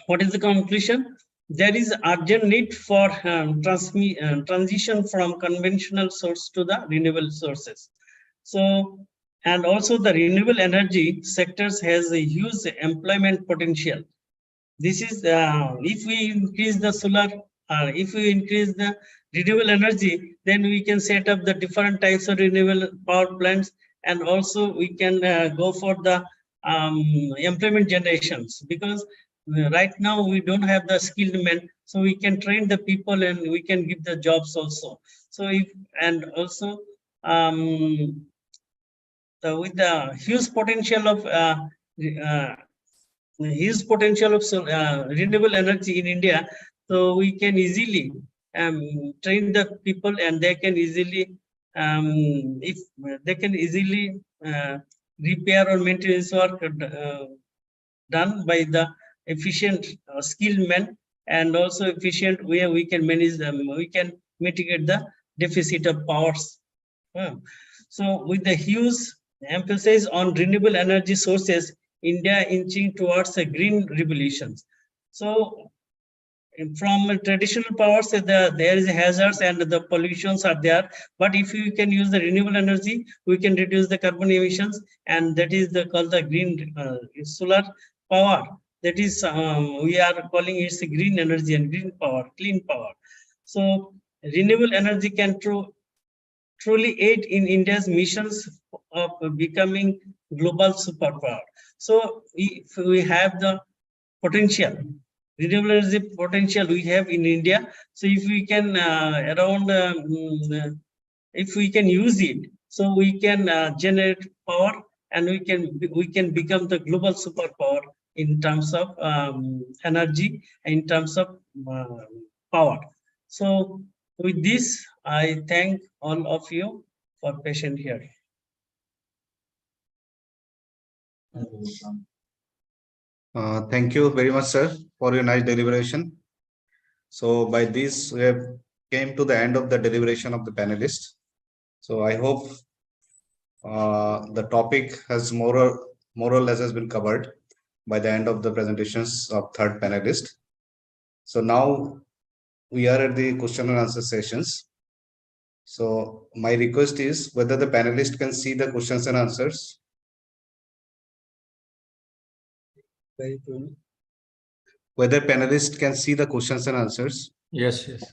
what is the conclusion? There is urgent need for transition from conventional source to the renewable sources. So, and also the renewable energy sectors has a huge employment potential. This is if we increase the solar, if we increase the renewable energy, then we can set up the different types of renewable power plants, and also we can go for the employment generations, because right now we don't have the skilled men, so we can train the people and we can give the jobs also. So if, and also with the huge potential of renewable energy in India, so we can easily train the people, and they can easily repair or maintenance work done by the efficient skilled men, and also efficient way we can manage them. We can mitigate the deficit of powers. So with the huge emphasis on renewable energy sources, India inching towards a green revolution. So from traditional powers, there is hazards and the pollutions are there. But if you can use the renewable energy, we can reduce the carbon emissions, and that is called the green solar power. That is, we are calling it green energy and green power, clean power. So renewable energy can truly aid in India's missions of becoming global superpower. So if we have the potential, renewable energy potential we have in India. So if we can if we can use it, so we can generate power, and we can become the global superpower in terms of energy, in terms of power. So with this, I thank all of you for patient hearing. Thank you very much, sir, for your nice deliberation. So by this, we have came to the end of the deliberation of the panelists. So I hope the topic has more or less has been covered by the end of the presentations of third panelist. So now we are at the question and answer sessions. So my request is whether the panelists can see the questions and answers. Whether panelists can see the questions and answers. Yes, yes.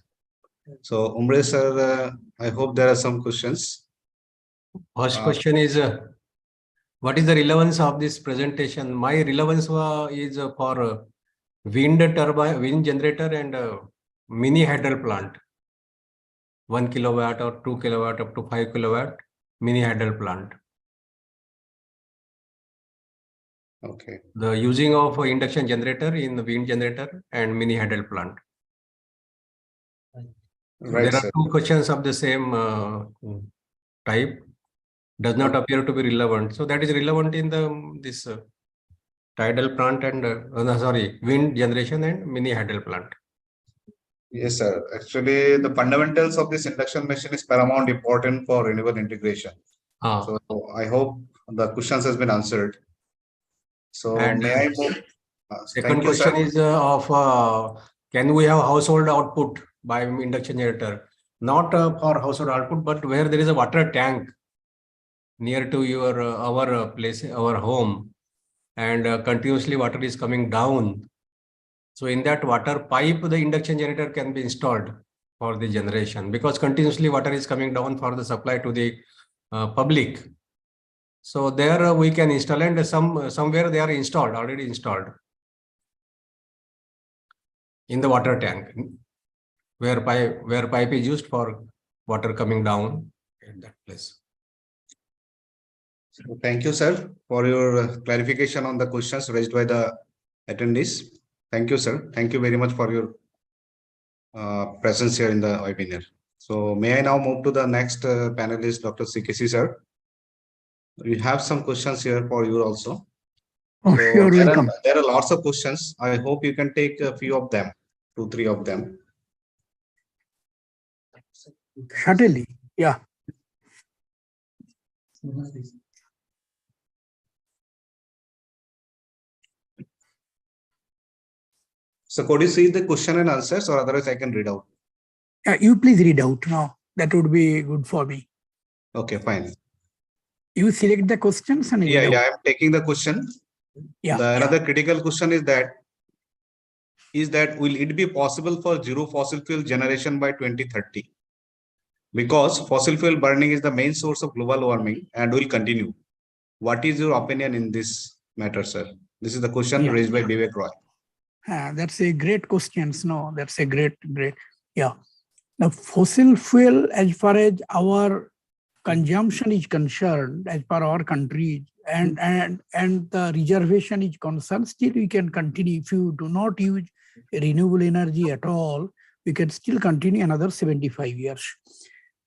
So Umbre sir, I hope there are some questions. First question is, what is the relevance of this presentation? My relevance is for wind turbine, wind generator, and mini hydel plant. 1 kilowatt or 2 kilowatt up to 5 kilowatt mini hydel plant. Okay. The using of induction generator in the wind generator and mini hydel plant. Right, there are sir. two questions of the same type. Does not appear to be relevant. So that is relevant in the this tidal plant and wind generation and mini hydel plant. Yes, sir. Actually, the fundamentals of this induction machine is paramount important for renewable integration. So I hope the questions has been answered. So and may I move? Second question is can we have household output by induction generator? Not for household output, but where there is a water tank near to your our place, our home, and continuously water is coming down. So in that water pipe, the induction generator can be installed for the generation, because continuously water is coming down for the supply to the public. So there we can install, and somewhere they are installed, already installed in the water tank, where pipe is used for water coming down at that place. So thank you, sir, for your clarification on the questions raised by the attendees. Thank you, sir. Thank you very much for your presence here in the webinar. So may I now move to the next panelist, Dr. CKC, sir. We have some questions here for you also. Oh, So sure, welcome. there are lots of questions. I hope you can take a few of them, 2-3 of them. Certainly, yeah. So could you see the question and answers, or otherwise I can read out? You please read out now. That would be good for me. Okay, fine. You select the questions and read Yeah, out. I'm taking the question. Yeah, Another critical question is that will it be possible for zero fossil fuel generation by 2030? Because fossil fuel burning is the main source of global warming and will continue. What is your opinion in this matter, sir? This is the question raised by Vivek Roy. That's a great question. No, that's a great. Yeah. The fossil fuel, as far as our consumption is concerned, as per our country, and the reservation is concerned, still we can continue. If you do not use renewable energy at all, we can still continue another 75 years.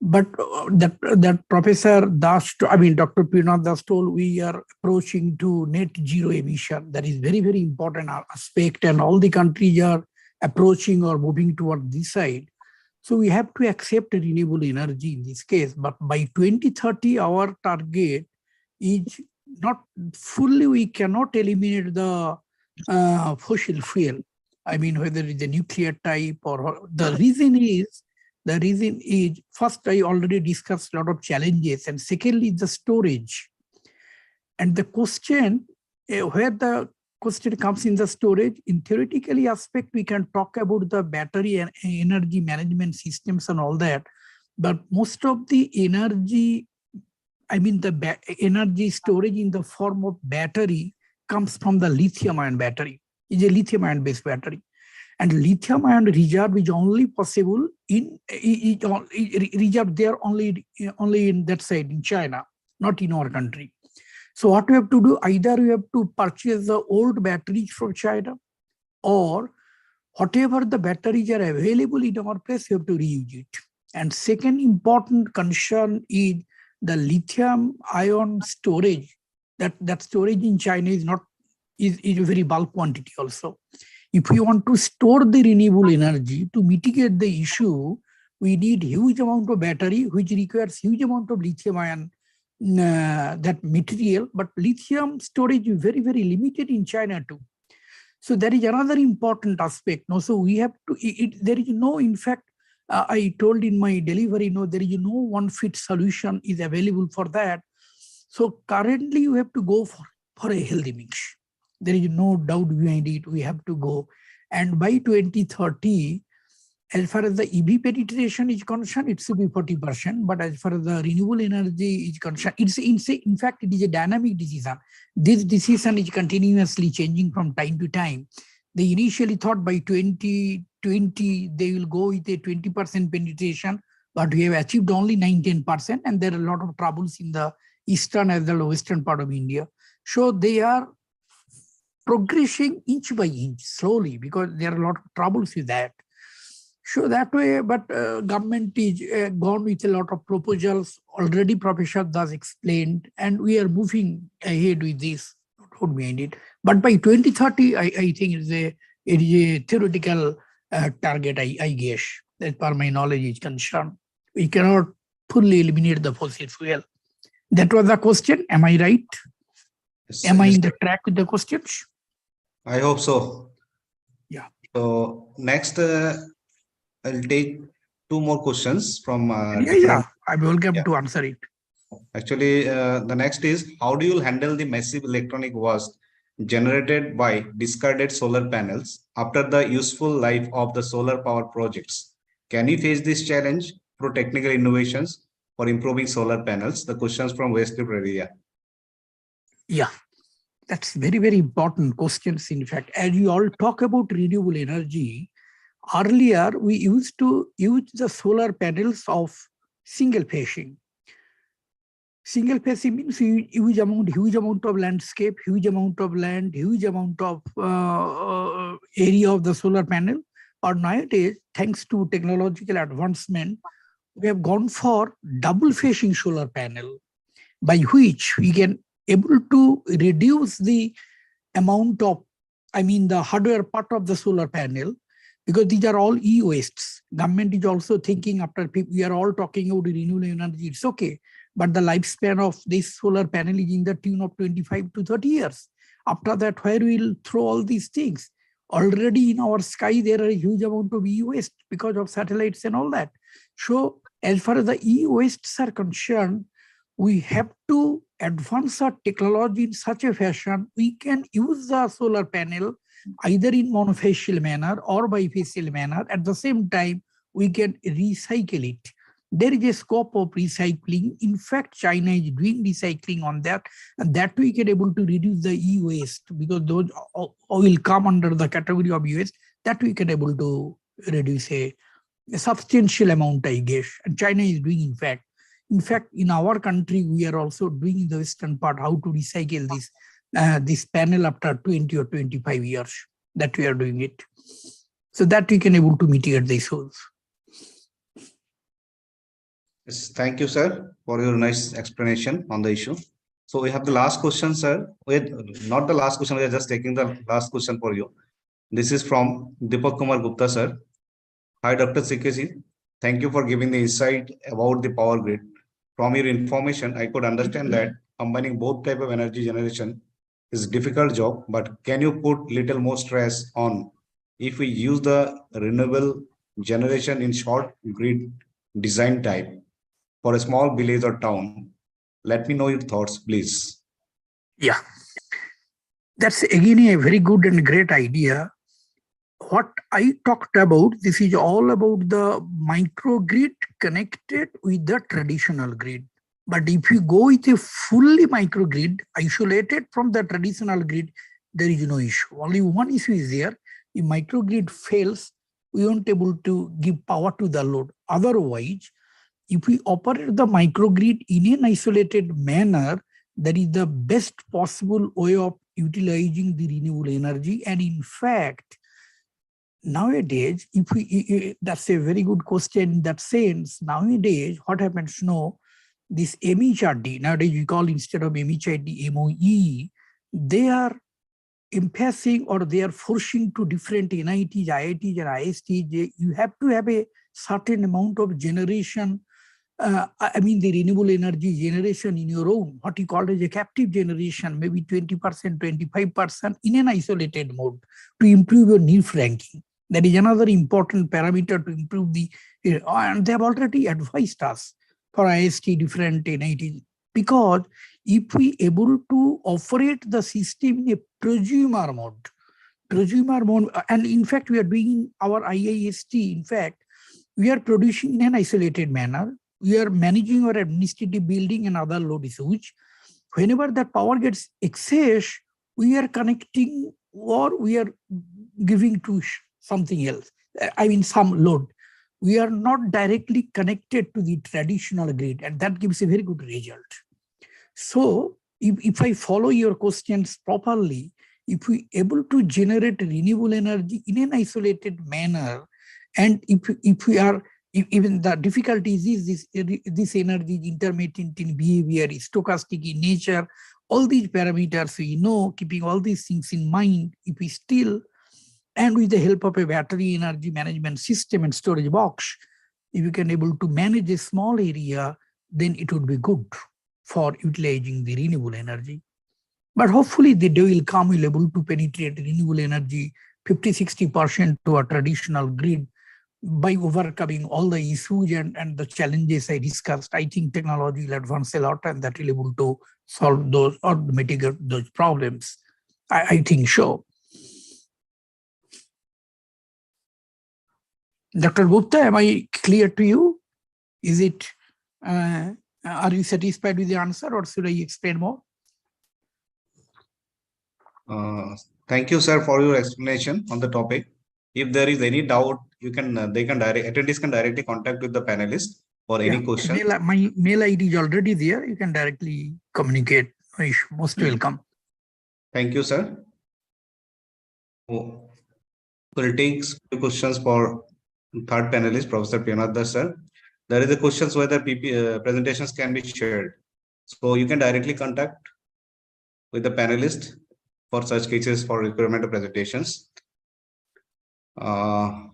But that Professor Das, Dr. Pirnath Das told, we are approaching to net zero emission. That is very, very important aspect, and all the countries are approaching or moving toward this side. So we have to accept renewable energy in this case. But by 2030, our target is not fully, we cannot eliminate the fossil fuel. Whether it's a nuclear type or the reason is, first, I already discussed a lot of challenges, and secondly, the storage. And the question, where the question comes in the storage, in theoretically aspect, we can talk about the battery and energy management systems and all that. But most of the energy, the energy storage in the form of battery comes from the lithium-ion battery. It's a lithium-ion based battery. And lithium-ion reserve is only possible reserve there only in that side, in China, not in our country. So what we have to do, either we have to purchase the old batteries from China, or whatever the batteries are available in our place, we have to reuse it. And second important concern is the lithium-ion storage. That storage in China is a very bulk quantity also. If we want to store the renewable energy to mitigate the issue, we need huge amount of battery, which requires huge amount of lithium-ion that material. But lithium storage is very, very limited in China too. So there is another important aspect. No, so we have to. There is no, in fact, I told in my delivery, no, there is no one fit solution is available for that. So currently, you have to go for a healthy mix. There is no doubt behind it. We have to go. And by 2030, as far as the EV penetration is concerned, it should be 40%. But as far as the renewable energy is concerned, in fact, it is a dynamic decision. This decision is continuously changing from time to time. They initially thought by 2020, they will go with a 20% penetration, but we have achieved only 19%. And there are a lot of troubles in the eastern as well as western part of India. So they are progressing inch by inch, slowly, because there are a lot of troubles with that. So that way, but government is gone with a lot of proposals. Already Professor Das explained, and we are moving ahead with this. Don't behind it. But by 2030, I think it is a theoretical target, I guess, as per my knowledge is concerned. We cannot fully eliminate the fossil fuel. That was the question. Am I right? Yes, Am I in the track with the questions? I hope so. Yeah. So next, I'll take 2 more questions from Yeah. I'm welcome to answer it. Actually, the next is, how do you handle the massive electronic waste generated by discarded solar panels after the useful life of the solar power projects? Can you face this challenge through technical innovations for improving solar panels? The questions from West area. Yeah, that's very, very important questions. In fact, as you all talk about renewable energy, earlier we used to use the solar panels of single phasing. Single phasing means huge amount of landscape, huge amount of land, huge amount of area of the solar panel. Or nowadays, thanks to technological advancement, we have gone for double phasing solar panel, by which we can able to reduce the amount of, the hardware part of the solar panel, because these are all e-wastes. Government is also thinking, after we are all talking about renewable energy, it's okay, but the lifespan of this solar panel is in the tune of 25 to 30 years. After that, where we'll throw all these things? Already in our sky, there are a huge amount of e-waste because of satellites and all that. So as far as the e-wastes are concerned, we have to advance our technology in such a fashion we can use the solar panel either in monofacial manner or bifacial manner. At the same time, we can recycle it. There is a scope of recycling. In fact, China is doing recycling on that, and that we can able to reduce the e-waste, because those will come under the category of e-waste. That we can able to reduce a substantial amount, I guess. And China is doing, in fact. In fact, in our country, we are also doing in the western part how to recycle this panel after 20 or 25 years, that we are doing it. So that we can able to mitigate the issues. Yes, thank you, sir, for your nice explanation on the issue. So we have the last question, sir. Wait, not the last question, we are just taking the last question for you. This is from Deepak Kumar Gupta, sir. Hi, Dr. CKC. Thank you for giving the insight about the power grid. From your information, I could understand that combining both type of energy generation is a difficult job, but can you put little more stress on if we use the renewable generation in short grid design type for a small village or town? Let me know your thoughts, please. Yeah, that's again a very good and great idea. What I talked about, this is all about the microgrid connected with the traditional grid. But if you go with a fully microgrid, isolated from the traditional grid, there is no issue. Only one issue is there. If microgrid fails, we won't able to give power to the load. Otherwise, if we operate the microgrid in an isolated manner, that is the best possible way of utilizing the renewable energy. And in fact, nowadays, that's a very good question in that sense. Nowadays, what happens now, this MHRD, nowadays we call, instead of MHRD, MOE, they are emphasizing, or they are forcing to different NITs, IITs and ISTs, you have to have a certain amount of generation, the renewable energy generation in your own, what you call as a captive generation, maybe 20%, 25% in an isolated mode, to improve your NIRF ranking. That is another important parameter to improve the, and they have already advised us for IST, different NITs, because if we able to operate the system in a prosumer mode, and in fact, we are doing our IIST, in fact, we are producing in an isolated manner. We are managing our administrative building and other load issues. Whenever that power gets excess, we are connecting or we are giving to something else, some load. We are not directly connected to the traditional grid, and that gives a very good result. So if I follow your questions properly, if we able to generate renewable energy in an isolated manner, and if we are, even the difficulties is this energy is intermittent in behavior, is stochastic in nature, all these parameters we know, keeping all these things in mind, if we still, and with the help of a battery energy management system and storage box, if you can able to manage a small area, then it would be good for utilizing the renewable energy. But hopefully the day will come, we'll able to penetrate renewable energy 50-60% to our traditional grid by overcoming all the issues and the challenges I discussed. I think technology will advance a lot, and that will able to solve those or mitigate those problems. I think so. Dr. Gupta, am I clear to you? Is it, are you satisfied with the answer, or should I explain more? Thank you, sir, for your explanation on the topic. If there is any doubt, you can attendees can directly contact with the panelists for any question. My mail ID is already there. You can directly communicate. Most welcome. Thank you, sir. We'll take few questions for third panelist, Professor Piyanath sir. There is a questions whether presentations can be shared. So you can directly contact with the panelist for such cases for requirement of presentations. Because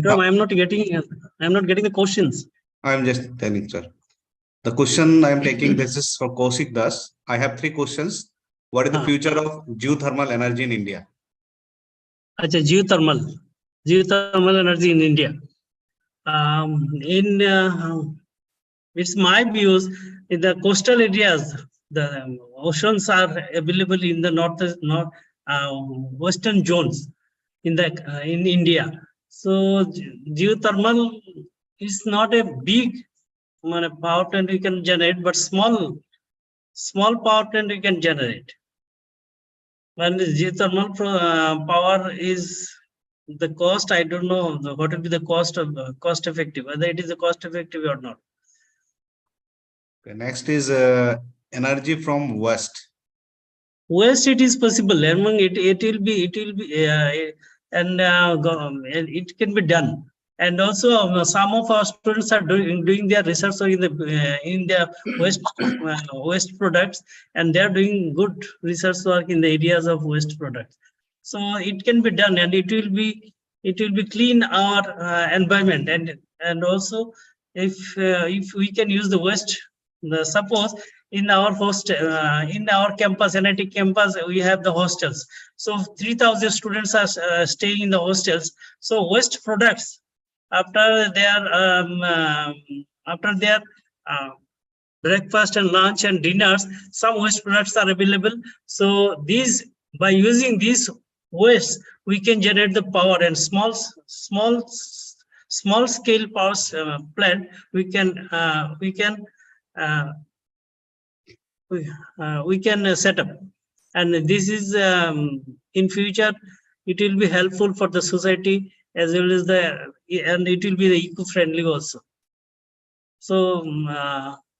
I'm not getting the questions. I'm just telling, sir. The question I'm taking, this is for Kaushik Das. I have 3 questions. What is the future of geothermal energy in India? Achha, geothermal energy in India. It's my views in the coastal areas, the oceans are available in the western zones in India. So geothermal is not a big power plant we can generate, but small power plant we can generate. When geothermal power is the cost, I don't know what will be the cost effective, whether it is cost effective or not. Okay, next is energy from west. West, it is possible. Among it will be and it can be done. And also some of our students are doing their research in the waste products, and they are doing good research work in the areas of waste products. So it can be done, and it will be clean our environment, and also if we can use the waste, suppose in our in our campus, NIT campus, we have the hostels. So 3,000 students are staying in the hostels. So waste products, after their breakfast and lunch and dinners, some waste products are available. So by using these waste, we can generate the power, and small scale power plant we can set up. And this is in future, it will be helpful for the society as well as and it will be the eco-friendly also. So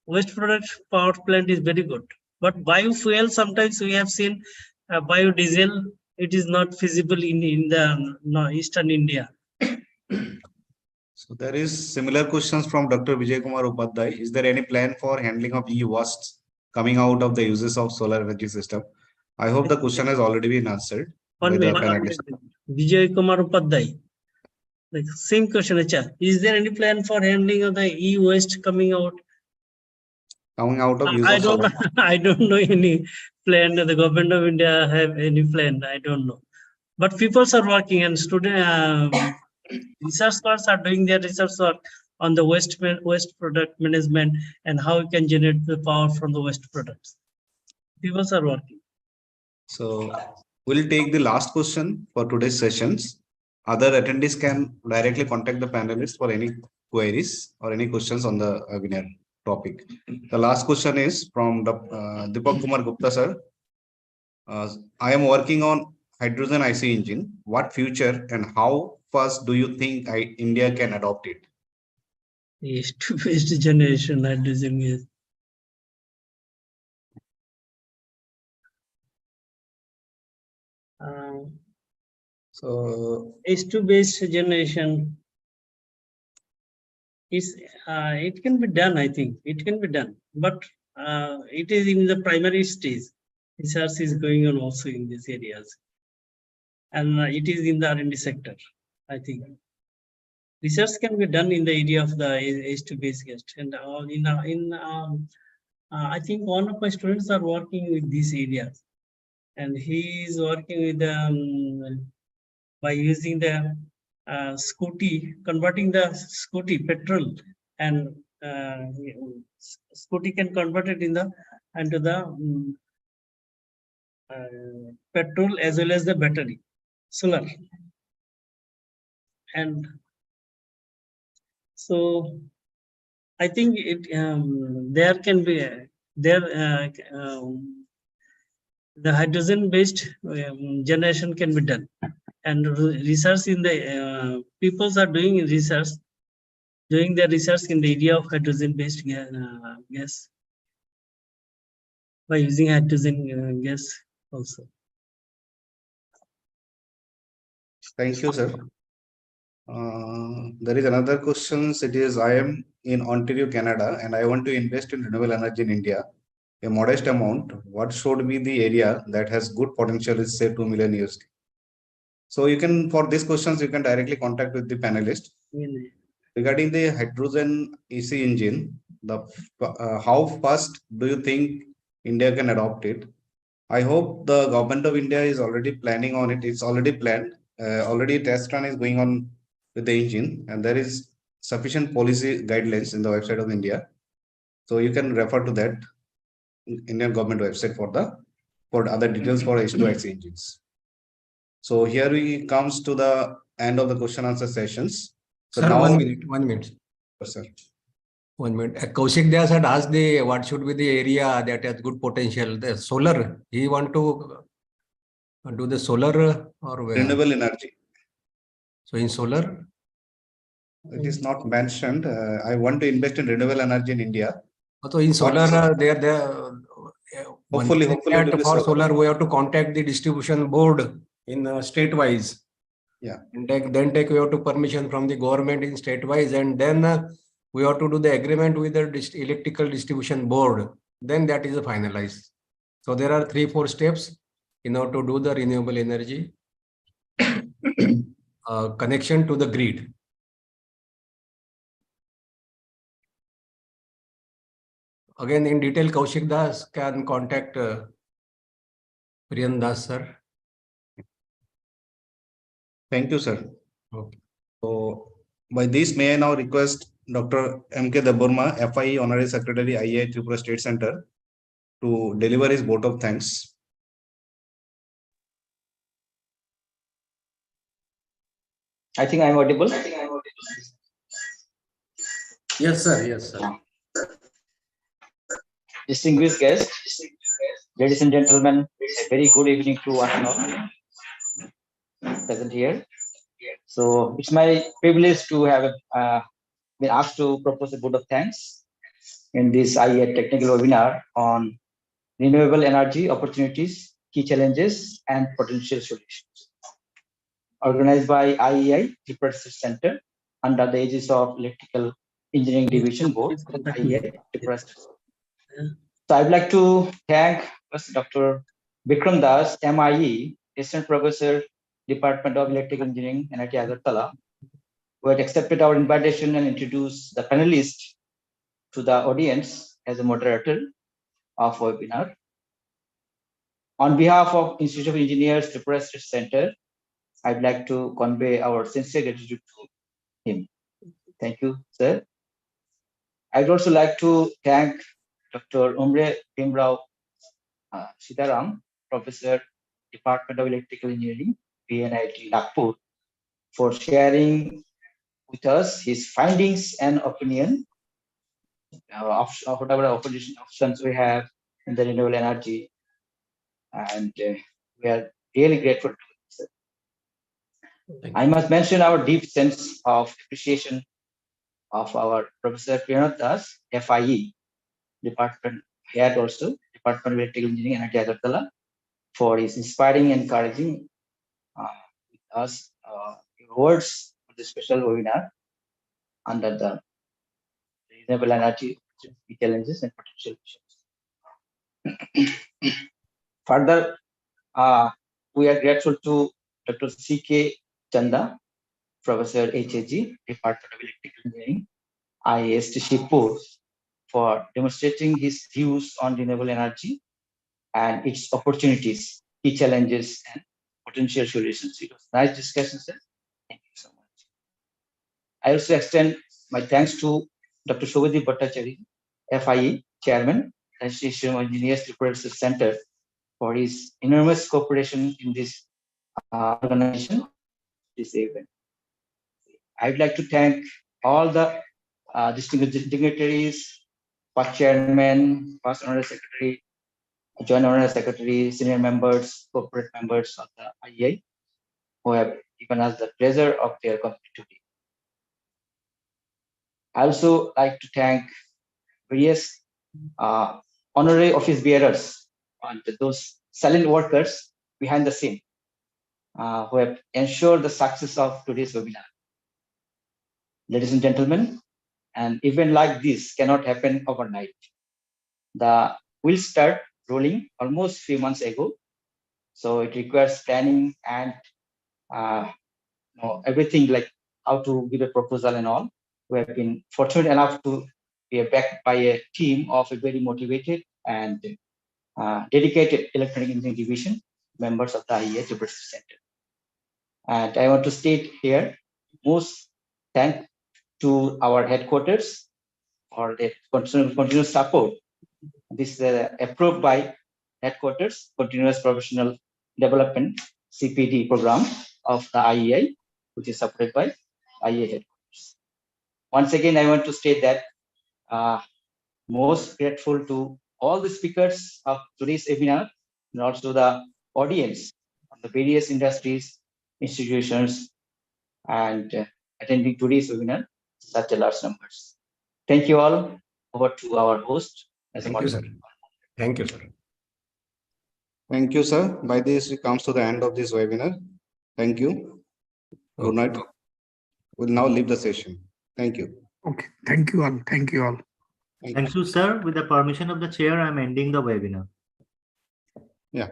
waste product power plant is very good, but biofuel, sometimes we have seen biodiesel, it is not feasible in the eastern India. So there is similar questions from Dr. Vijay Kumar Upadhyay. Is there any plan for handling of e-waste coming out of the uses of solar energy system? I hope the question has already been answered. Vijay Kumar Upadhyay. The same question, is there any plan for handling of the e-waste coming out? Coming out of use of solar? I don't know any plan. The government of India have any plan. I don't know. But people are working, and researchers are doing their research work on the waste product management and how you can generate the power from the waste products. People are working. So we'll take the last question for today's sessions. Other attendees can directly contact the panelists for any queries or any questions on the webinar topic. The last question is from Deepak Kumar Gupta sir. I am working on hydrogen IC engine. What future and how fast do you think India can adopt it? Waste generation hydrogen is. So Waste generation is it can be done. I think it can be done, but it is in the primary stage. Research is going on also in these areas, and it is in the R&D sector. I think research can be done in the area of the waste gas, and I think one of my students are working with these areas, and he is working with by using the converting the scooty petrol, and scooty can convert it into the petrol as well as the battery, solar. And so I think there can be there the hydrogen-based generation can be done, and research in the peoples are doing research, doing their research in the area of hydrogen-based gas by using hydrogen gas also. Thank you, sir. There is another question. It is, I am in Ontario, Canada, and I want to invest in renewable energy in India. A modest amount. What should be the area that has good potential is say 2 million USD. So you can, for these questions, you can directly contact with the panelist. Regarding the hydrogen EC engine, how fast do you think India can adopt it? I hope the government of India is already planning on it. It's already planned. Already a test run is going on with the engine, and there is sufficient policy guidelines in the website of India. So you can refer to that Indian government website for other details for H2X engines. So here we comes to the end of the question answer sessions. So Sir, now, 1 minute, 1 minute. sir. 1 minute. Kaushik Dayas had asked what should be the area that has good potential. The solar. He want to do the solar or where? Renewable energy. So in solar, It is not mentioned. I want to invest in renewable energy in India. so in solar, Hopefully it will be for solar. solar, we have to contact the distribution board in state-wise. Yeah. And then we have to permission from the government in state-wise, and then we have to do the agreement with the electrical distribution board. Then that is finalized. So there are 3-4 steps in order to do the renewable energy connection to the grid. Again, in detail, Kaushik Das can contact Priyan Das, sir. Thank you, sir. Okay. So by this, may I now request Dr. M.K. Deburma, FIE Honorary Secretary, IAI Tripura State Center, to deliver his vote of thanks. I think I'm audible. Yes, sir. Yes, sir. Distinguished guests, ladies and gentlemen, a very good evening to one and all present here. So it's my privilege to have been asked to propose a vote of thanks in this IEA technical webinar on renewable energy opportunities, key challenges, and potential solutions. Organized by IEI Tripura Center under the aegis of Electrical Engineering Division Board, IEI Tripura. So I'd like to thank Dr. Vikram Das, MIE, Assistant Professor, Department of Electrical Engineering, NIT Agartala, who had accepted our invitation and introduced the panelists to the audience as a moderator of webinar. On behalf of Institute of Engineers, Tripura Center, I'd like to convey our sincere gratitude to him. Thank you, sir. I'd also like to thank Dr. Umre Bhimrao Sitaram, Professor, Department of Electrical Engineering, PNIT Nagpur, for sharing with us his findings and opinion of whatever options we have in the renewable energy. And we are really grateful to him, sir. I must mention our deep sense of appreciation of our Professor Priyanath Das, FIE, Department Head also, Department of Electrical Engineering, NIT Agartala, for his inspiring and encouraging us words for the special webinar under the renewable energy challenges and potential issues. Further, we are grateful to Dr. C.K. Chanda, Professor HAG, Department of Electrical Engineering, IIST Shibpur, for demonstrating his views on renewable energy and its opportunities, key challenges, and potential solutions. It was nice discussion, sir. Thank you so much. I also extend my thanks to Dr. Shobhadip Bhattacharya, FIE Chairman, Association of Engineers Tripura Center, for his enormous cooperation in this organization, this event. I'd like to thank all the distinguished dignitaries, past chairman, past honorary secretary, joint honorary secretary, senior members, corporate members of the IEA, who have given us the pleasure of their company today. I also like to thank various honorary office bearers and those silent workers behind the scene who have ensured the success of today's webinar. Ladies and gentlemen, an event like this cannot happen overnight. The wheels start rolling almost 3 months ago, so it requires planning and everything like how to give a proposal and all. We have been fortunate enough to be backed by a team of a very motivated and dedicated electronic engineering division members of the IEA Diversity Center. And I want to state here most thanks to our headquarters for the continuous support. This is approved by headquarters Continuous Professional Development CPD program of the IEA, which is supported by IEA headquarters. Once again, I want to state that most grateful to all the speakers of today's webinar and also the audience of the various industries, institutions, and attending today's webinar, such a large numbers. Thank you all. Over to our host. Thank you, sir. Thank you, sir. Thank you, sir. By this, we comes to the end of this webinar. Thank you. Good night. We'll now leave the session. Thank you. Okay. Thank you all. Thank you all. Thank you, sir. With the permission of the chair, I'm ending the webinar. Yeah.